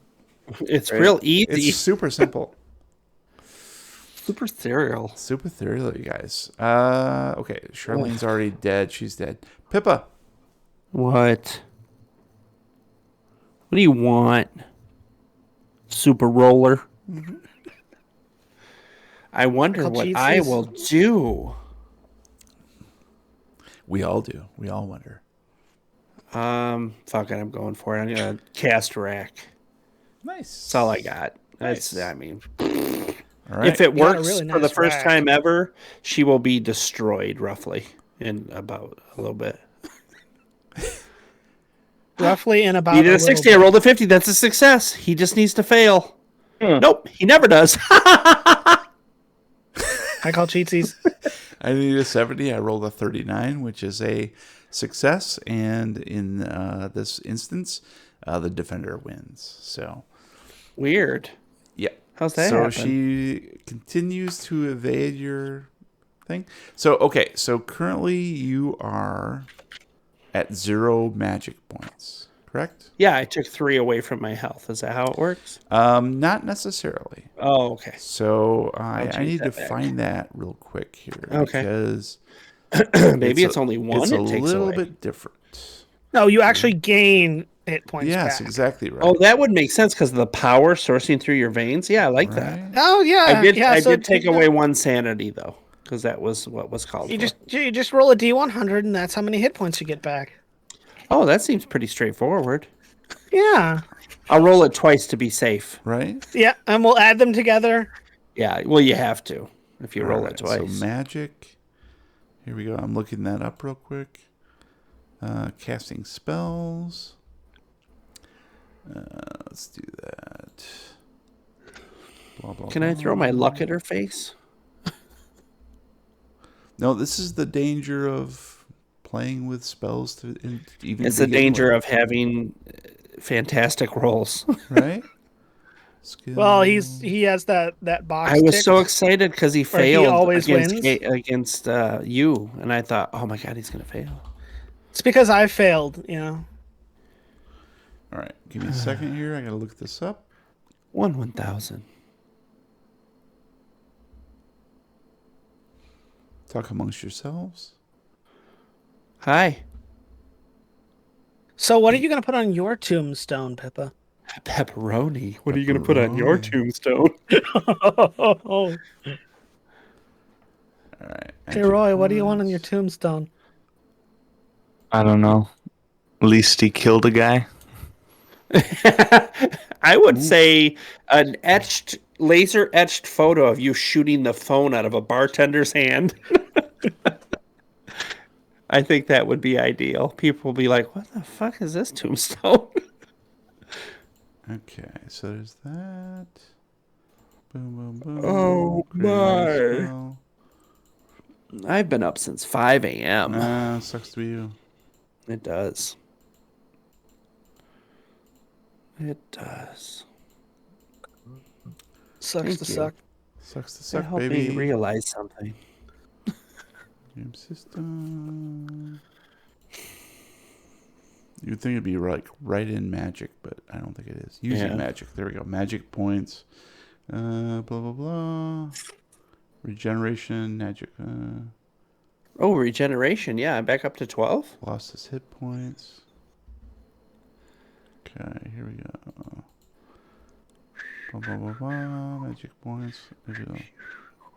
It's real easy. It's super simple. Super cereal. Super ethereal, you guys. Okay, Charlene's already dead. She's dead. Pippa. What? What do you want? Super roller? Mm-hmm. I wonder what I will do. We all do. We all wonder. Fuck it, I'm going for it. I'm gonna cast rack. Nice. That's all I got. Nice. That's, I mean, All right. if it You got a works really for the nice first rack. time ever, she will be destroyed roughly in about a little bit. Roughly in about He did a little 60. I rolled a 50. That's a success. He just needs to fail. Nope, he never does. I call cheatsies. I needed a 70. I rolled a 39, which is a success. And in this instance, the defender wins. So, Weird. yeah. How's that So happen? she continues to evade your thing. So, okay. So currently you are at 0 magic points. correct? Yeah, I took 3 away from my health. Is that how it works? Not necessarily. Oh, okay. So I change need to that back. find that real quick here Okay. because Maybe it's only 1 it's a it takes little away. bit different. No, you actually gain hit points Yes, back. exactly right. Oh, that would make sense because of the power sourcing through your veins. Yeah, I like that. Right? Oh yeah, I so did take away 1 sanity though, because that was what was called You for. just roll a d100, and that's how many hit points you get back. Oh, that seems pretty straightforward. Yeah, I'll roll it twice to be safe. Right? yeah, and we'll add them together. Yeah, well, you have to if you roll All right, it twice. So magic. Here we go. I'm looking that up real quick. Casting spells. Let's do that. Blah, blah, Can I throw my luck at her face? No, this is the danger of playing with spells to even. It's the begin danger with, of having fantastic rolls. right? Skill. Well, he has that box. I was tick. so excited because he Or he failed always against wins. against you, and I thought, oh my god, he's gonna fail. It's because I failed, you know. All right, give me a second here. I gotta look this up. 1,000. Talk amongst yourselves. Hi, So, what are you gonna put on your tombstone, Pippa? pepperoni. What are you gonna put on your tombstone? All right. Hey, Roy, what do you want on your tombstone? I don't know. At least he killed a guy. I would say an laser etched photo of you shooting the phone out of a bartender's hand. I think that would be ideal. People will be like, "What the fuck is this tombstone?" Okay, so there's that. Boom, boom, boom. Oh, Create a my. spell. I've been up since 5 a.m. Sucks to be you. It does. It does. Sucks Thank to you. suck. Sucks to That suck, helped baby. me realize something. Game system. You'd think it'd be like right in magic, but I don't think it is. Using Yeah. magic. There we go. Magic points. Blah blah blah. Regeneration. Magic. Oh, regeneration. Yeah, I'm back up to 12. Lost his hit points. Okay, here we go. Blah blah blah blah. Magic points. There we go.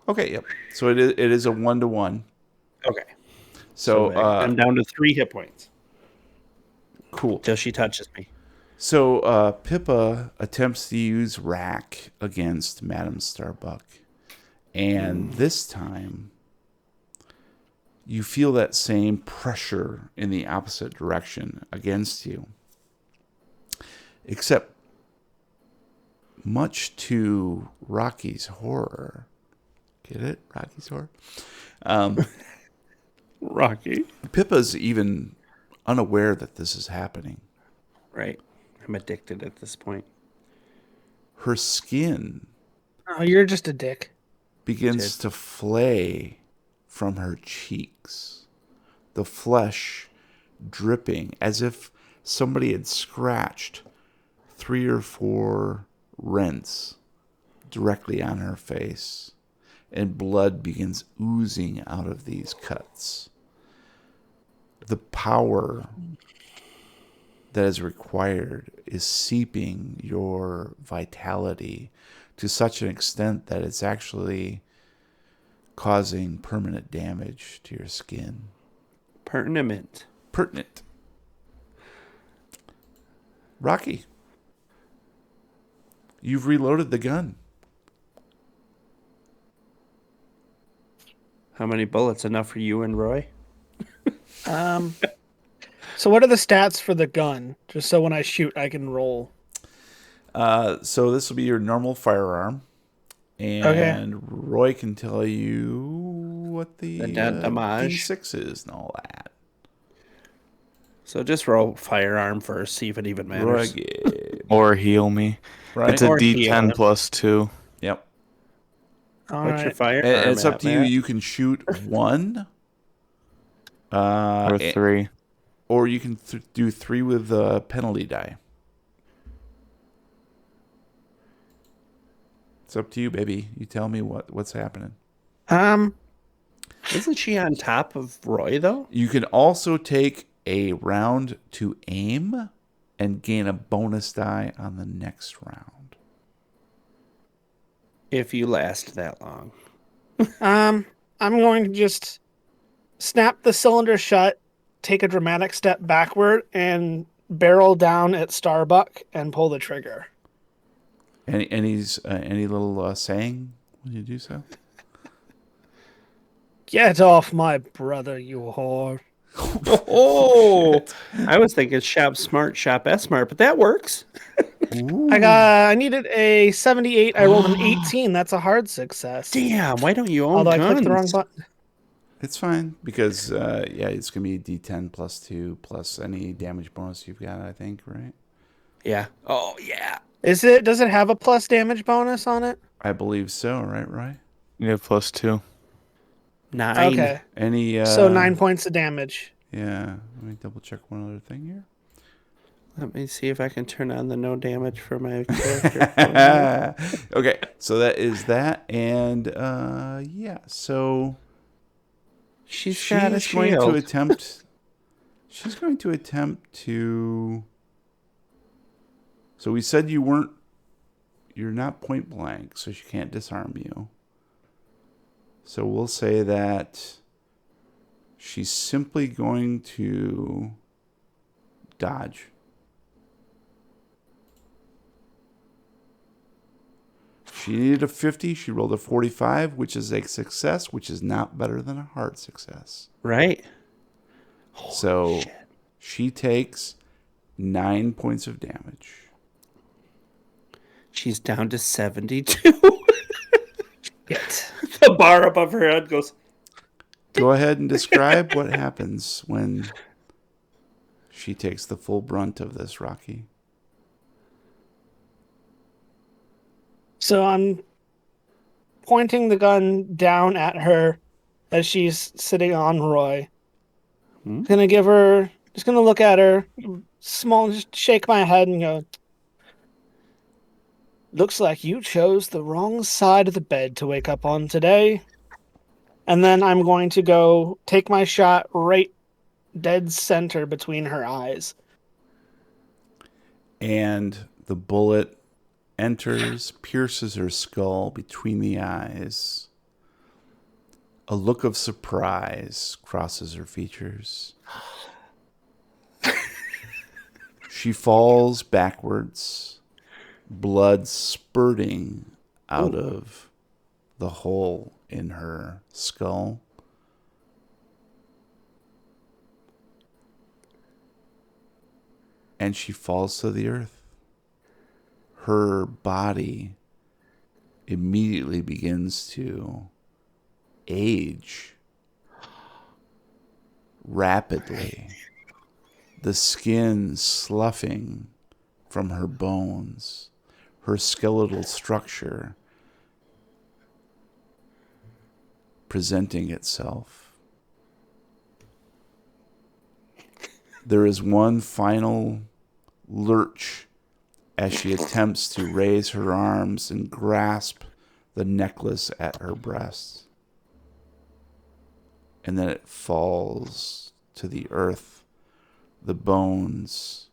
Okay, yep. So it is a 1-to-1. Okay. So I'm down to 3 hit points cool. till she touches me. So Pippa attempts to use Rack against Madame Starbuck. And this time, you feel that same pressure in the opposite direction against you. Except, much to Rocky's horror. Get it? Rocky's horror? Rocky. Pippa's even unaware that this is happening. Right. I'm addicted at this point. Her skin Oh, you're just a dick. begins to flay from her cheeks, the flesh dripping as if somebody had scratched 3 or 4 rents directly on her face, and blood begins oozing out of these cuts. The power that is required is seeping your vitality to such an extent that it's actually causing permanent damage to your skin. Pertinent. Pertinent. Rocky, you've reloaded the gun. How many bullets? Enough for you and Roy? So what are the stats for the gun? Just so when I shoot, I can roll. So this will be your normal firearm. And Roy can tell you what the damage. D6 is and all that. So just roll firearm first, see if it even matters. Rugged. Or heal me. Right? It's a Or heal D10 him. plus 2. Yep. All What's your right. firearm? And it's up at, to you. Matt? You can shoot 1. Or 3. Or you can do 3 with the penalty die. It's up to you, baby. You tell me what's happening. Isn't she on top of Roy though? You can also take a round to aim and gain a bonus die on the next round. If you last that long. I'm going to just snap the cylinder shut, take a dramatic step backward, and barrel down at Starbuck and pull the trigger. Any little saying when you do so? Get off my brother, you whore. Oh, I was thinking shop smart, shop S smart, but that works. I needed a 78. I rolled an 18. That's a hard success. Damn, why don't you own Although guns? I clicked the wrong button. It's fine because it's gonna be D10 plus 2 plus any damage bonus you've got. I think, right? Yeah. Oh yeah. Does it have a plus damage bonus on it? I believe so. Right, Roy? Yeah, +2. 9. Okay. Any? So 9 points of damage. Yeah. Let me double check one other thing here. Let me see if I can turn on the no damage for my character. Okay, so that is that, and so She's got a going to shield. attempt. She's going to attempt to. So we said you're not point blank, so she can't disarm you. So we'll say that she's simply going to dodge. She needed a 50. She rolled a 45, which is a success, which is not better than a hard success. Right. So shit. she takes 9 points of damage. She's down to 72. Shit. The bar above her head goes. Go ahead and describe what happens when she takes the full brunt of this, Rocky. So I'm pointing the gun down at her as she's sitting on Roy. Gonna give her, just gonna look at her, just shake my head and go, looks like you chose the wrong side of the bed to wake up on today. And then I'm going to go take my shot right dead center between her eyes. And the bullet enters, pierces her skull between the eyes. A look of surprise crosses her features. She falls backwards, blood spurting out of the hole in her skull. And she falls to the earth. Her body immediately begins to age rapidly. The skin sloughing from her bones, her skeletal structure presenting itself. There is one final lurch as she attempts to raise her arms and grasp the necklace at her breast. And then it falls to the earth, the bones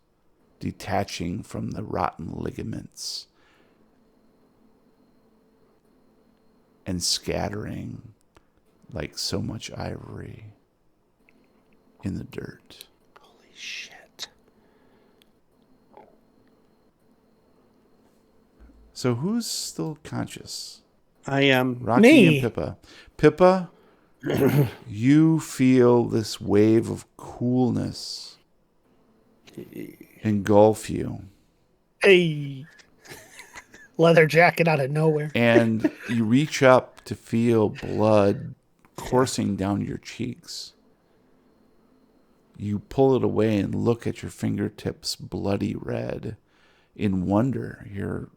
detaching from the rotten ligaments and scattering like so much ivory in the dirt. Holy shit. So who's still conscious? I am. Rocky Me. and Pippa. Pippa, you feel this wave of coolness engulf you. Hey. Leather jacket out of nowhere. And you reach up to feel blood coursing down your cheeks. You pull it away and look at your fingertips bloody red in wonder. You're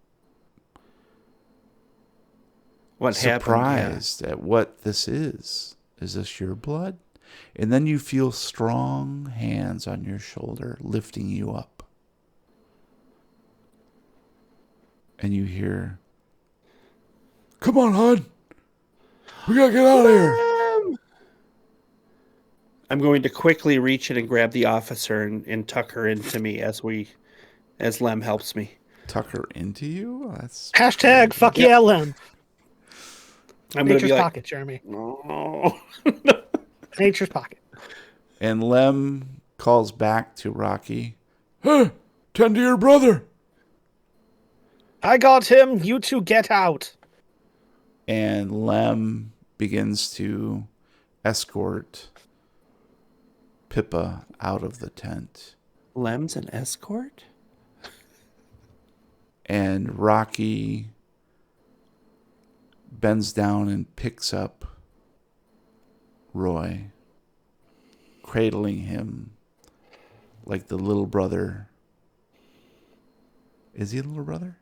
What happened? surprised at what this is. Is this your blood? And then you feel strong hands on your shoulder lifting you up. And you hear, "Come on, hon. We gotta get out of here." I'm going to quickly reach in and grab the officer and tuck her into me as Lem helps me. Tuck her into you? That's Hashtag fuck Yep. yeah, Lem. I'm going to Nature's be like, pocket, Jeremy. no. Nature's pocket. And Lem calls back to Rocky, "Hey, tend to your brother." I got him. You two get out. And Lem begins to escort Pippa out of the tent. Lem's an escort? And Rocky bends down and picks up Roy, cradling him like the little brother. Is he a little brother?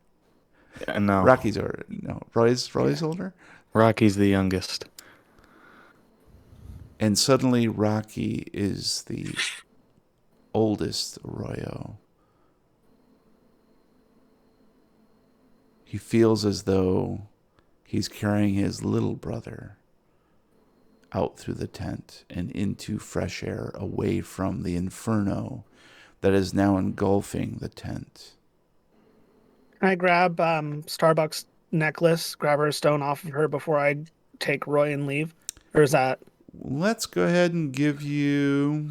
No. Rocky's older. No, Roy's older. Rocky's the youngest. And suddenly Rocky is the oldest Arroyo. He feels as though he's carrying his little brother out through the tent and into fresh air, away from the inferno that is now engulfing the tent. Can I grab Starbuck's necklace, grab her stone off of her before I take Roy and leave? Or is that... Let's go ahead and give you...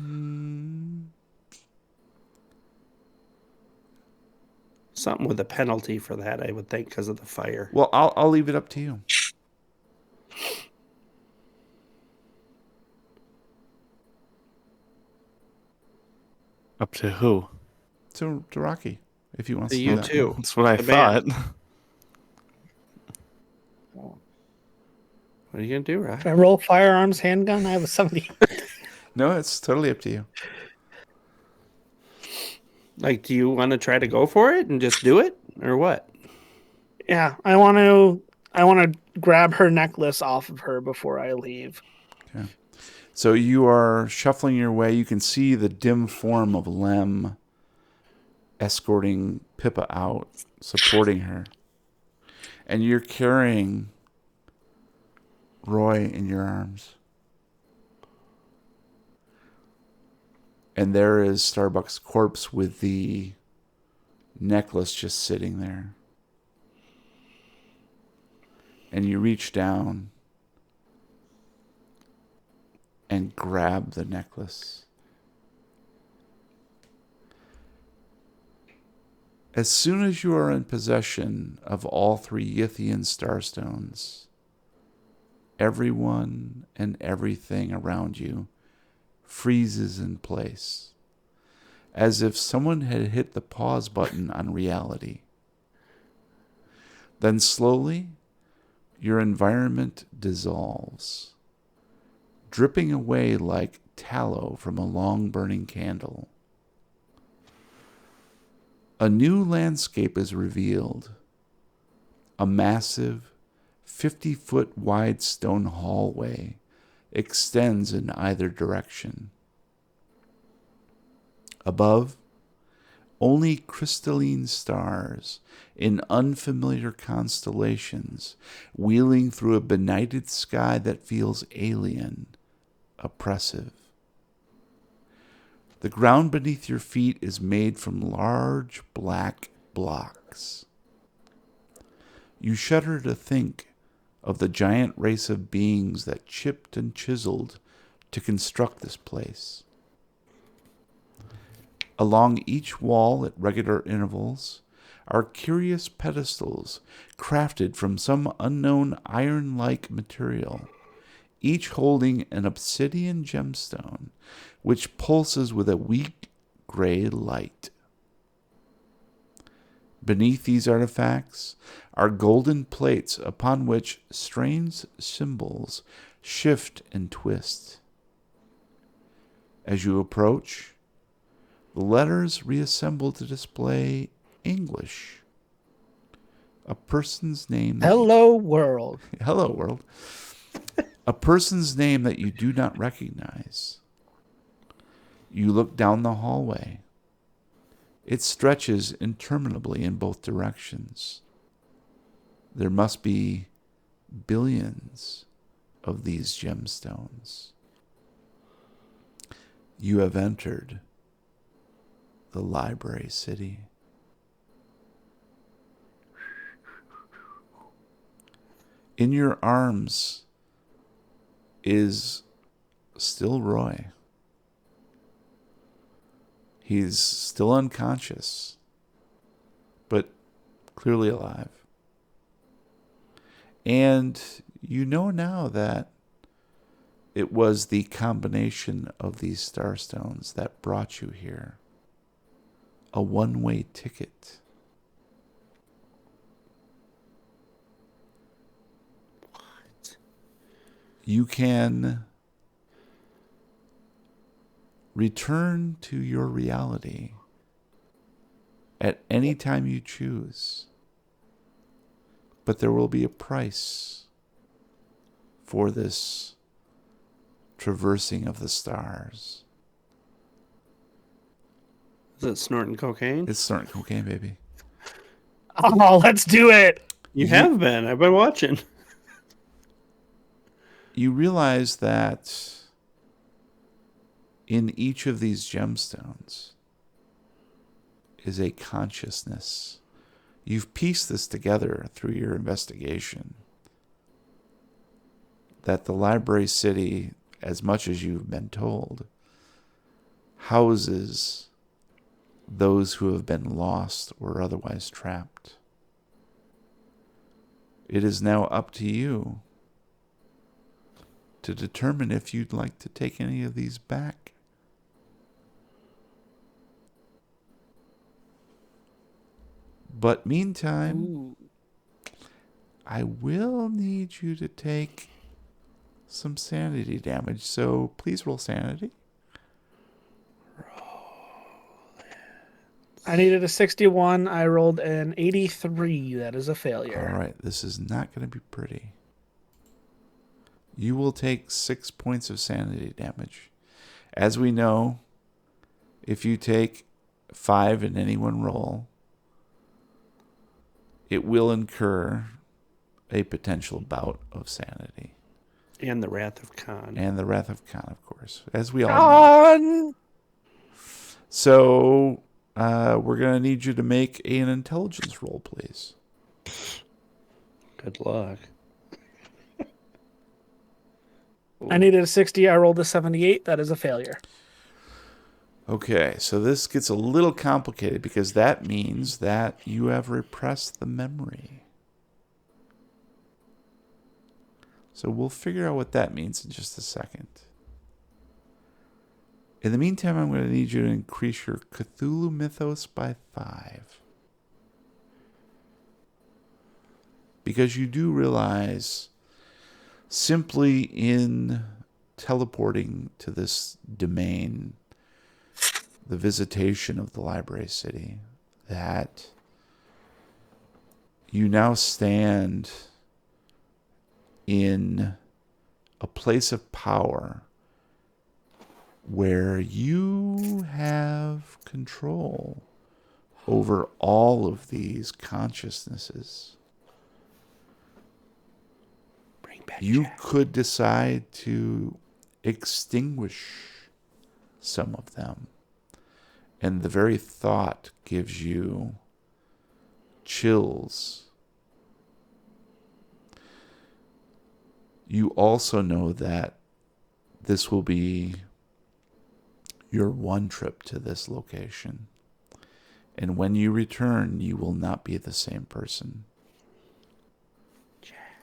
Something with a penalty for that, I would think, because of the fire. Well, I'll leave it up to you. Up to who? To Rocky, if you want To to you do that. too. That's what I The thought. man. What are you going to do, Rock? Can I roll firearms handgun? I have a 70. No, it's totally up to you. Like, do you want to try to go for it and just do it? Or what? Yeah, I want to grab her necklace off of her before I leave. Okay. So you are shuffling your way. You can see the dim form of Lem escorting Pippa out, supporting her. And you're carrying Roy in your arms. And there is Starbuck's corpse with the necklace just sitting there. And you reach down and grab the necklace. As soon as you are in possession of all three Yithian starstones, everyone and everything around you freezes in place, as if someone had hit the pause button on reality. Then slowly, your environment dissolves, dripping away like tallow from a long burning candle. A new landscape is revealed. A massive, 50-foot wide stone hallway extends in either direction. Above, only crystalline stars in unfamiliar constellations wheeling through a benighted sky that feels alien, oppressive. The ground beneath your feet is made from large black blocks. You shudder to think of the giant race of beings that chipped and chiseled to construct this place. Along each wall at regular intervals are curious pedestals crafted from some unknown iron-like material, each holding an obsidian gemstone which pulses with a weak gray light. Beneath these artifacts are golden plates upon which strange symbols shift and twist. As you approach, the letters reassemble to display English. A person's name. Hello, world. Hello, world. A person's name that you do not recognize. You look down the hallway. It stretches interminably in both directions. There must be billions of these gemstones. You have entered the library city. In your arms is still Roy. He's still unconscious, but clearly alive. And you know now that it was the combination of these starstones that brought you here. A one-way ticket. What? You can return to your reality at any time you choose. But there will be a price for this traversing of the stars. Is it snorting cocaine? It's snorting cocaine, baby. Oh, let's do it. You have been. I've been watching. You realize that in each of these gemstones is a consciousness. You've pieced this together through your investigation. That the library city, as much as you've been told, houses those who have been lost or otherwise trapped. It is now up to you to determine if you'd like to take any of these back. But meantime, I will need you to take some sanity damage. So please roll sanity. I needed a 61. I rolled an 83. That is a failure. All right, this is not going to be pretty. You will take 6 points of sanity damage. As we know, if you take 5 in any one roll, it will incur a potential bout of sanity. And the Wrath of Khan. And the Wrath of Khan, of course, as we all know. So, we're going to need you to make an intelligence roll, please. Good luck. I needed a 60. I rolled a 78. That is a failure. Okay, so this gets a little complicated because that means that you have repressed the memory. So we'll figure out what that means in just a second. In the meantime, I'm going to need you to increase your Cthulhu Mythos by 5. Because you do realize simply in teleporting to this domain, the visitation of the library city, that you now stand in a place of power where you have control over all of these consciousnesses. Bring back You Jack. could decide to extinguish some of them. And the very thought gives you chills. You also know that this will be your one trip to this location. And when you return, you will not be the same person. Jack.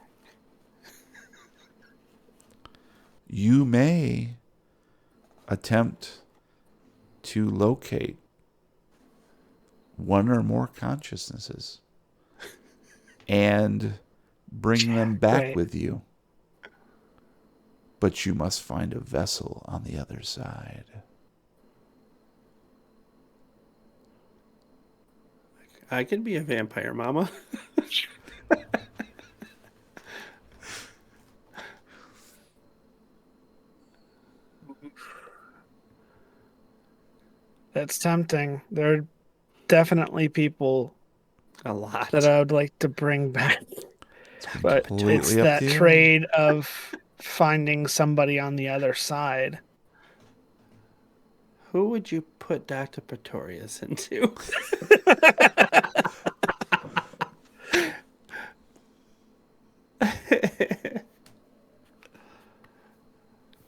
You may attempt to locate one or more consciousnesses and bring them back Right. with you. But you must find a vessel on the other side. I could be a vampire, Mama. It's tempting. There are definitely people A lot. that I would like to bring back, but completely it's up that to you. trade of finding somebody on the other side. Who would you put Dr. Pretorius into?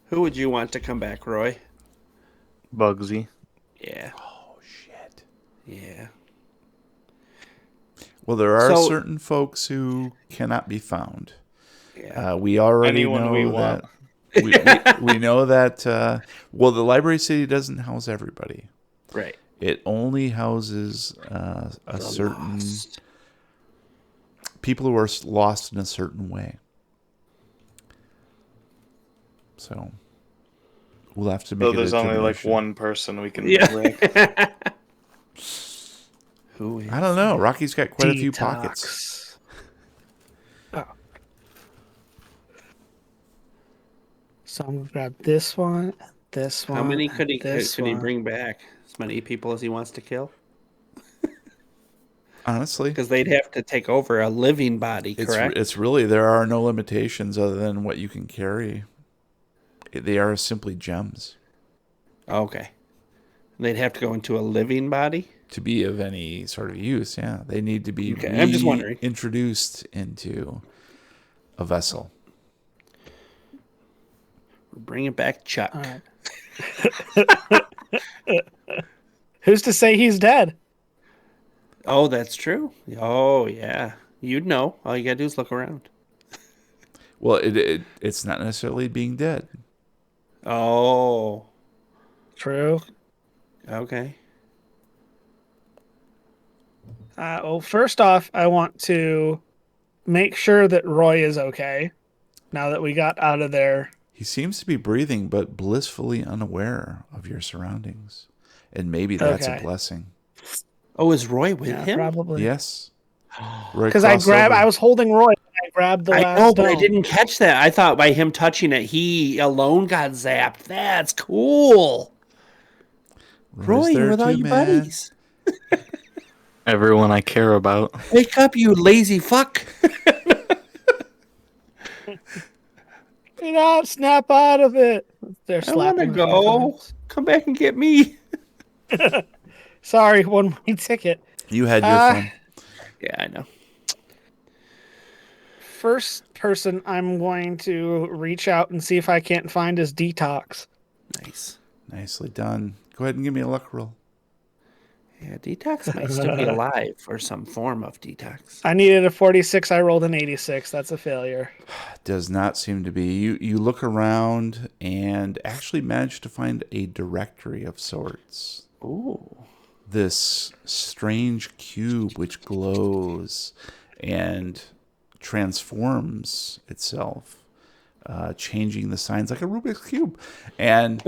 Who would you want to come back, Roy? Bugsy. Yeah. Oh, shit. Yeah. Well, there are So- certain folks who cannot be found. Yeah. We already Anyone know we that. want. We know that. Well, the Library City doesn't house everybody. Right. It only houses a certain Lost. people who are lost in a certain way. So we'll have to make So a there's only like determination. one person we can Yeah. bring back. Who is? I don't know. Rocky's got quite a few pockets. Detox. Oh. So I'm gonna grab this one, this one. How many could he this one. bring back? As many people as he wants to kill? Honestly, Because they'd have to take over a living body, correct? it's really, there are no limitations other than what you can carry. They are simply gems. Okay. They'd have to go into a living body? To be of any sort of use, yeah. They need to be Okay, I'm just wondering. introduced into a vessel. We're bringing back Chuck. All right. Who's to say he's dead? Oh, that's true. Oh, yeah. You'd know. All you gotta do is look around. Well, it's not necessarily being dead. Oh, True. okay. Well, first off, I want to make sure that Roy is okay. Now that we got out of there. He seems to be breathing, but blissfully unaware of your surroundings. And maybe that's a Okay. blessing. Oh, is Roy with Yeah, him? probably. Yes. Because I was holding Roy. And I grabbed the last I know, but I stone. didn't catch that. I thought by him touching it, he alone got zapped. That's cool. Roy, you're with all your buddies. Everyone I care about. Wake up, you lazy fuck. Get out, snap out of it. They're I want to slapping. go. Come back and get me. Sorry, one way ticket. You had your fun. Yeah, I know. First person I'm going to reach out and see if I can't find is Detox. Nice. Nicely done. Go ahead and give me a luck roll. Yeah, detox might still be alive or some form of detox. I needed a 46. I rolled an 86. That's a failure. Does not seem to be. You look around and actually manage to find a directory of sorts. Ooh. This strange cube which glows and transforms itself, changing the signs like a Rubik's Cube. And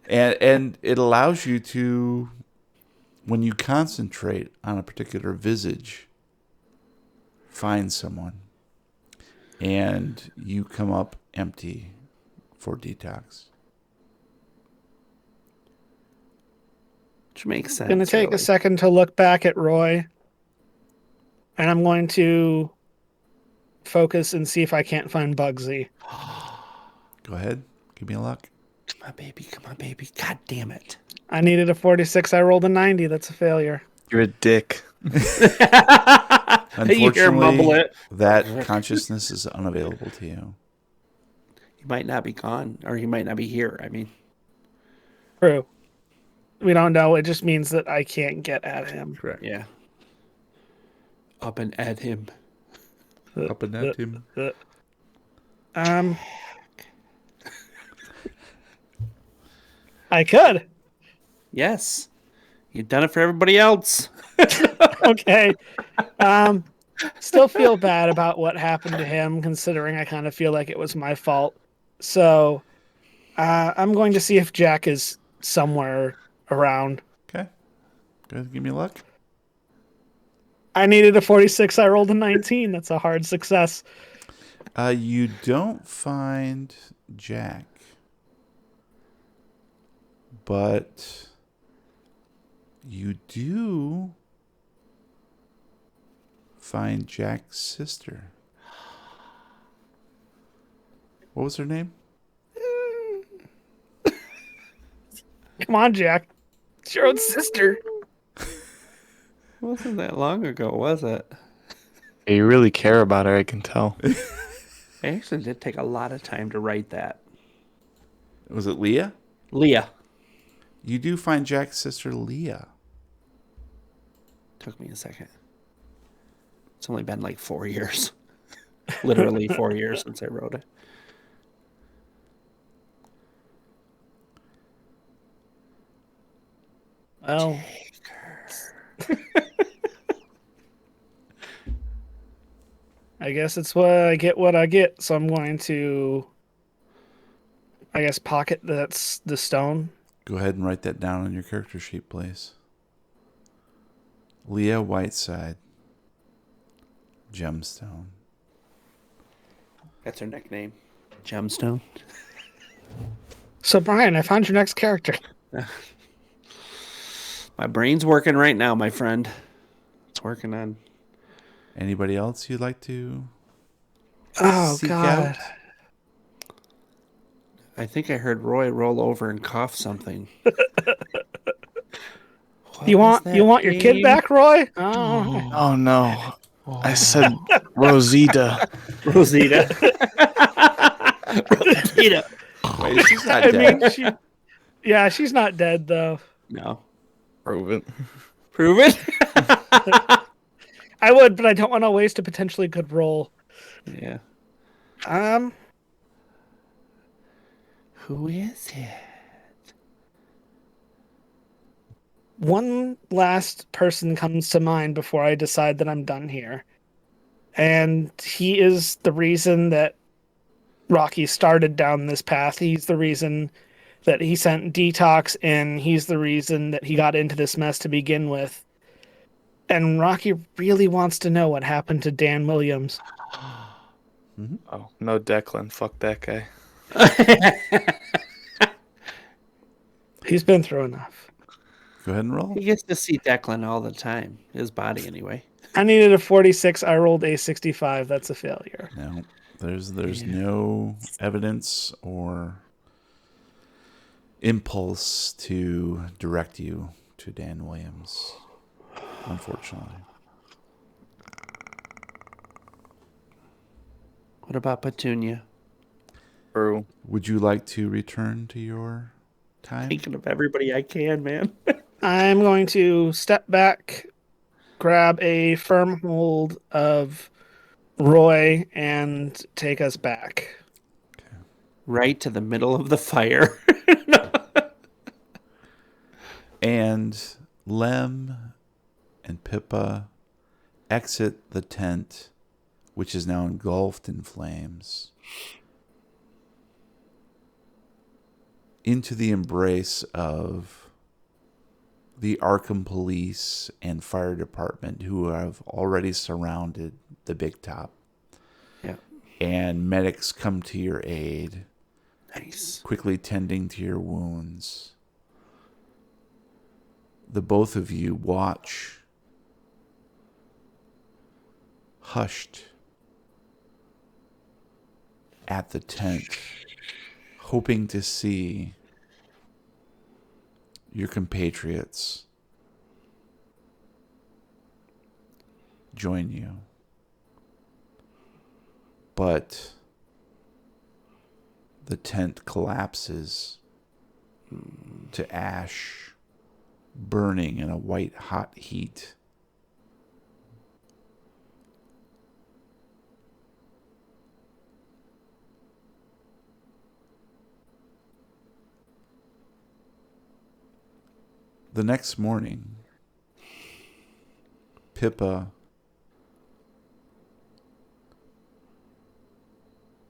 and it allows you to, when you concentrate on a particular visage, find someone. And you come up empty for detox. Which makes sense. Going to take really. a second to look back at Roy. And I'm going to focus and see if I can't find Bugsy. Go ahead. Give me a luck. Come on, baby. Come on, baby. God damn it. I needed a 46. I rolled a 90. That's a failure. You're a dick. You hear him mumble Unfortunately, it. that consciousness is unavailable to you. He might not be gone, or he might not be here. I mean, True. We don't know. It just means that I can't get at him. Correct. yeah. Up and at him. Up and at him. I could. Yes. You've done it for everybody else. Okay. Still feel bad about what happened to him, considering I kind of feel like it was my fault. So, I'm going to see if Jack is somewhere around. Okay. Go ahead and give me a luck. I needed a 46. I rolled a 19. That's a hard success. You don't find Jack. But You do find Jack's sister. What was her name? Come on, Jack. It's your own sister. It wasn't that long ago, was it? You really care about her, I can tell. I actually did take a lot of time to write that. Was it Leah? Leah. You do find Jack's sister, Leah. Took me a second. It's only been like 4 years. Literally 4 years since I wrote it. Well, I guess it's what I get. So I'm going to, I guess, pocket that's the stone. Go ahead and write that down on your character sheet, please. Leah Whiteside. Gemstone. That's her nickname. Gemstone. So Brian, I found your next character. My brain's working right now, my friend. It's working on. Anybody else you'd like to Oh seek God. out? I think I heard Roy roll over and cough something. You want your kid back, Roy? Oh, Oh no. I said Rosita. Rosita. Rosita. Wait, she's not I dead. mean, she's not dead though. No. Prove it. Prove it? I would, but I don't want to waste a potentially good roll. Yeah. Who is it? One last person comes to mind before I decide that I'm done here. And he is the reason that Rocky started down this path. He's the reason that he sent Detox in. He's the reason that he got into this mess to begin with. And Rocky really wants to know what happened to Dan Williams. Oh, no Declan. Fuck that guy. He's been through enough. Go ahead and roll. He gets to see Declan all the time. His body, anyway. I needed a 46. I rolled a 65. That's a failure. No, there's no evidence or impulse to direct you to Dan Williams, unfortunately. What about Petunia? True. Would you like to return to your time? Thinking of everybody I can, man. I'm going to step back, grab a firm hold of Roy, and take us back. Right to the middle of the fire. And Lem and Pippa exit the tent, which is now engulfed in flames, into the embrace of the Arkham police and fire department, who have already surrounded the big top. Yeah. And medics come to your aid, Nice. quickly tending to your wounds. The both of you watch, hushed, at the tent, hoping to see your compatriots join you. But the tent collapses to ash, burning in a white hot heat. The next morning, Pippa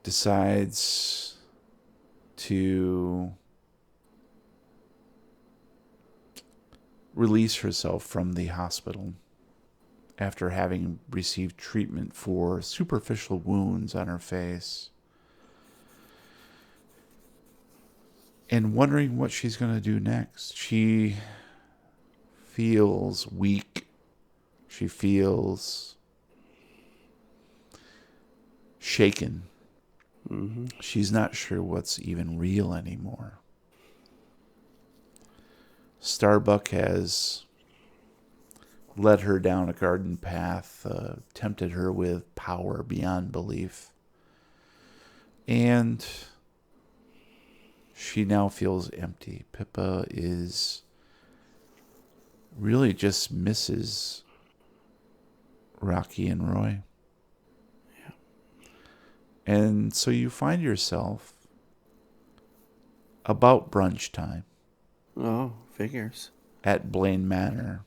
decides to release herself from the hospital after having received treatment for superficial wounds on her face, and wondering what she's going to do next. She feels weak. She feels shaken. Mm-hmm. She's not sure what's even real anymore. Starbuck has led her down a garden path, tempted her with power beyond belief. And she now feels empty. Pippa is really just misses Rocky and Roy. Yeah. And so you find yourself about brunch time Oh, figures. at Blaine Manor,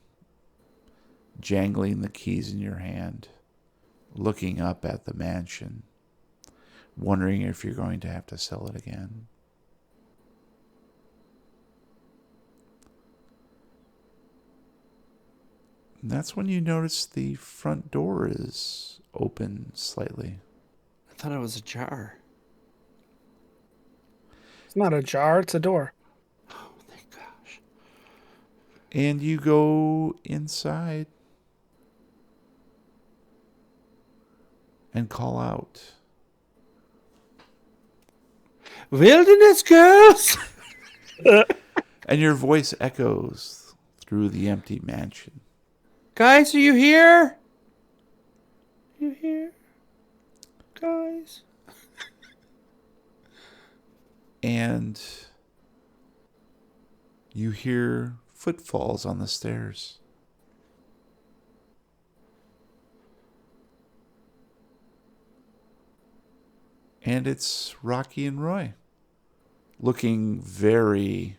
jangling the keys in your hand, looking up at the mansion, wondering if you're going to have to sell it again. And that's when you notice the front door is open slightly. I thought it was ajar. It's not a jar, it's a door. Oh, thank gosh. And you go inside and call out. Wilderness girls! And your voice echoes through the empty mansion. Guys, are you here? You here? Guys? And you hear footfalls on the stairs. And it's Rocky and Roy, looking very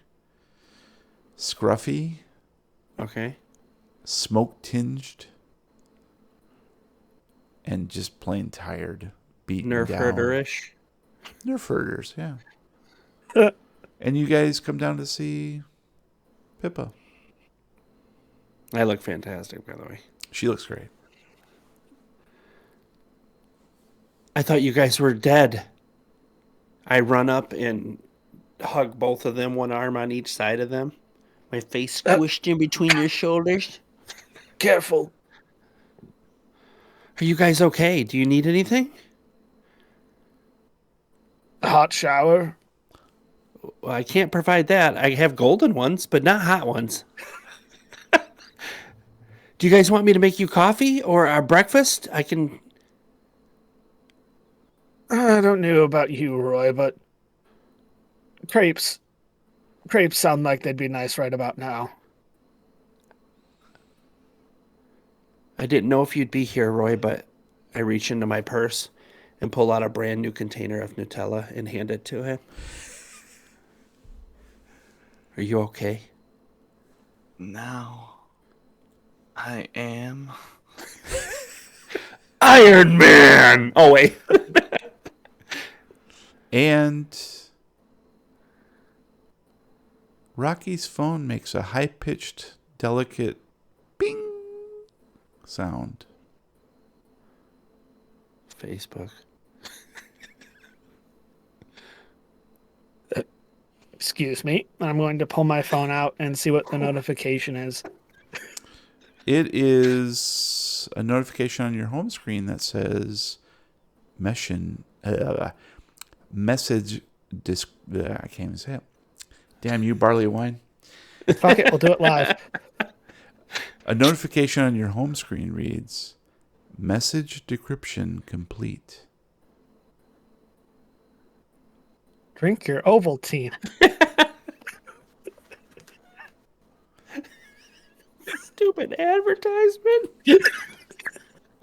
scruffy, Okay. smoke-tinged, and just plain tired, beaten Nerf down. herder-ish. Nerf herders, yeah. And you guys come down to see Pippa. I look fantastic, by the way. She looks great. I thought you guys were dead. I run up and hug both of them, one arm on each side of them. My face squished in between your shoulders. Careful. Are you guys okay? Do you need anything? A hot shower. Well, I can't provide that. I have golden ones, but not hot ones. Do you guys want me to make you coffee or a breakfast? I can... I don't know about you, Roy, but crepes sound like they'd be nice right about now. I didn't know if you'd be here, Roy, but I reach into my purse and pull out a brand new container of Nutella and hand it to him. Are you okay? Now, I am. Iron Man! Oh, wait. And Rocky's phone makes a high-pitched, delicate bing sound. Facebook. Excuse me. I'm going to pull my phone out and see what the notification is. It is a notification on your home screen that says message disc. I can't even say it. Damn you, barley wine. Fuck it, we'll do it live. A notification on your home screen reads, message decryption complete. Drink your Ovaltine. Stupid advertisement.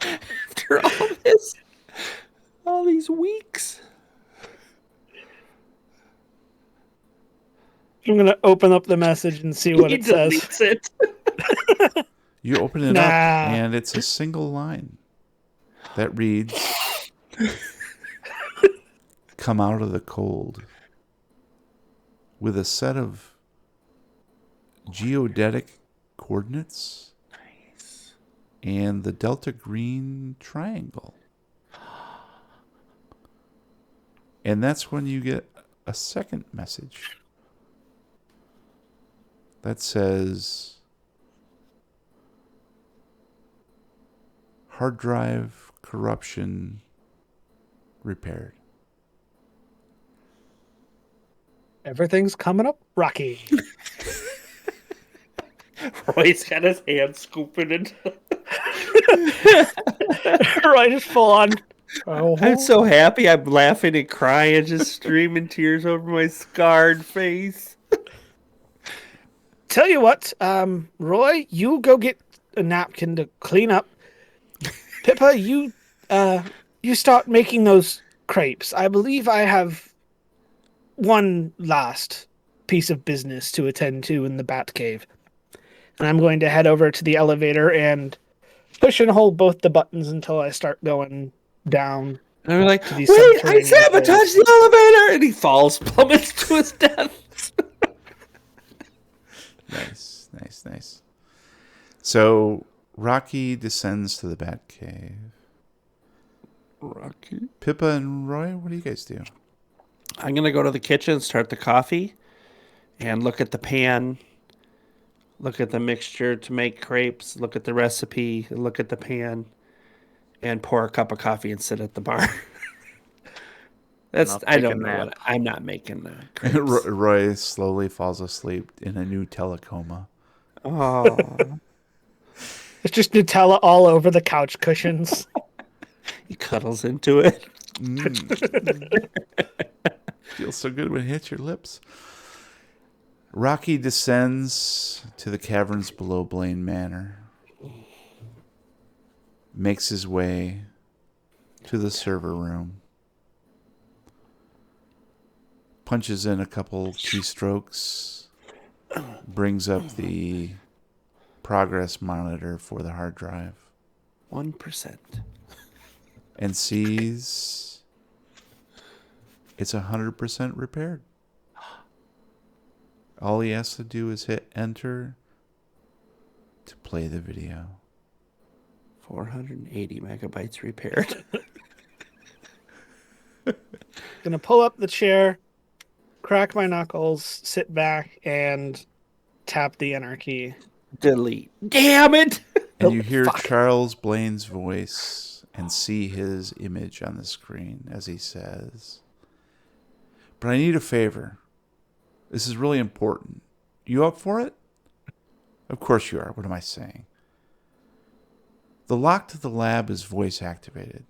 After all these weeks. I'm going to open up the message and see what it says. It. You open it up, and it's a single line that reads, come out of the cold with a set of geodetic coordinates. Nice. And the delta green triangle. And that's when you get a second message that says, hard drive corruption repaired. Everything's coming up rocky. Roy's got his hand scooping into. Right, just full on. I'm so happy. I'm laughing and crying, just streaming tears over my scarred face. Tell you what, Roy, you go get a napkin to clean up. Pippa, you start making those crepes. I believe I have one last piece of business to attend to in the Batcave. And I'm going to head over to the elevator and push and hold both the buttons until I start going down. And I'm like, To wait, these I subterranean sabotaged the elevator! And he falls, plummets to his death. Nice. So Rocky descends to the Batcave. Rocky. Pippa and Roy, what do you guys do? I'm going to go to the kitchen, start the coffee, and look at the pan, look at the mixture to make crepes, look at the recipe, look at the pan, and pour a cup of coffee and sit at the bar. I'll I take don't a know. nap. I'm not making the crepes. Roy slowly falls asleep in a new telecoma. Oh, It's just Nutella all over the couch cushions. he cuddles into it. Feels so good when it hits your lips. Rocky descends to the caverns below Blaine Manor. Makes his way to the server room. Punches in a couple keystrokes. Brings up the progress monitor for the hard drive. 1%. And sees it's 100% repaired. All he has to do is hit enter to play the video. 480 megabytes repaired. Gonna pull up the chair, crack my knuckles, sit back, and tap the enter key. Delete. Damn it! And you hear Charles Blaine's voice and see his image on the screen as he says, "But I need a favor. This is really important. You up for it?" Of course you are. What am I saying? The lock to the lab is voice activated.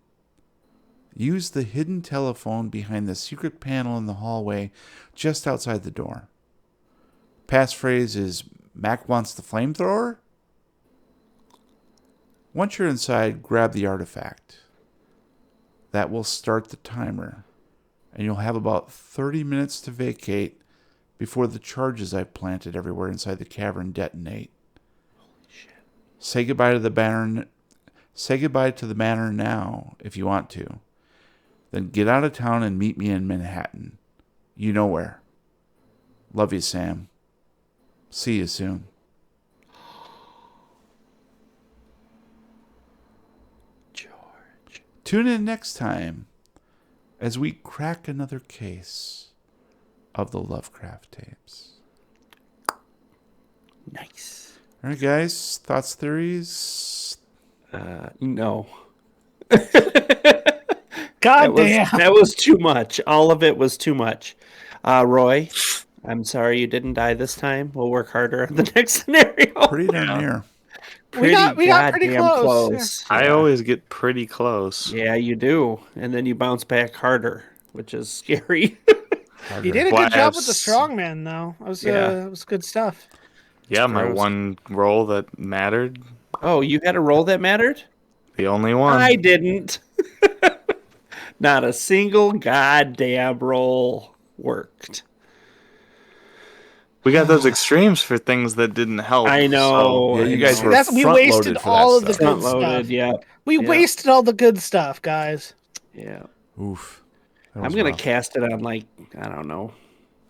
Use the hidden telephone behind the secret panel in the hallway just outside the door. Passphrase is Mac wants the flamethrower? Once you're inside, grab the artifact. That will start the timer, and you'll have about 30 minutes to vacate before the charges I've planted everywhere inside the cavern detonate. Holy shit. Say goodbye to the manor now if you want to. Then get out of town and meet me in Manhattan. You know where. Love you, Sam. See you soon. George. Tune in next time as we crack another case of the Lovecraft tapes. Nice. All right, guys. Thoughts, theories? No. God damn. That was too much. All of it was too much. Roy, I'm sorry you didn't die this time. We'll work harder on the next scenario. Pretty darn near. We got pretty goddamn close. I always get pretty close. Yeah, you do. And then you bounce back harder, which is scary. You did a Well, good I job have with the strongman, though. It was good stuff. Yeah, my gross. one roll that mattered. Oh, you had a roll that mattered? The only one. I didn't. Not a single goddamn roll worked. We got those extremes for things that didn't help. I know. Yeah, you guys were We front wasted loaded for all that of the stuff. good Front loaded, stuff. yeah. We wasted all the good stuff, guys. Yeah. Oof. That I'm was going rough. to cast it on, like, I don't know,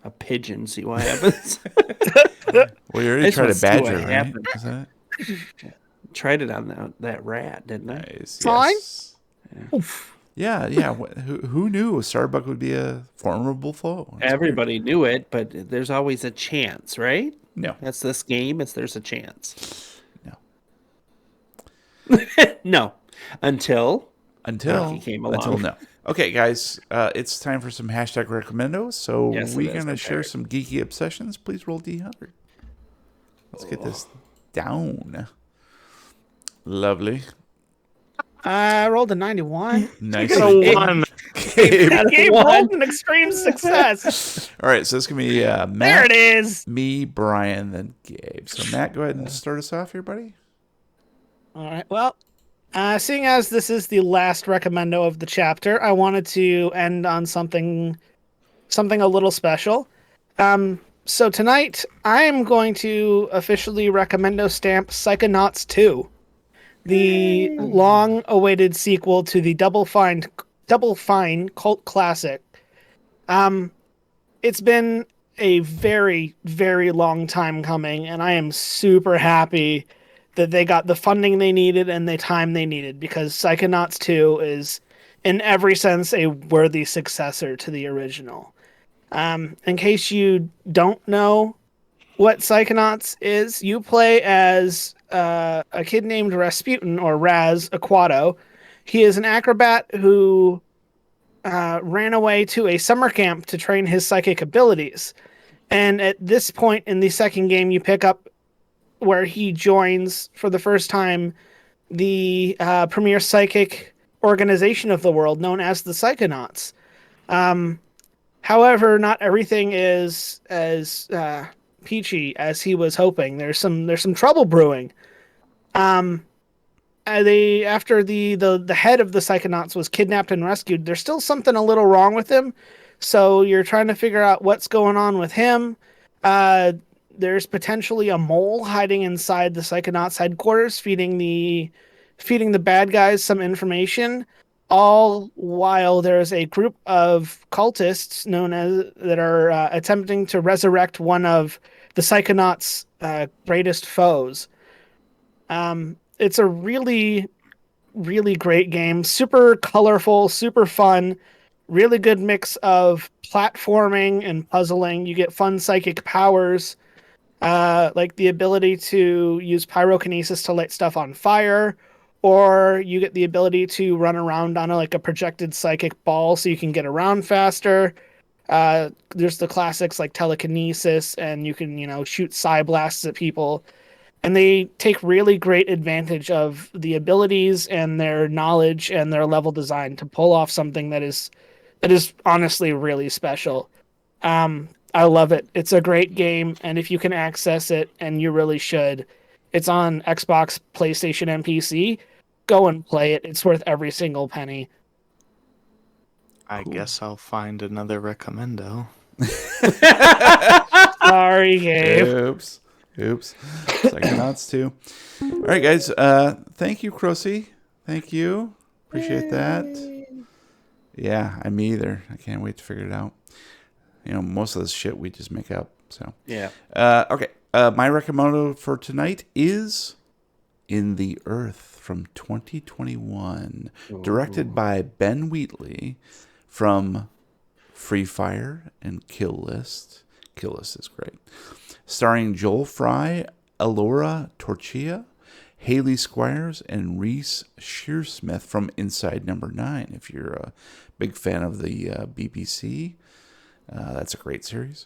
a pigeon, see what happens. Well, you I already just tried wanna a see what badger, right? happens. Isn't it? Tried it on that rat, didn't I? Nice. Fine. Yes. Yeah. Who knew Starbuck would be a formidable foe? That's Everybody knew it, but there's always a chance, right? weird. No. That's this game. There's a chance. No. No. Until Until Rocky came along. no. Okay, guys, it's time for some hashtag recommendos. So Yes, it we're is. gonna share Prepare. some geeky obsessions. Please roll D100. Let's get this down. Lovely. I rolled a 91. Nice. Got a one. Gabe. Gabe One. rolled an extreme success. All right, so it's gonna be There Matt, it is. me, Brian, then Gabe. So Matt, go ahead and start us off here, buddy. All right. Well, seeing as this is the last recommendo of the chapter, I wanted to end on something a little special. So tonight I am going to officially recommendo stamp Psychonauts 2, the long-awaited sequel to the Double Fine cult classic. It's been a very, very long time coming, and I am super happy that they got the funding they needed and the time they needed, because Psychonauts 2 is, in every sense, a worthy successor to the original. In case you don't know what Psychonauts is, you play as a kid named Rasputin, or Raz Aquato. He is an acrobat who ran away to a summer camp to train his psychic abilities. And at this point in the second game, you pick up where he joins for the first time the premier psychic organization of the world, known as the Psychonauts. However, not everything is as peachy as he was hoping. There's some trouble brewing. After the head of the Psychonauts was kidnapped and rescued, there's still something a little wrong with him. So you're trying to figure out what's going on with him. There's potentially a mole hiding inside the Psychonauts headquarters, feeding the bad guys some information. All while there's a group of cultists that are attempting to resurrect one of the Psychonauts' greatest foes. It's a really, really great game. Super colorful, super fun. Really good mix of platforming and puzzling. You get fun psychic powers, like the ability to use pyrokinesis to light stuff on fire, or you get the ability to run around on a projected psychic ball so you can get around faster. There's the classics like telekinesis, and you can, shoot psi blasts at people. And they take really great advantage of the abilities and their knowledge and their level design to pull off something that is honestly really special. I love it. It's a great game, and if you can access it, and you really should, it's on Xbox, PlayStation, and PC. Go and play it. It's worth every single penny. I guess I'll find another recommendo. Sorry, Gabe. Oops. Psychonauts 2. All right, guys. Thank you, Crossy. Thank you. Appreciate that. Yeah, me either. I can't wait to figure it out. Most of this shit we just make up. So Yeah. Okay. My recommendo for tonight is In the Earth from 2021, directed by Ben Wheatley, from Free Fire and Kill List. Kill List is great. Starring Joel Fry, Elora Torchia, Haley Squires, and Reese Shearsmith from Inside Number 9. If you're a big fan of the BBC, that's a great series.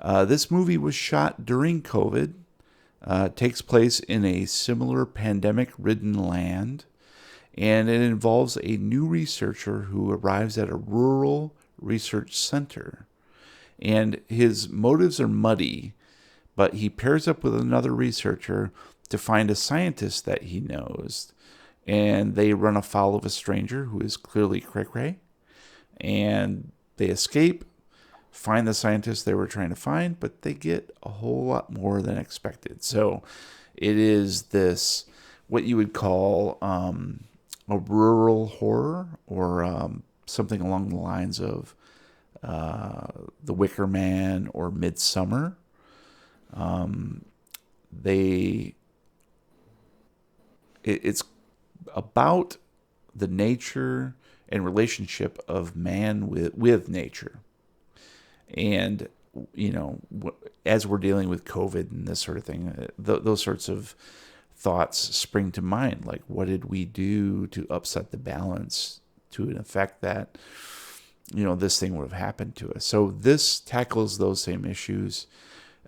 This movie was shot during COVID. Takes place in a similar pandemic-ridden land, and it involves a new researcher who arrives at a rural research center. And his motives are muddy, but he pairs up with another researcher to find a scientist that he knows. And they run afoul of a stranger who is clearly cray-cray. And they escape, find the scientist they were trying to find, but they get a whole lot more than expected. So it is this, what you would call a rural horror, or something along the lines of The Wicker Man or Midsummer. It's about the nature and relationship of man with nature. And, as we're dealing with COVID and this sort of thing, those sorts of thoughts spring to mind, like what did we do to upset the balance to an effect that this thing would have happened to us. So this tackles those same issues,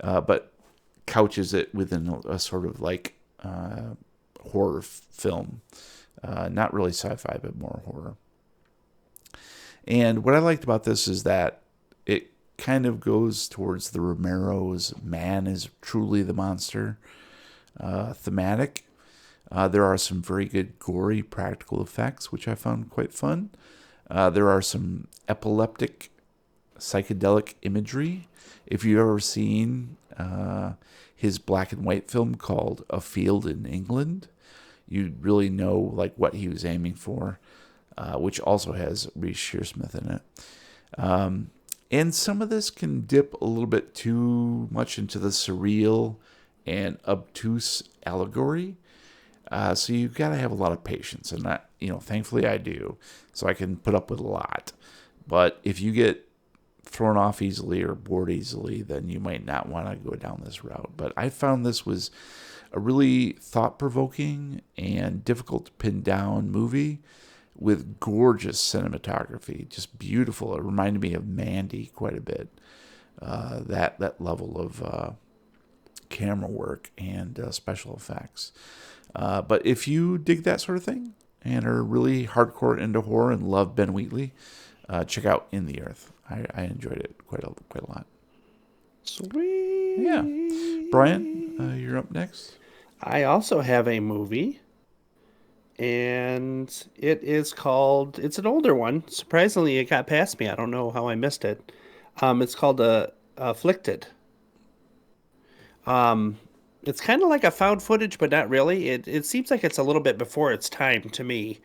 but couches it within a sort of like horror film, not really sci-fi, but more horror. And what I liked about this is that it kind of goes towards the Romero's man is truly the monster thematic. There are some very good gory practical effects, which I found quite fun. There are some epileptic psychedelic imagery. If you've ever seen his black and white film called A Field in England, you really know like what he was aiming for, which also has Reece Shearsmith in it. And some of this can dip a little bit too much into the surreal and obtuse allegory. So you've got to have a lot of patience, and that, thankfully I do, so I can put up with a lot. But if you get thrown off easily or bored easily, then you might not want to go down this route. But I found this was a really thought-provoking and difficult to pin down movie with gorgeous cinematography, just beautiful. It reminded me of Mandy quite a bit. That level of camera work and special effects. But if you dig that sort of thing and are really hardcore into horror and love Ben Wheatley, check out In the Earth. I enjoyed it quite a lot. Sweet. Yeah. Brian, you're up next. I also have a movie, and it's an older one. Surprisingly, it got past me. I don't know how I missed it. It's called Afflicted. It's kind of like a found footage, but not really. It seems like it's a little bit before its time to me.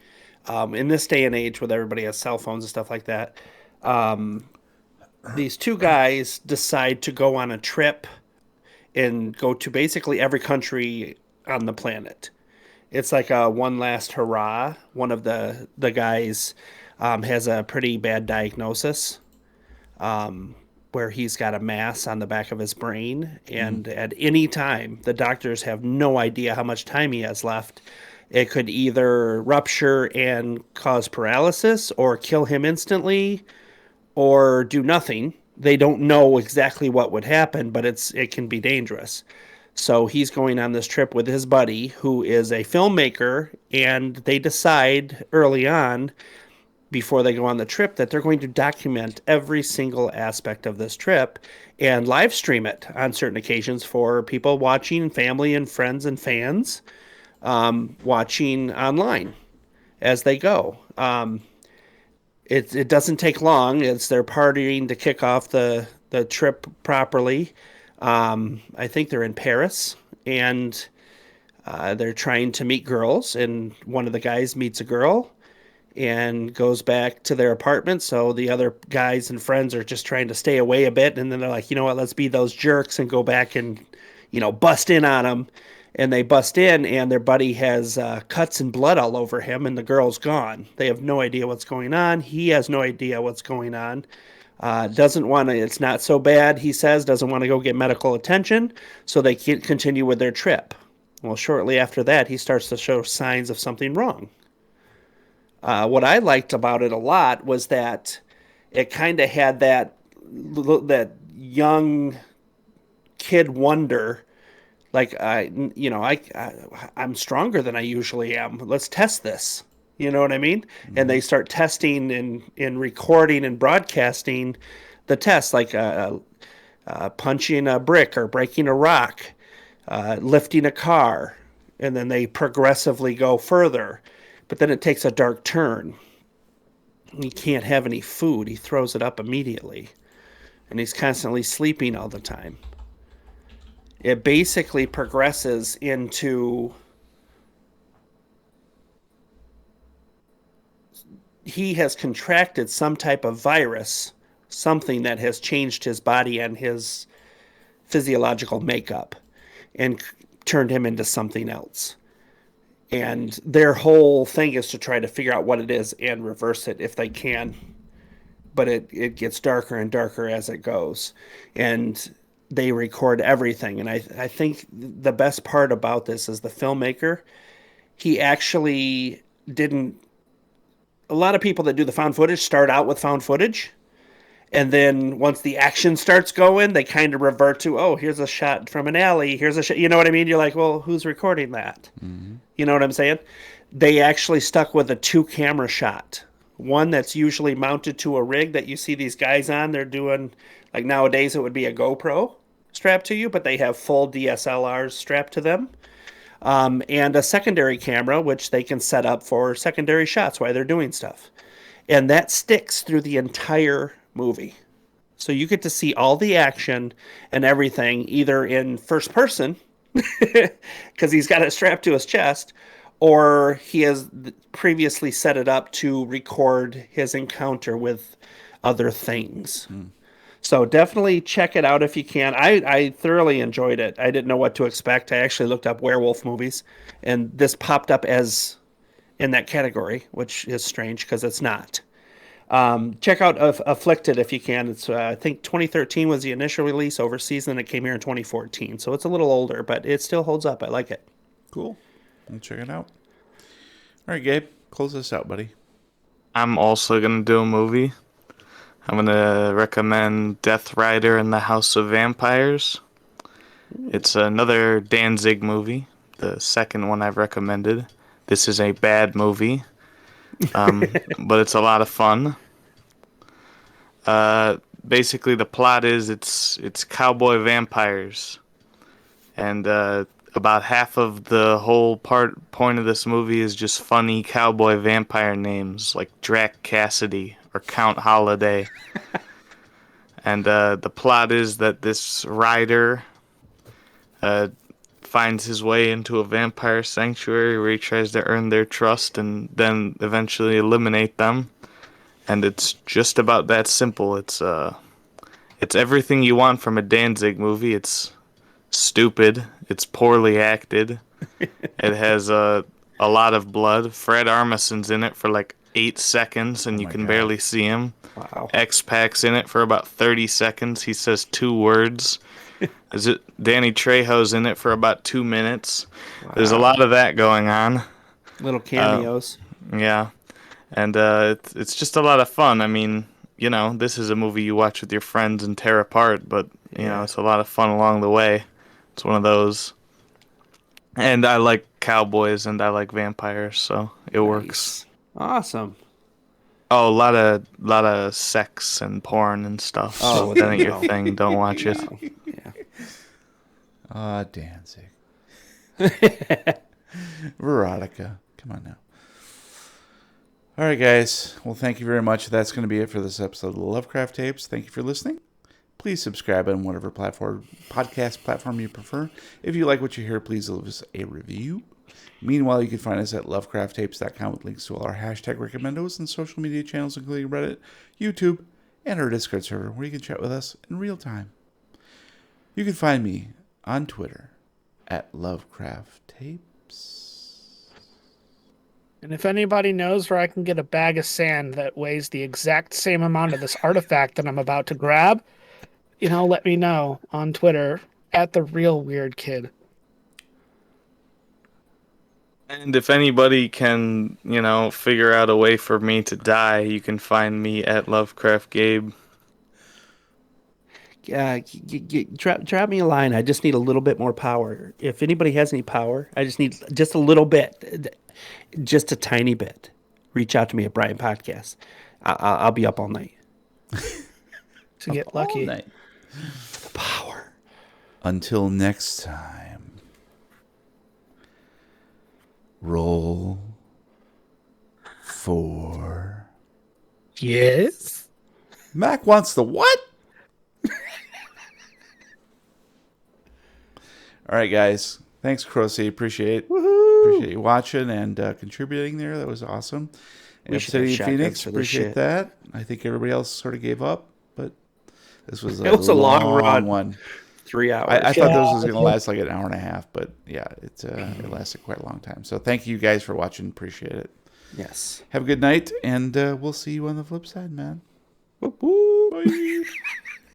In this day and age with everybody has cell phones and stuff like that. These two guys decide to go on a trip and go to basically every country on the planet. It's like a one last hurrah. One of the guys has a pretty bad diagnosis. Where he's got a mass on the back of his brain, and at any time, the doctors have no idea how much time he has left. It could either rupture and cause paralysis, or kill him instantly, or do nothing. They don't know exactly what would happen, but it can be dangerous. So he's going on this trip with his buddy, who is a filmmaker, and they decide early on, before they go on the trip, that they're going to document every single aspect of this trip and live stream it on certain occasions for people watching, family and friends and fans watching online as they go. It doesn't take long. It's they're partying to kick off the trip properly. I think they're in Paris, and they're trying to meet girls, and one of the guys meets a girl and goes back to their apartment. So the other guys and friends are just trying to stay away a bit. And then they're like, you know what, let's be those jerks and go back and, bust in on them. And they bust in, and their buddy has cuts and blood all over him, and the girl's gone. They have no idea what's going on. He has no idea what's going on. Doesn't want to, it's not so bad, he says, doesn't want to go get medical attention. So they can't continue with their trip. Well, shortly after that, he starts to show signs of something wrong. What I liked about it a lot was that it kind of had that young kid wonder, like I'm stronger than I usually am. Let's test this. You know what I mean? Mm-hmm. And they start testing and recording and broadcasting the test, like punching a brick or breaking a rock, lifting a car, and then they progressively go further. But then it takes a dark turn. He can't have any food. He throws it up immediately. And he's constantly sleeping all the time. It basically progresses into he has contracted some type of virus, something that has changed his body and his physiological makeup and turned him into something else. And their whole thing is to try to figure out what it is and reverse it if they can. But it gets darker and darker as it goes. And they record everything. And I think the best part about this is the filmmaker, he actually didn't. A lot of people that do the found footage start out with found footage. And then once the action starts going, they kind of revert to, oh, here's a shot from an alley. Here's a shot. You know what I mean? You're like, well, who's recording that? Mm-hmm. You know what I'm saying? They actually stuck with a 2-camera shot. One that's usually mounted to a rig that you see these guys on. They're doing, like nowadays, it would be a GoPro strapped to you, but they have full DSLRs strapped to them. And a secondary camera, which they can set up for secondary shots while they're doing stuff. And that sticks through the entire movie. So you get to see all the action and everything either in first person, because he's got it strapped to his chest, or he has previously set it up to record his encounter with other things. So definitely check it out if you can. I thoroughly enjoyed it. I didn't know what to expect. I actually looked up werewolf movies, and this popped up as in that category, which is strange because it's not. Check out Afflicted if you can. It's I think 2013 was the initial release overseas, and it came here in 2014. So it's a little older, but it still holds up. I like it. Cool. I'll check it out. All right, Gabe, close this out, buddy. I'm also going to do a movie. I'm going to recommend Death Rider and the House of Vampires. It's another Danzig movie, the second one I've recommended. This is a bad movie, but it's a lot of fun. Basically, the plot is it's cowboy vampires, and about half of the whole point of this movie is just funny cowboy vampire names like Drac Cassidy or Count Holiday. And the plot is that this rider finds his way into a vampire sanctuary where he tries to earn their trust and then eventually eliminate them. And it's just about that simple. It's everything you want from a Danzig movie. It's stupid. It's poorly acted. It has a lot of blood. Fred Armisen's in it for like 8 seconds, and you can barely see him. Wow. X-Pac's in it for about 30 seconds. He says 2 words. Is it Danny Trejo's in it for about 2 minutes? Wow. There's a lot of that going on. Little cameos. Yeah. And it's just a lot of fun. I mean, you know, this is a movie you watch with your friends and tear apart, but, you know, it's a lot of fun along the way. It's one of those. And I like cowboys and I like vampires, so it works. Awesome. Oh, a lot of sex and porn and stuff. So that ain't your thing. Don't watch it. Yeah. Danzig. Veronica. Come on now. All right, guys. Well, thank you very much. That's going to be it for this episode of the Lovecraft Tapes. Thank you for listening. Please subscribe on whatever podcast platform you prefer. If you like what you hear, please leave us a review. Meanwhile, you can find us at lovecrafttapes.com with links to all our hashtag recommendos and social media channels, including Reddit, YouTube, and our Discord server, where you can chat with us in real time. You can find me on Twitter at lovecrafttapes. And if anybody knows where I can get a bag of sand that weighs the exact same amount of this artifact that I'm about to grab, you know, let me know on Twitter at The Real Weird Kid. And if anybody can, you know, figure out a way for me to die, you can find me at Lovecraft Gabe. Drop me a line. I just need a little bit more power. If anybody has any power, I just need just a little bit, just a tiny bit. Reach out to me at Brian Podcast. I'll be up all night. To get lucky. All night. For the power. Until next time. Roll 4. Yes? Mac wants the what? All right, guys. Thanks, Crossy. Appreciate it. Woohoo! Appreciate you watching and contributing there. That was awesome. And City Phoenix, appreciate that. I think everybody else sort of gave up, but this was a long one. 3 hours. I thought this was going to last like an hour and a half, but yeah, it lasted quite a long time. So thank you guys for watching. Appreciate it. Yes. Have a good night, and we'll see you on the flip side, man. Whoop, whoop. Bye.